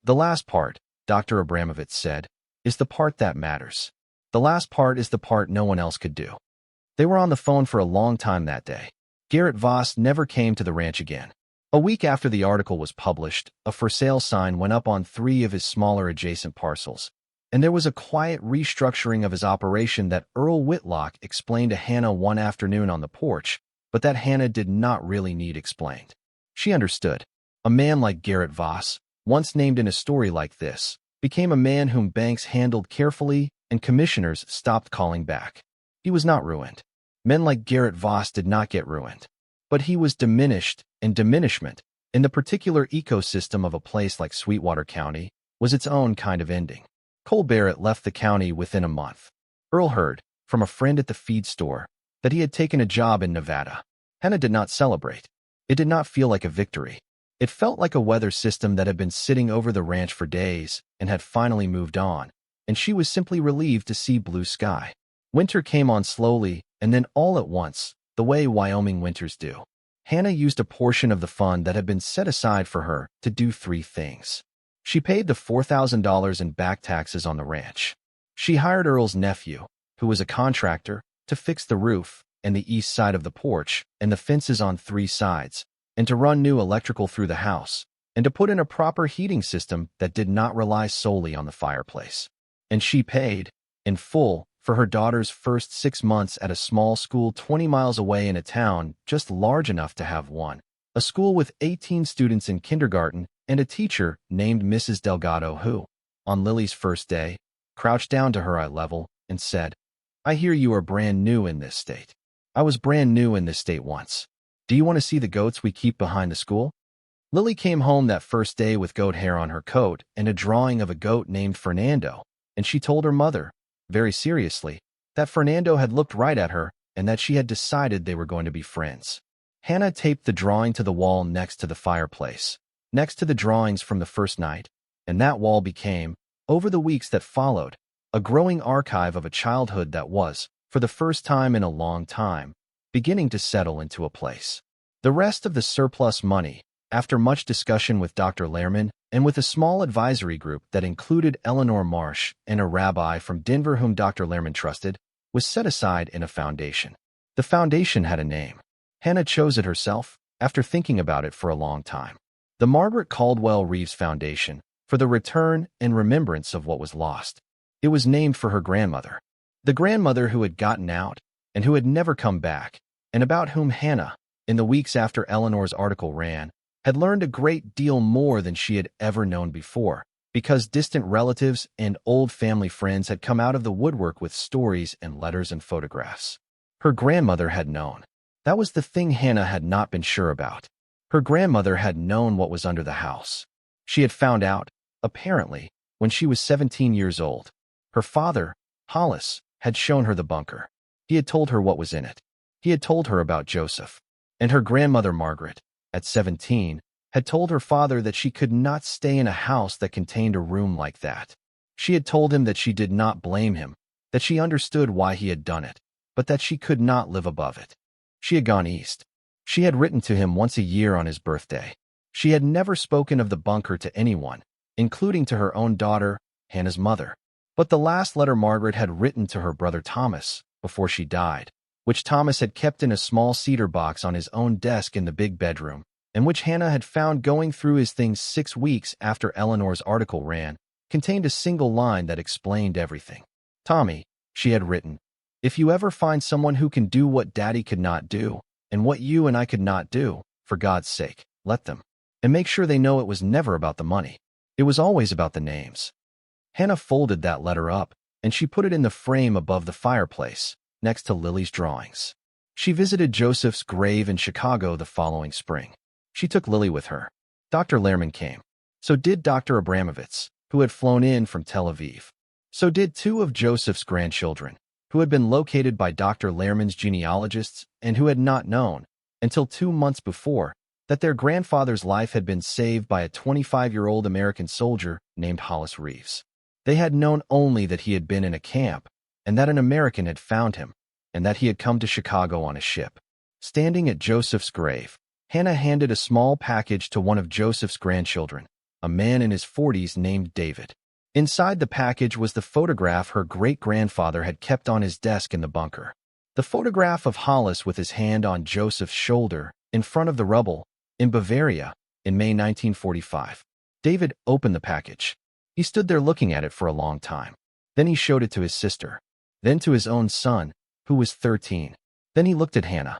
"The last part," Dr. Abramovitz said, "is the part that matters. The last part is the part no one else could do." They were on the phone for a long time that day. Garrett Voss never came to the ranch again. A week after the article was published, a for sale sign went up on 3 of his smaller adjacent parcels, and there was a quiet restructuring of his operation that Earl Whitlock explained to Hannah one afternoon on the porch, but that Hannah did not really need explained. She understood. A man like Garrett Voss, once named in a story like this, became a man whom banks handled carefully and commissioners stopped calling back. He was not ruined. Men like Garrett Voss did not get ruined. But he was diminished, and diminishment, in the particular ecosystem of a place like Sweetwater County, was its own kind of ending. Cole Barrett left the county within a month. Earl heard, from a friend at the feed store, that he had taken a job in Nevada. Hannah did not celebrate. It did not feel like a victory. It felt like a weather system that had been sitting over the ranch for days and had finally moved on, and she was simply relieved to see blue sky. Winter came on slowly, and then all at once, the way Wyoming winters do. Hannah used a portion of the fund that had been set aside for her to do 3 things. She paid the $4,000 in back taxes on the ranch. She hired Earl's nephew, who was a contractor, to fix the roof and the east side of the porch and the fences on 3 sides, and to run new electrical through the house, and to put in a proper heating system that did not rely solely on the fireplace. And she paid, in full, for her daughter's first 6 months at a small school 20 miles away in a town just large enough to have one, a school with 18 students in kindergarten and a teacher named Mrs. Delgado who, on Lily's first day, crouched down to her eye level and said, "I hear you are brand new in this state. I was brand new in this state once. Do you want to see the goats we keep behind the school?" Lily came home that first day with goat hair on her coat and a drawing of a goat named Fernando, and she told her mother, very seriously, that Fernando had looked right at her and that she had decided they were going to be friends. Hannah taped the drawing to the wall next to the fireplace, next to the drawings from the first night, and that wall became, over the weeks that followed, a growing archive of a childhood that was, for the first time in a long time, beginning to settle into a place. The rest of the surplus money, after much discussion with Dr. Lehrman and with a small advisory group that included Eleanor Marsh and a rabbi from Denver whom Dr. Lehrman trusted, was set aside in a foundation. The foundation had a name. Hannah chose it herself, after thinking about it for a long time. The Margaret Caldwell Reeves Foundation, for the return and remembrance of what was lost. It was named for her grandmother. The grandmother who had gotten out and who had never come back, and about whom Hannah, in the weeks after Eleanor's article ran, had learned a great deal more than she had ever known before, because distant relatives and old family friends had come out of the woodwork with stories and letters and photographs. Her grandmother had known. That was the thing Hannah had not been sure about. Her grandmother had known what was under the house. She had found out, Apparently, when she was 17 years old, her father, Hollis, had shown her the bunker. He had told her what was in it. He had told her about Joseph. And her grandmother, Margaret, at 17, had told her father that she could not stay in a house that contained a room like that. She had told him that she did not blame him, that she understood why he had done it, but that she could not live above it. She had gone east. She had written to him once a year on his birthday. She had never spoken of the bunker to anyone, including to her own daughter, Hannah's mother. But the last letter Margaret had written to her brother Thomas, before she died, which Thomas had kept in a small cedar box on his own desk in the big bedroom, and which Hannah had found going through his things 6 weeks after Eleanor's article ran, contained a single line that explained everything. "Tommy," she had written, "if you ever find someone who can do what Daddy could not do, and what you and I could not do, for God's sake, let them. And make sure they know it was never about the money. It was always about the names." Hannah folded that letter up, and she put it in the frame above the fireplace, next to Lily's drawings. She visited Joseph's grave in Chicago the following spring. She took Lily with her. Dr. Lehrman came. So did Dr. Abramovitz, who had flown in from Tel Aviv. So did 2 of Joseph's grandchildren, who had been located by Dr. Lehrman's genealogists and who had not known, until 2 months before, that their grandfather's life had been saved by a 25-year-old American soldier named Hollis Reeves. They had known only that he had been in a camp, and that an American had found him, and that he had come to Chicago on a ship. Standing at Joseph's grave, Hannah handed a small package to one of Joseph's grandchildren, a man in his 40s named David. Inside the package was the photograph her great-grandfather had kept on his desk in the bunker. The photograph of Hollis with his hand on Joseph's shoulder, in front of the rubble, in Bavaria, in May 1945. David opened the package. He stood there looking at it for a long time. Then he showed it to his sister, then to his own son, who was 13. Then he looked at Hannah.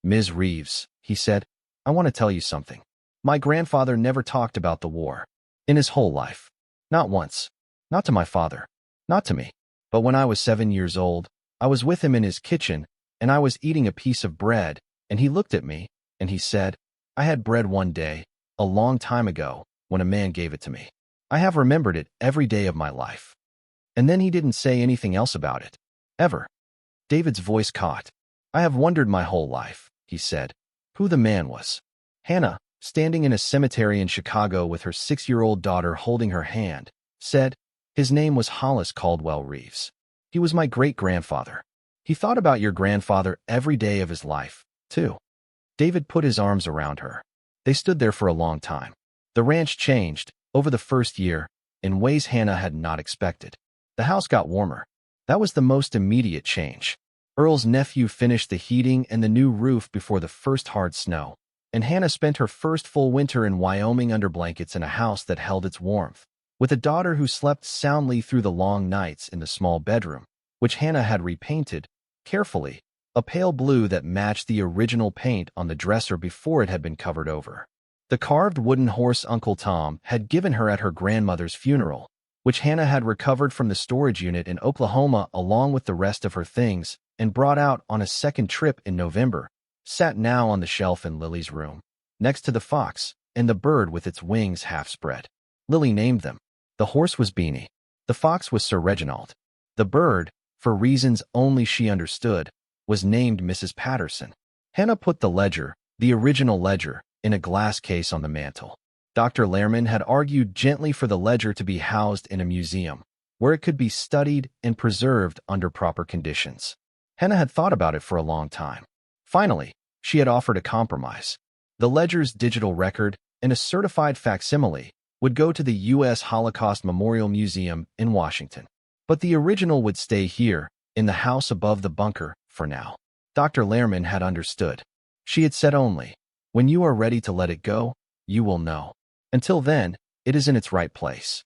"Ms. Reeves," he said, "I want to tell you something. My grandfather never talked about the war. In his whole life. Not once. Not to my father. Not to me. But when I was 7 years old, I was with him in his kitchen, and I was eating a piece of bread, and he looked at me, and he said, 'I had bread one day, a long time ago, when a man gave it to me. I have remembered it every day of my life.' And then he didn't say anything else about it. Ever." David's voice caught. "I have wondered my whole life," he said, "who the man was." Hannah, standing in a cemetery in Chicago with her 6-year-old daughter holding her hand, said, "His name was Hollis Caldwell Reeves. He was my great-grandfather. He thought about your grandfather every day of his life, too." David put his arms around her. They stood there for a long time. The ranch changed, over the first year, in ways Hannah had not expected. The house got warmer. That was the most immediate change. Earl's nephew finished the heating and the new roof before the first hard snow, and Hannah spent her first full winter in Wyoming under blankets in a house that held its warmth, with a daughter who slept soundly through the long nights in the small bedroom, which Hannah had repainted, carefully, a pale blue that matched the original paint on the dresser before it had been covered over. The carved wooden horse Uncle Tom had given her at her grandmother's funeral, which Hannah had recovered from the storage unit in Oklahoma along with the rest of her things and brought out on a second trip in November, sat now on the shelf in Lily's room, next to the fox and the bird with its wings half spread. Lily named them. The horse was Beanie. The fox was Sir Reginald. The bird, for reasons only she understood, was named Mrs. Patterson. Hannah put the ledger, the original ledger, in a glass case on the mantel. Dr. Lehrman had argued gently for the ledger to be housed in a museum, where it could be studied and preserved under proper conditions. Hannah had thought about it for a long time. Finally, she had offered a compromise. The ledger's digital record and a certified facsimile would go to the U.S. Holocaust Memorial Museum in Washington. But the original would stay here, in the house above the bunker, for now. Dr. Lehrman had understood. She had said only, "When you are ready to let it go, you will know. Until then, it is in its right place."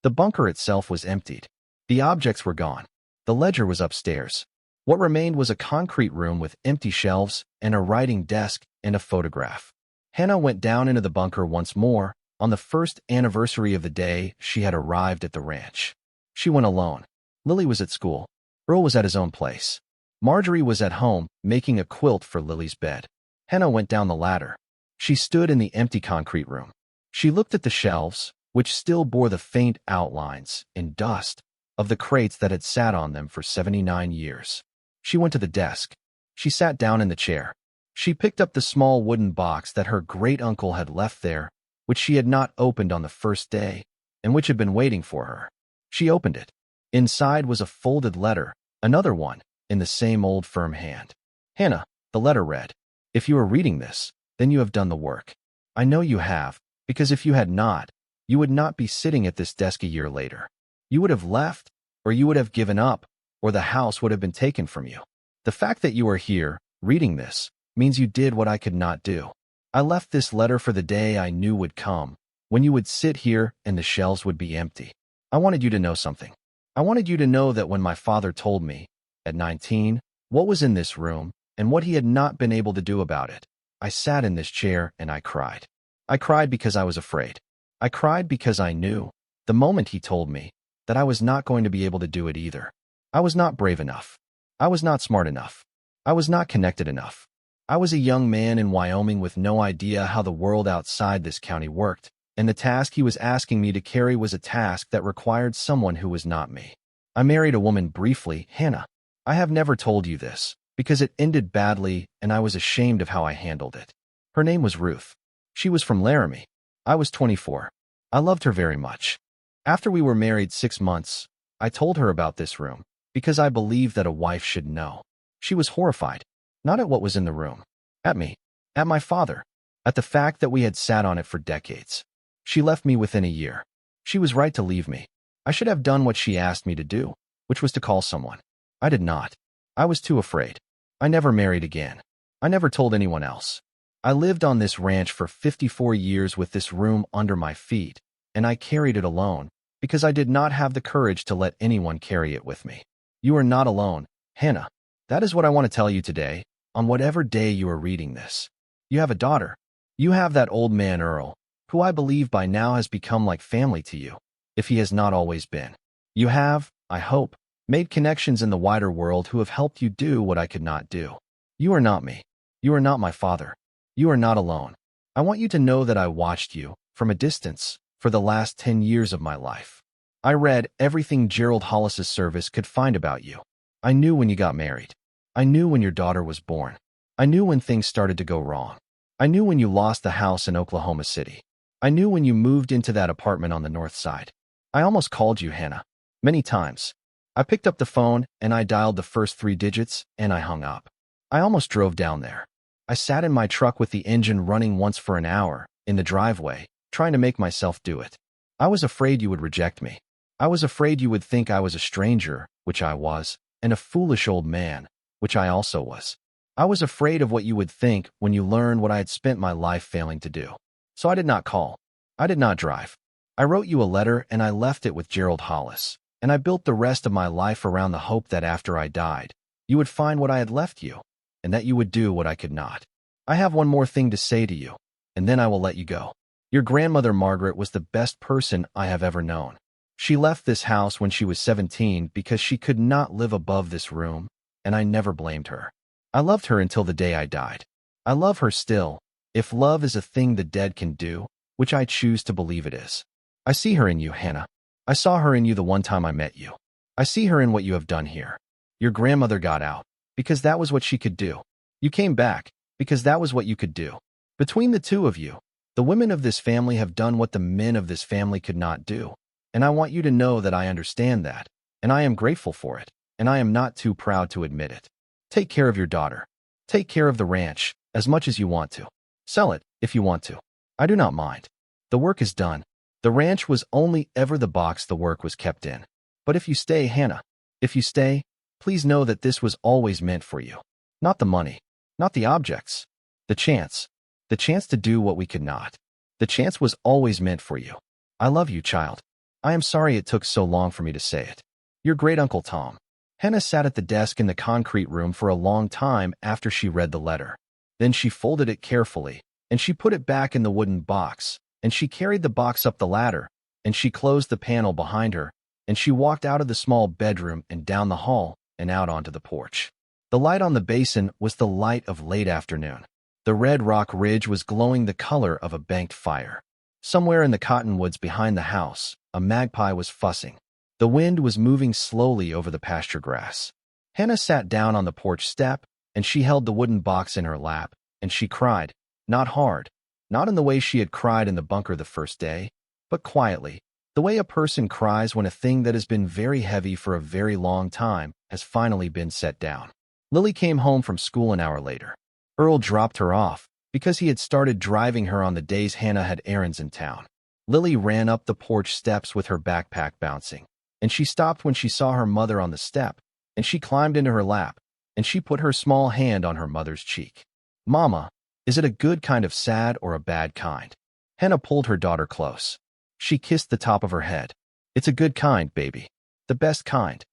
The bunker itself was emptied. The objects were gone. The ledger was upstairs. What remained was a concrete room with empty shelves and a writing desk and a photograph. Hannah went down into the bunker once more, on the first anniversary of the day she had arrived at the ranch. She went alone. Lily was at school. Earl was at his own place. Marjorie was at home, making a quilt for Lily's bed. Hannah went down the ladder. She stood in the empty concrete room. She looked at the shelves, which still bore the faint outlines, in dust, of the crates that had sat on them for 79 years. She went to the desk. She sat down in the chair. She picked up the small wooden box that her great-uncle had left there, which she had not opened on the first day, and which had been waiting for her. She opened it. Inside was a folded letter, another one, in the same old firm hand. Hannah, the letter read, "If you are reading this, then you have done the work. I know you have, because if you had not, you would not be sitting at this desk a year later. You would have left, or you would have given up, or the house would have been taken from you. The fact that you are here, reading this, means you did what I could not do. I left this letter for the day I knew would come, when you would sit here and the shelves would be empty. I wanted you to know something. I wanted you to know that when my father told me, at 19, what was in this room, and what he had not been able to do about it, I sat in this chair and I cried. I cried because I was afraid. I cried because I knew, the moment he told me, that I was not going to be able to do it either. I was not brave enough. I was not smart enough. I was not connected enough. I was a young man in Wyoming with no idea how the world outside this county worked, and the task he was asking me to carry was a task that required someone who was not me. I married a woman briefly, Hannah. I have never told you this, because it ended badly and I was ashamed of how I handled it. Her name was Ruth. She was from Laramie. I was 24. I loved her very much. After we were married 6 months, I told her about this room, because I believed that a wife should know. She was horrified, not at what was in the room, at me, at my father, at the fact that we had sat on it for decades. She left me within a year. She was right to leave me. I should have done what she asked me to do, which was to call someone. I did not. I was too afraid. I never married again. I never told anyone else. I lived on this ranch for 54 years with this room under my feet, and I carried it alone, because I did not have the courage to let anyone carry it with me. You are not alone, Hannah. That is what I want to tell you today, on whatever day you are reading this. You have a daughter. You have that old man Earl, who I believe by now has become like family to you, if he has not always been. You have, I hope, made connections in the wider world who have helped you do what I could not do. You are not me. You are not my father. You are not alone. I want you to know that I watched you, from a distance, for the last 10 years of my life. I read everything Gerald Hollis's service could find about you. I knew when you got married. I knew when your daughter was born. I knew when things started to go wrong. I knew when you lost the house in Oklahoma City. I knew when you moved into that apartment on the north side. I almost called you, Hannah, many times. I picked up the phone and I dialed the first 3 digits and I hung up. I almost drove down there. I sat in my truck with the engine running once for an hour, in the driveway, trying to make myself do it. I was afraid you would reject me. I was afraid you would think I was a stranger, which I was, and a foolish old man, which I also was. I was afraid of what you would think when you learned what I had spent my life failing to do. So I did not call. I did not drive. I wrote you a letter and I left it with Gerald Hollis, and I built the rest of my life around the hope that after I died, you would find what I had left you, and that you would do what I could not. I have one more thing to say to you, and then I will let you go. Your grandmother Margaret was the best person I have ever known. She left this house when she was 17 because she could not live above this room, and I never blamed her. I loved her until the day I died. I love her still, if love is a thing the dead can do, which I choose to believe it is. I see her in you, Hannah. I saw her in you the one time I met you. I see her in what you have done here. Your grandmother got out, because that was what she could do. You came back, because that was what you could do. Between the two of you, the women of this family have done what the men of this family could not do. And I want you to know that I understand that, and I am grateful for it, and I am not too proud to admit it. Take care of your daughter. Take care of the ranch, as much as you want to. Sell it, if you want to. I do not mind. The work is done. The ranch was only ever the box the work was kept in. But if you stay, Hannah, if you stay, please know that this was always meant for you. Not the money, not the objects. The chance to do what we could not. The chance was always meant for you. I love you, child. I am sorry it took so long for me to say it. Your great-uncle Tom. Hannah sat at the desk in the concrete room for a long time after she read the letter. Then she folded it carefully, and she put it back in the wooden box, and she carried the box up the ladder, and she closed the panel behind her, and she walked out of the small bedroom and down the hall and out onto the porch. The light on the basin was the light of late afternoon. The red rock ridge was glowing the color of a banked fire. Somewhere in the cottonwoods behind the house, a magpie was fussing. The wind was moving slowly over the pasture grass. Hannah sat down on the porch step, and she held the wooden box in her lap, and she cried, not hard, not in the way she had cried in the bunker the first day, but quietly, the way a person cries when a thing that has been very heavy for a very long time has finally been set down. Lily came home from school an hour later. Earl dropped her off because he had started driving her on the days Hannah had errands in town. Lily ran up the porch steps with her backpack bouncing, and she stopped when she saw her mother on the step, and she climbed into her lap, and she put her small hand on her mother's cheek. Mama, is it a good kind of sad or a bad kind? Hannah pulled her daughter close. She kissed the top of her head. It's a good kind, baby. The best kind.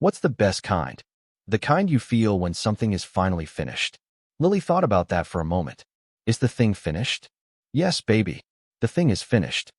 What's the best kind? The kind you feel when something is finally finished. Lily thought about that for a moment. Is the thing finished? Yes, baby. The thing is finished.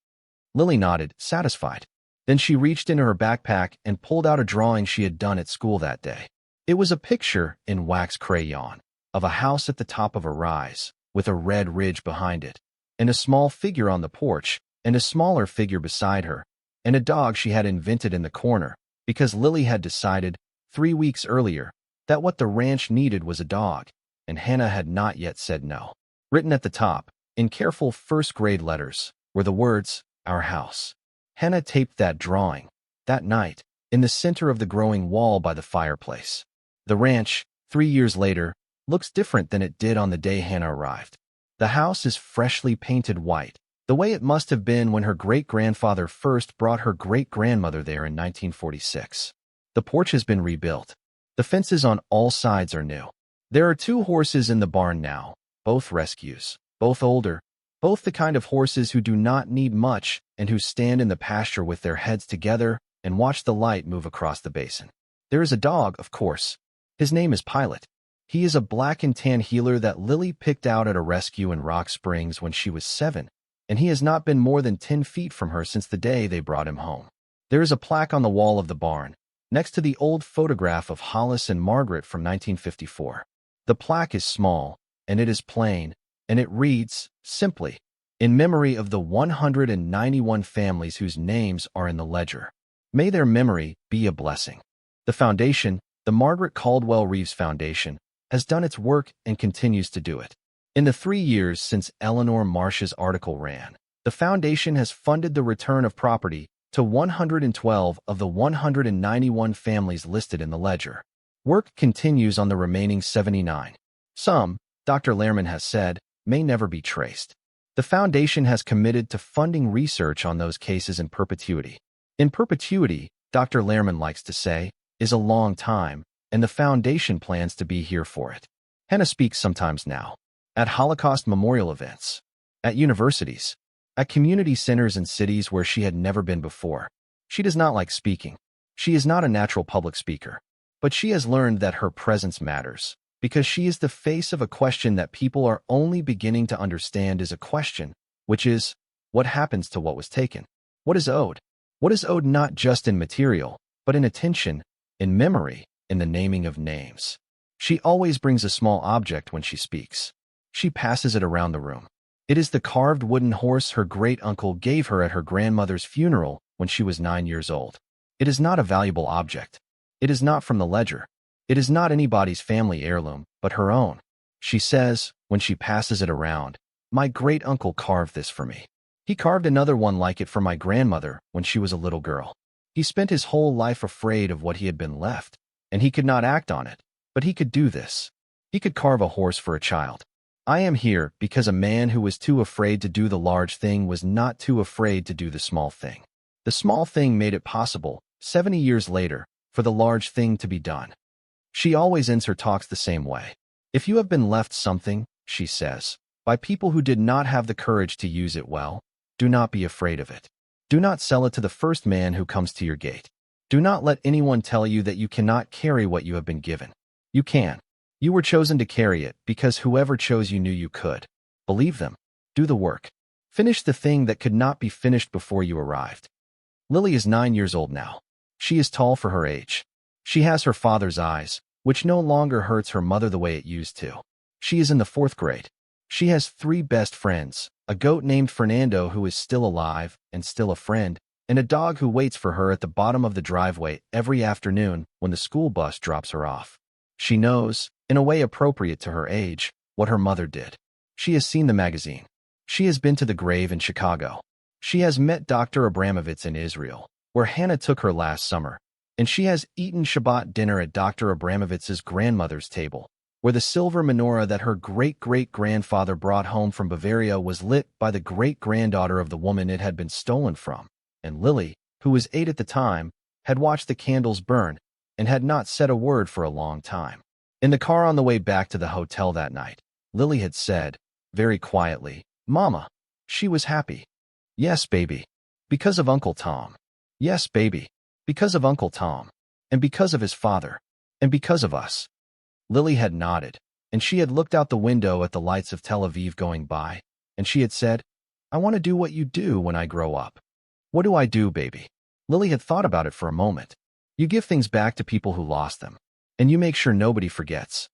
Lily nodded, satisfied. Then she reached into her backpack and pulled out a drawing she had done at school that day. It was a picture, in wax crayon, of a house at the top of a rise, with a red ridge behind it, and a small figure on the porch, and a smaller figure beside her, and a dog she had invented in the corner, because Lily had decided, 3 weeks earlier, that what the ranch needed was a dog, and Hannah had not yet said no. Written at the top, in careful first-grade letters, were the words, Our House. Hannah taped that drawing, that night, in the center of the growing wall by the fireplace. The ranch, 3 years later, looks different than it did on the day Hannah arrived. The house is freshly painted white, the way it must have been when her great-grandfather first brought her great-grandmother there in 1946. The porch has been rebuilt. The fences on all sides are new. There are 2 horses in the barn now, both rescues, both older, both the kind of horses who do not need much and who stand in the pasture with their heads together and watch the light move across the basin. There is a dog, of course. His name is Pilot. He is a black and tan heeler that Lily picked out at a rescue in Rock Springs when she was 7, and he has not been more than 10 feet from her since the day they brought him home. There is a plaque on the wall of the barn, next to the old photograph of Hollis and Margaret from 1954. The plaque is small, and it is plain, and it reads, simply, in memory of the 191 families whose names are in the ledger. May their memory be a blessing. The foundation, the Margaret Caldwell Reeves Foundation, has done its work and continues to do it. In the 3 years since Eleanor Marsh's article ran, the foundation has funded the return of property to 112 of the 191 families listed in the ledger. Work continues on the remaining 79. Some, Dr. Lehrman has said, may never be traced. The foundation has committed to funding research on those cases in perpetuity. In perpetuity, Dr. Lehrman likes to say, is a long time, and the foundation plans to be here for it. Hannah speaks sometimes now, at Holocaust memorial events, at universities, at community centers in cities where she had never been before. She does not like speaking. She is not a natural public speaker, but she has learned that her presence matters, because she is the face of a question that people are only beginning to understand is a question, which is, what happens to what was taken? What is owed? What is owed not just in material, but in attention, in memory, in the naming of names. She always brings a small object when she speaks. She passes it around the room. It is the carved wooden horse her great-uncle gave her at her grandmother's funeral when she was 9 years old. It is not a valuable object. It is not from the ledger. It is not anybody's family heirloom, but her own. She says, when she passes it around, my great-uncle carved this for me. He carved another one like it for my grandmother when she was a little girl. He spent his whole life afraid of what he had been left, and he could not act on it, but he could do this. He could carve a horse for a child. I am here because a man who was too afraid to do the large thing was not too afraid to do the small thing. The small thing made it possible, 70 years later, for the large thing to be done. She always ends her talks the same way. If you have been left something, she says, by people who did not have the courage to use it well, do not be afraid of it. Do not sell it to the first man who comes to your gate. Do not let anyone tell you that you cannot carry what you have been given. You can. You were chosen to carry it because whoever chose you knew you could. Believe them. Do the work. Finish the thing that could not be finished before you arrived. Lily is 9 years old now. She is tall for her age. She has her father's eyes, which no longer hurts her mother the way it used to. She is in the 4th grade. She has 3 best friends, a goat named Fernando who is still alive and still a friend, and a dog who waits for her at the bottom of the driveway every afternoon when the school bus drops her off. She knows, in a way appropriate to her age, what her mother did. She has seen the magazine. She has been to the grave in Chicago. She has met Dr. Abramovitz in Israel, where Hannah took her last summer, and she has eaten Shabbat dinner at Dr. Abramovitz's grandmother's table, where the silver menorah that her great-great-grandfather brought home from Bavaria was lit by the great-granddaughter of the woman it had been stolen from, and Lily, who was 8 at the time, had watched the candles burn and had not said a word for a long time. In the car on the way back to the hotel that night, Lily had said, very quietly, "Mama." She was happy. "Yes, baby. Because of Uncle Tom." "Yes, baby. Because of Uncle Tom. And because of his father. And because of us." Lily had nodded, and she had looked out the window at the lights of Tel Aviv going by, and she had said, "I want to do what you do when I grow up." "What do I do, baby?" Lily had thought about it for a moment. "You give things back to people who lost them, and you make sure nobody forgets."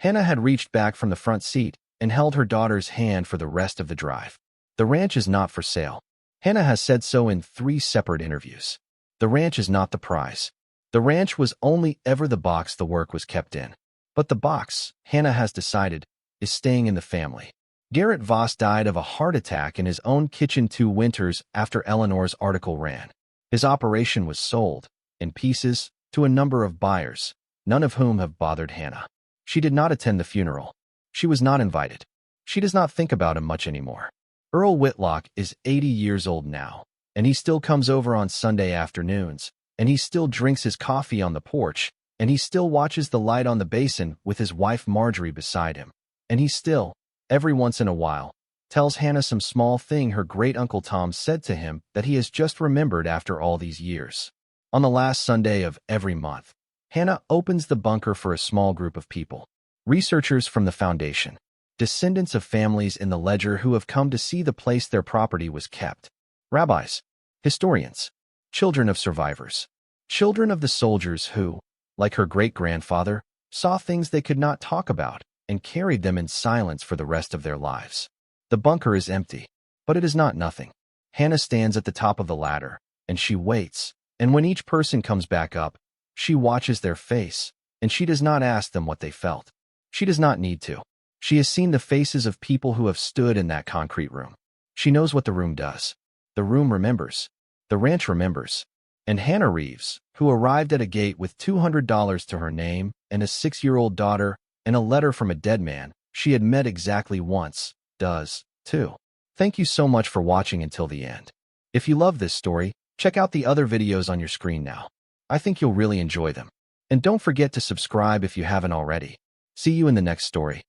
Hannah had reached back from the front seat and held her daughter's hand for the rest of the drive. "The ranch is not for sale." Hannah has said so in 3 separate interviews. The ranch is not the prize. The ranch was only ever the box the work was kept in. But the box, Hannah has decided, is staying in the family. Garrett Voss died of a heart attack in his own kitchen 2 winters after Eleanor's article ran. His operation was sold, in pieces, to a number of buyers, none of whom have bothered Hannah. She did not attend the funeral. She was not invited. She does not think about him much anymore. Earl Whitlock is 80 years old now, and he still comes over on Sunday afternoons, and he still drinks his coffee on the porch, and he still watches the light on the basin with his wife Marjorie beside him, and he still, every once in a while, tells Hannah some small thing her great-uncle Tom said to him that he has just remembered after all these years. On the last Sunday of every month, Hannah opens the bunker for a small group of people, researchers from the foundation, descendants of families in the ledger who have come to see the place their property was kept, rabbis, historians, children of survivors, children of the soldiers who, like her great-grandfather, saw things they could not talk about and carried them in silence for the rest of their lives. The bunker is empty, but it is not nothing. Hannah stands at the top of the ladder, and she waits, and when each person comes back up, she watches their face, and she does not ask them what they felt. She does not need to. She has seen the faces of people who have stood in that concrete room. She knows what the room does. The room remembers. The ranch remembers. And Hannah Reeves, who arrived at a gate with $200 to her name and a 6-year-old daughter and a letter from a dead man she had met exactly once, does, too. Thank you so much for watching until the end. If you love this story, check out the other videos on your screen now. I think you'll really enjoy them. And don't forget to subscribe if you haven't already. See you in the next story.